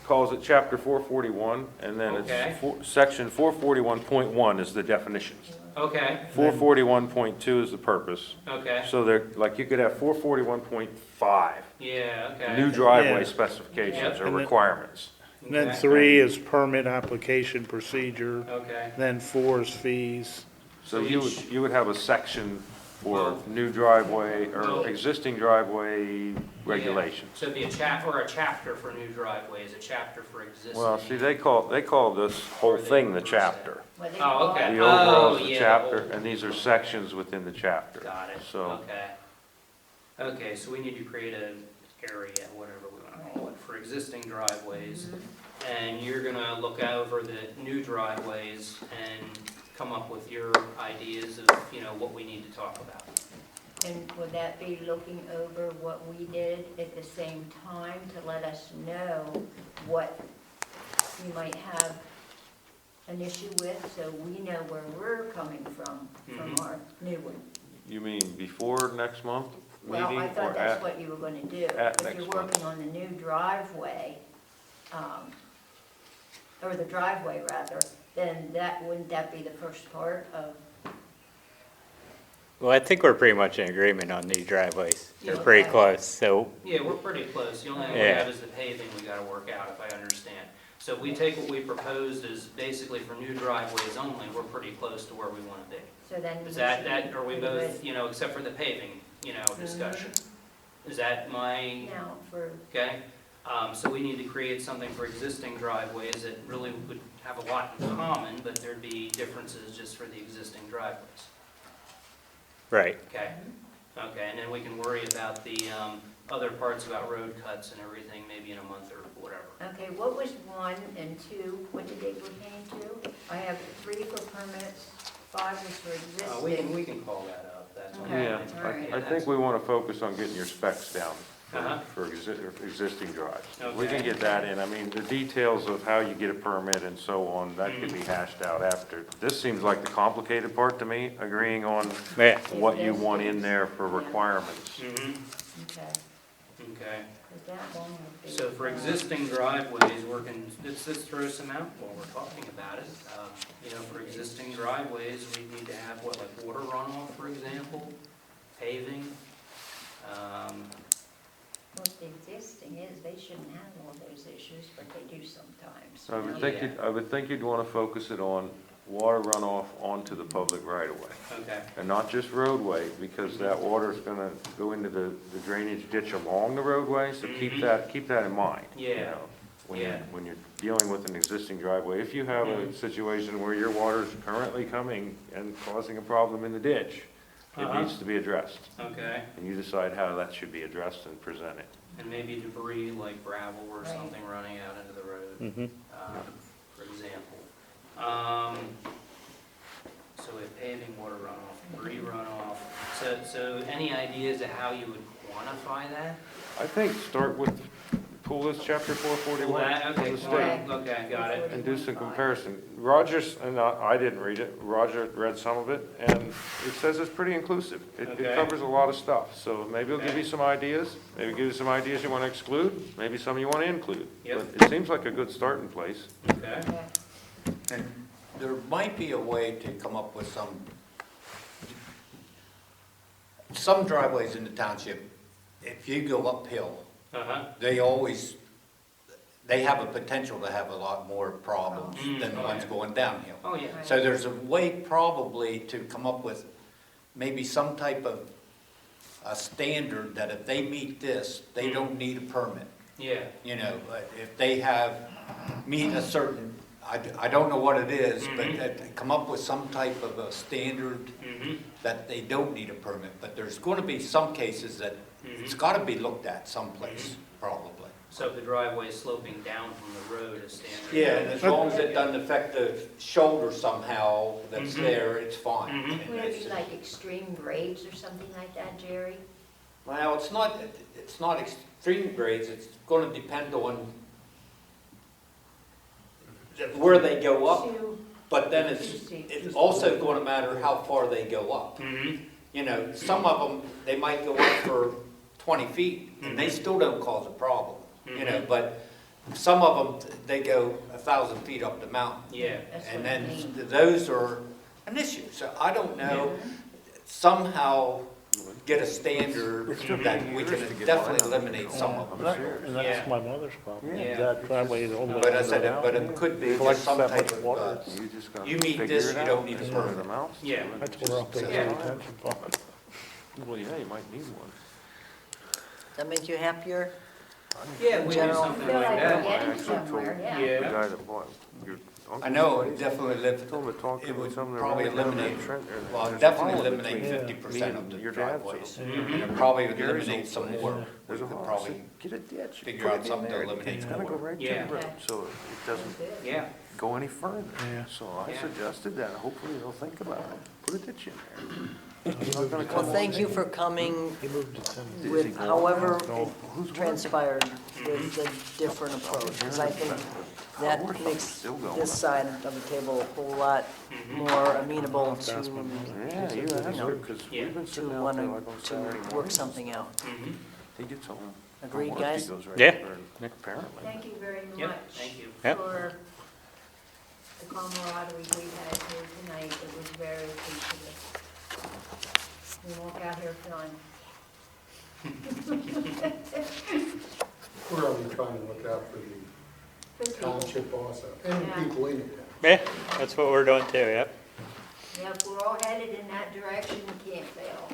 [SPEAKER 5] calls it chapter 441, and then
[SPEAKER 1] Okay.
[SPEAKER 5] it's section 441.1 is the definitions.
[SPEAKER 1] Okay,
[SPEAKER 5] 441.2 is the purpose.
[SPEAKER 1] okay,
[SPEAKER 5] So they're, like, you could have 441.5,
[SPEAKER 1] yeah, okay.
[SPEAKER 5] new driveway
[SPEAKER 4] Yeah.
[SPEAKER 5] specifications or
[SPEAKER 4] And then-
[SPEAKER 5] requirements.
[SPEAKER 4] And then
[SPEAKER 1] Okay.
[SPEAKER 4] 3 is permit application procedure,
[SPEAKER 1] Okay,
[SPEAKER 4] then 4 is fees.
[SPEAKER 5] So
[SPEAKER 1] So each-
[SPEAKER 5] you would have a section for
[SPEAKER 1] Well-
[SPEAKER 5] new driveway
[SPEAKER 1] Well-
[SPEAKER 5] or existing driveway regulations.
[SPEAKER 1] so it'd be a chapter for new driveways, a chapter for existing.
[SPEAKER 5] Well, see, they call this whole thing the chapter.
[SPEAKER 7] What they
[SPEAKER 1] Oh,
[SPEAKER 7] call
[SPEAKER 1] okay.
[SPEAKER 7] it.
[SPEAKER 5] The overall is
[SPEAKER 1] Oh,
[SPEAKER 5] the
[SPEAKER 1] yeah,
[SPEAKER 5] chapter,
[SPEAKER 1] the
[SPEAKER 5] and these are sections within the chapter.
[SPEAKER 1] Got it,
[SPEAKER 5] So,
[SPEAKER 1] okay. Okay, so we need to create an area, whatever we want to call it, for existing driveways. And you're gonna look over the new driveways and come up with your ideas of, what we need to talk about.
[SPEAKER 7] And would that be looking over what we did at the same time to let us know what we might have an issue with, so we know where we're coming from
[SPEAKER 1] Mhm.
[SPEAKER 7] our new one?
[SPEAKER 5] you mean before next month
[SPEAKER 7] Well,
[SPEAKER 5] meeting
[SPEAKER 7] I
[SPEAKER 5] or
[SPEAKER 7] thought that's
[SPEAKER 5] at?
[SPEAKER 7] what you were gonna do.
[SPEAKER 5] at
[SPEAKER 7] If
[SPEAKER 5] next
[SPEAKER 7] you're
[SPEAKER 5] month?
[SPEAKER 7] working on the new driveway, or the driveway rather, then wouldn't that be the first part of?
[SPEAKER 2] Well, I think we're pretty much in agreement on these driveways. They're
[SPEAKER 1] Yeah.
[SPEAKER 2] pretty close, so,
[SPEAKER 1] Yeah, we're pretty close. The only thing we
[SPEAKER 2] Yeah.
[SPEAKER 1] have is the paving we gotta work out, if I understand. So if we take what we proposed as basically for new driveways only, we're pretty close to where we wanna be.
[SPEAKER 7] So then.
[SPEAKER 1] Is
[SPEAKER 7] we
[SPEAKER 1] that,
[SPEAKER 7] should
[SPEAKER 1] are we
[SPEAKER 7] do
[SPEAKER 1] both,
[SPEAKER 7] it
[SPEAKER 1] except for the paving, discussion? Is that my,
[SPEAKER 7] Now for,
[SPEAKER 1] okay? So we need to create something for existing driveways that really would have a lot in common, but there'd be differences just for the existing driveways,
[SPEAKER 2] right.
[SPEAKER 1] okay? Okay, and then we can worry about the, other parts about road cuts and everything, maybe in a month or whatever.
[SPEAKER 7] okay, what was 1 and 2, what did they pertain to? I have 3 for permits, 5 was for existing.
[SPEAKER 1] We can call that up, that's all.
[SPEAKER 7] Okay.
[SPEAKER 5] Yeah,
[SPEAKER 7] All right.
[SPEAKER 5] I think we want to focus on getting your specs down
[SPEAKER 1] Uh-huh.
[SPEAKER 5] for existing drives. We
[SPEAKER 1] Okay.
[SPEAKER 5] can get that in. I mean, the details of how you get a permit and so on, that could be hashed out after. This seems like the complicated part to me, agreeing on
[SPEAKER 2] Yeah,
[SPEAKER 5] what you want in there for requirements.
[SPEAKER 1] Mhm.
[SPEAKER 7] Okay.
[SPEAKER 1] Okay,
[SPEAKER 7] 'Cause that one would be.
[SPEAKER 1] so for existing driveways, let's throw some out while we're talking about it. You know, for existing driveways, we need to have, what, like water runoff, for example, paving.
[SPEAKER 7] What the existing is, they shouldn't have all those issues, but they do sometimes.
[SPEAKER 5] I
[SPEAKER 7] you
[SPEAKER 5] would
[SPEAKER 7] know?
[SPEAKER 5] think, I would think you'd want to focus it on water runoff onto the public right of way.
[SPEAKER 1] Okay,
[SPEAKER 5] And not just roadway, because that water's gonna go into the drainage ditch along the roadway, so keep that in mind. you
[SPEAKER 1] Yeah.
[SPEAKER 5] know,
[SPEAKER 1] Yeah.
[SPEAKER 5] When you're dealing with an existing driveway. If you have a situation where your water's currently coming and causing a problem in the ditch, it
[SPEAKER 1] Uh-huh.
[SPEAKER 5] needs to be addressed.
[SPEAKER 1] okay.
[SPEAKER 5] And you decide how that should be addressed and presented.
[SPEAKER 1] And maybe debris like gravel or
[SPEAKER 7] Right.
[SPEAKER 1] something running out into the road,
[SPEAKER 2] Mhm.
[SPEAKER 1] for example. So with paving, water runoff, debris runoff, so any ideas of how you would quantify that?
[SPEAKER 5] I think start with, pull this chapter 441
[SPEAKER 1] Okay,
[SPEAKER 5] of the
[SPEAKER 1] cool.
[SPEAKER 5] state
[SPEAKER 1] Okay, got it.
[SPEAKER 5] and do some comparison. Rogers, and I didn't read it, Roger read some of it, and it says it's pretty inclusive. It
[SPEAKER 1] Okay.
[SPEAKER 5] covers a lot of stuff, so maybe it'll give
[SPEAKER 1] Okay.
[SPEAKER 5] you some ideas, maybe give you some ideas you want to exclude, maybe some you want to include.
[SPEAKER 1] Yep.
[SPEAKER 5] But it seems like a good starting place.
[SPEAKER 1] Okay,
[SPEAKER 7] Yeah.
[SPEAKER 9] And there might be a way to come up with some driveways in the township, if you go uphill,
[SPEAKER 1] uh-huh,
[SPEAKER 9] they have a potential to have a lot more problems than the ones going downhill.
[SPEAKER 1] oh, yeah,
[SPEAKER 9] So there's a way probably to come up with maybe some type of a standard that if they meet this, they don't need a permit.
[SPEAKER 1] yeah,
[SPEAKER 9] You know, but if they meet a certain, I don't know what it is, but that come up with some type of a standard
[SPEAKER 1] mm-hmm,
[SPEAKER 9] that they don't need a permit. But there's going to be some cases that it's got to be looked at someplace, probably.
[SPEAKER 1] so if the driveway is sloping down from the road is standard.
[SPEAKER 9] Yeah, and as long as it doesn't affect the shoulder somehow that's
[SPEAKER 1] Mhm.
[SPEAKER 9] there, it's fine.
[SPEAKER 1] Mhm.
[SPEAKER 9] And
[SPEAKER 7] Would it
[SPEAKER 9] it's-
[SPEAKER 7] be like extreme grades or something like that, Jerry?
[SPEAKER 9] Well, it's not extreme grades, it's going to depend on where they go up, but then it's also going to matter how far they go up.
[SPEAKER 1] Mm-hmm,
[SPEAKER 9] You know, some of them, they might go up for 20 feet, and they still don't cause a problem, you know, but some of them, they go 1,000 feet up the mountain.
[SPEAKER 1] yeah,
[SPEAKER 7] That's
[SPEAKER 9] And
[SPEAKER 7] what I
[SPEAKER 9] then
[SPEAKER 7] mean.
[SPEAKER 9] those are an issue, so I don't know, somehow get a standard that we can definitely eliminate some of them.
[SPEAKER 4] And
[SPEAKER 1] Yeah.
[SPEAKER 4] that's my mother's problem.
[SPEAKER 1] Yeah.
[SPEAKER 4] That driveway is all the way
[SPEAKER 9] But I
[SPEAKER 4] down
[SPEAKER 9] said,
[SPEAKER 4] the
[SPEAKER 9] but it could be just
[SPEAKER 4] Collects
[SPEAKER 9] some
[SPEAKER 4] that
[SPEAKER 9] type
[SPEAKER 4] much
[SPEAKER 9] of,
[SPEAKER 4] water.
[SPEAKER 5] You just gotta
[SPEAKER 9] you meet
[SPEAKER 5] figure
[SPEAKER 9] this,
[SPEAKER 5] it
[SPEAKER 9] you
[SPEAKER 5] out.
[SPEAKER 9] don't need a
[SPEAKER 5] What
[SPEAKER 9] permit.
[SPEAKER 5] it amounts to.
[SPEAKER 1] Yeah.
[SPEAKER 4] I told her I'll take
[SPEAKER 1] Yeah.
[SPEAKER 4] a detention bond.
[SPEAKER 5] Well, yeah, you might need one.
[SPEAKER 3] Does that make you happier?
[SPEAKER 1] yeah, we do
[SPEAKER 3] General-
[SPEAKER 1] something
[SPEAKER 7] Feel
[SPEAKER 1] like
[SPEAKER 7] like
[SPEAKER 1] that.
[SPEAKER 7] we're getting
[SPEAKER 5] I actually told
[SPEAKER 7] somewhere, yeah.
[SPEAKER 5] The
[SPEAKER 1] Yeah,
[SPEAKER 5] guy that bought your uncle.
[SPEAKER 9] I know, it definitely
[SPEAKER 5] I told him
[SPEAKER 9] live,
[SPEAKER 5] to talk to
[SPEAKER 9] it would
[SPEAKER 5] some of the
[SPEAKER 9] probably
[SPEAKER 5] really down
[SPEAKER 9] eliminate,
[SPEAKER 5] there Trent there.
[SPEAKER 9] well,
[SPEAKER 5] There's a
[SPEAKER 9] definitely
[SPEAKER 5] pond
[SPEAKER 9] eliminate
[SPEAKER 5] between
[SPEAKER 9] 50%
[SPEAKER 5] me
[SPEAKER 9] of the
[SPEAKER 5] and your dad's
[SPEAKER 9] driveways.
[SPEAKER 5] house.
[SPEAKER 9] And it probably would
[SPEAKER 5] Gary's
[SPEAKER 9] eliminate
[SPEAKER 5] old
[SPEAKER 9] some
[SPEAKER 5] place.
[SPEAKER 9] more. We
[SPEAKER 5] There's a
[SPEAKER 9] could
[SPEAKER 5] hole.
[SPEAKER 9] probably
[SPEAKER 5] So get a ditch.
[SPEAKER 9] figure
[SPEAKER 5] put
[SPEAKER 9] out
[SPEAKER 5] it in
[SPEAKER 9] something to
[SPEAKER 5] there.
[SPEAKER 9] eliminate
[SPEAKER 5] It's gonna go
[SPEAKER 9] more.
[SPEAKER 5] right to
[SPEAKER 1] Yeah.
[SPEAKER 5] the road, so it doesn't
[SPEAKER 1] yeah,
[SPEAKER 5] go any further.
[SPEAKER 4] Yeah.
[SPEAKER 5] So I
[SPEAKER 1] Yeah.
[SPEAKER 5] suggested that, hopefully they'll think about it, put a ditch in there. It's not gonna
[SPEAKER 3] Well,
[SPEAKER 5] come
[SPEAKER 3] thank you for coming
[SPEAKER 4] He moved to Tennessee.
[SPEAKER 3] with however
[SPEAKER 5] Who's
[SPEAKER 3] it transpired with the different approach. Because I think that makes this side of the table a whole lot more amenable to,
[SPEAKER 5] Yeah, you asked her, because
[SPEAKER 1] Yeah.
[SPEAKER 5] we've been
[SPEAKER 3] to
[SPEAKER 5] sitting out
[SPEAKER 3] want
[SPEAKER 5] there like on
[SPEAKER 3] to
[SPEAKER 5] Saturday
[SPEAKER 3] work
[SPEAKER 5] mornings.
[SPEAKER 3] something out.
[SPEAKER 1] mm-hmm,
[SPEAKER 5] He gets home.
[SPEAKER 3] Agreed,
[SPEAKER 5] From work, he
[SPEAKER 3] guys?
[SPEAKER 5] goes right
[SPEAKER 2] Yeah.
[SPEAKER 5] there, apparently.
[SPEAKER 7] Thank you very
[SPEAKER 1] yep,
[SPEAKER 7] much
[SPEAKER 1] thank you.
[SPEAKER 2] Yep.
[SPEAKER 7] for the camaraderie we had here tonight. It was very appreciative. We walk out here feeling,
[SPEAKER 8] We're only trying to look out for the
[SPEAKER 7] good people.
[SPEAKER 8] township also, and the
[SPEAKER 7] Yeah.
[SPEAKER 8] people in the town.
[SPEAKER 2] Yeah, that's what we're doing too, yep.
[SPEAKER 7] Yeah, if we're all headed in that direction, we can't fail.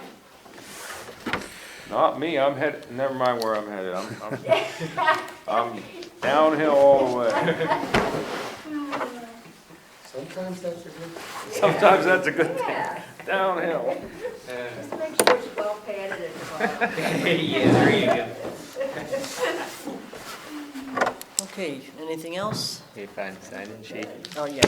[SPEAKER 5] Not me, I'm headed, never mind where I'm headed, I'm downhill all the way.
[SPEAKER 8] Sometimes that's a good,
[SPEAKER 5] Sometimes that's a good thing,
[SPEAKER 7] Yeah,
[SPEAKER 5] downhill.
[SPEAKER 7] just make sure it's well padded at the bottom.
[SPEAKER 1] Yeah, there you go.
[SPEAKER 3] Okay, anything else?
[SPEAKER 2] You find the sign-in sheet?
[SPEAKER 3] Oh, yeah.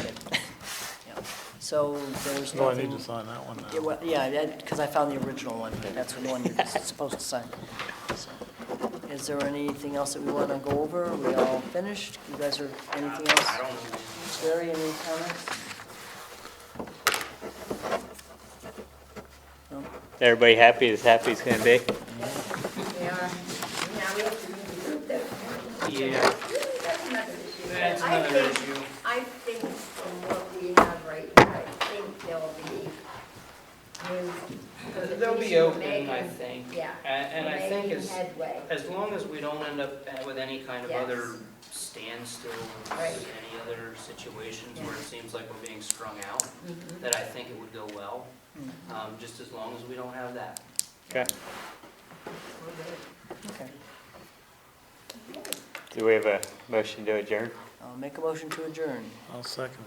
[SPEAKER 3] Yeah. So there's
[SPEAKER 4] No, I need
[SPEAKER 3] nothing.
[SPEAKER 4] to sign that one
[SPEAKER 3] Yeah,
[SPEAKER 4] now.
[SPEAKER 3] well, yeah, because I found the original one. That's the one you're supposed to sign. So, is there anything else that we want to go over? Are we all finished? You guys are, anything
[SPEAKER 1] I
[SPEAKER 3] else?
[SPEAKER 1] don't know.
[SPEAKER 3] Jerry, any comments? No?
[SPEAKER 2] Everybody happy as gonna be?
[SPEAKER 7] We are, now we
[SPEAKER 1] Yeah,
[SPEAKER 7] That's another issue.
[SPEAKER 1] that's
[SPEAKER 7] I
[SPEAKER 1] another
[SPEAKER 7] think-
[SPEAKER 1] issue.
[SPEAKER 7] I think from what we have right now, I think they'll be moved.
[SPEAKER 1] They'll be open, I think.
[SPEAKER 7] Yeah.
[SPEAKER 1] And I think
[SPEAKER 7] making headway.
[SPEAKER 1] as long as we don't end up with any kind of
[SPEAKER 7] Yes.
[SPEAKER 1] other standstill, or
[SPEAKER 7] Right.
[SPEAKER 1] any other situations where it seems like we're being strung out,
[SPEAKER 7] Mhm.
[SPEAKER 1] that I think it would go well, just as long as we don't have that.
[SPEAKER 2] Okay.
[SPEAKER 3] Okay.
[SPEAKER 2] Do we have a motion to adjourn?
[SPEAKER 3] I'll make a motion to adjourn.
[SPEAKER 4] I'll second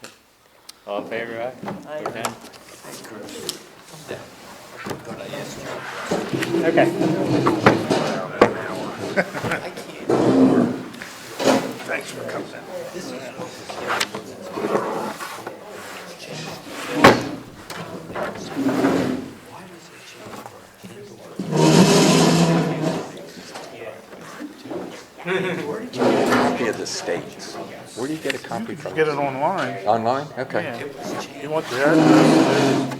[SPEAKER 4] it.
[SPEAKER 2] All in favor, aye?
[SPEAKER 3] Aye.
[SPEAKER 2] We're done. Okay.
[SPEAKER 4] Thanks for coming in.
[SPEAKER 10] Copy of the states. Where do you get a copy from?
[SPEAKER 4] Get it online.
[SPEAKER 10] Online? Okay.
[SPEAKER 4] Yeah. You want the address?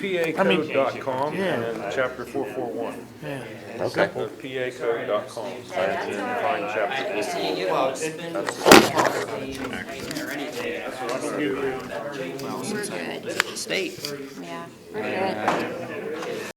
[SPEAKER 5] PAcode.com
[SPEAKER 4] Yeah.
[SPEAKER 5] and chapter 441.
[SPEAKER 4] Yeah.
[SPEAKER 10] Okay.
[SPEAKER 5] PAcode.com.
[SPEAKER 7] Yeah, that's all right.
[SPEAKER 5] Chapter
[SPEAKER 1] I see you get
[SPEAKER 9] Well,
[SPEAKER 1] a spin or anything.
[SPEAKER 11] We're good.
[SPEAKER 1] State.
[SPEAKER 11] Yeah, we're good.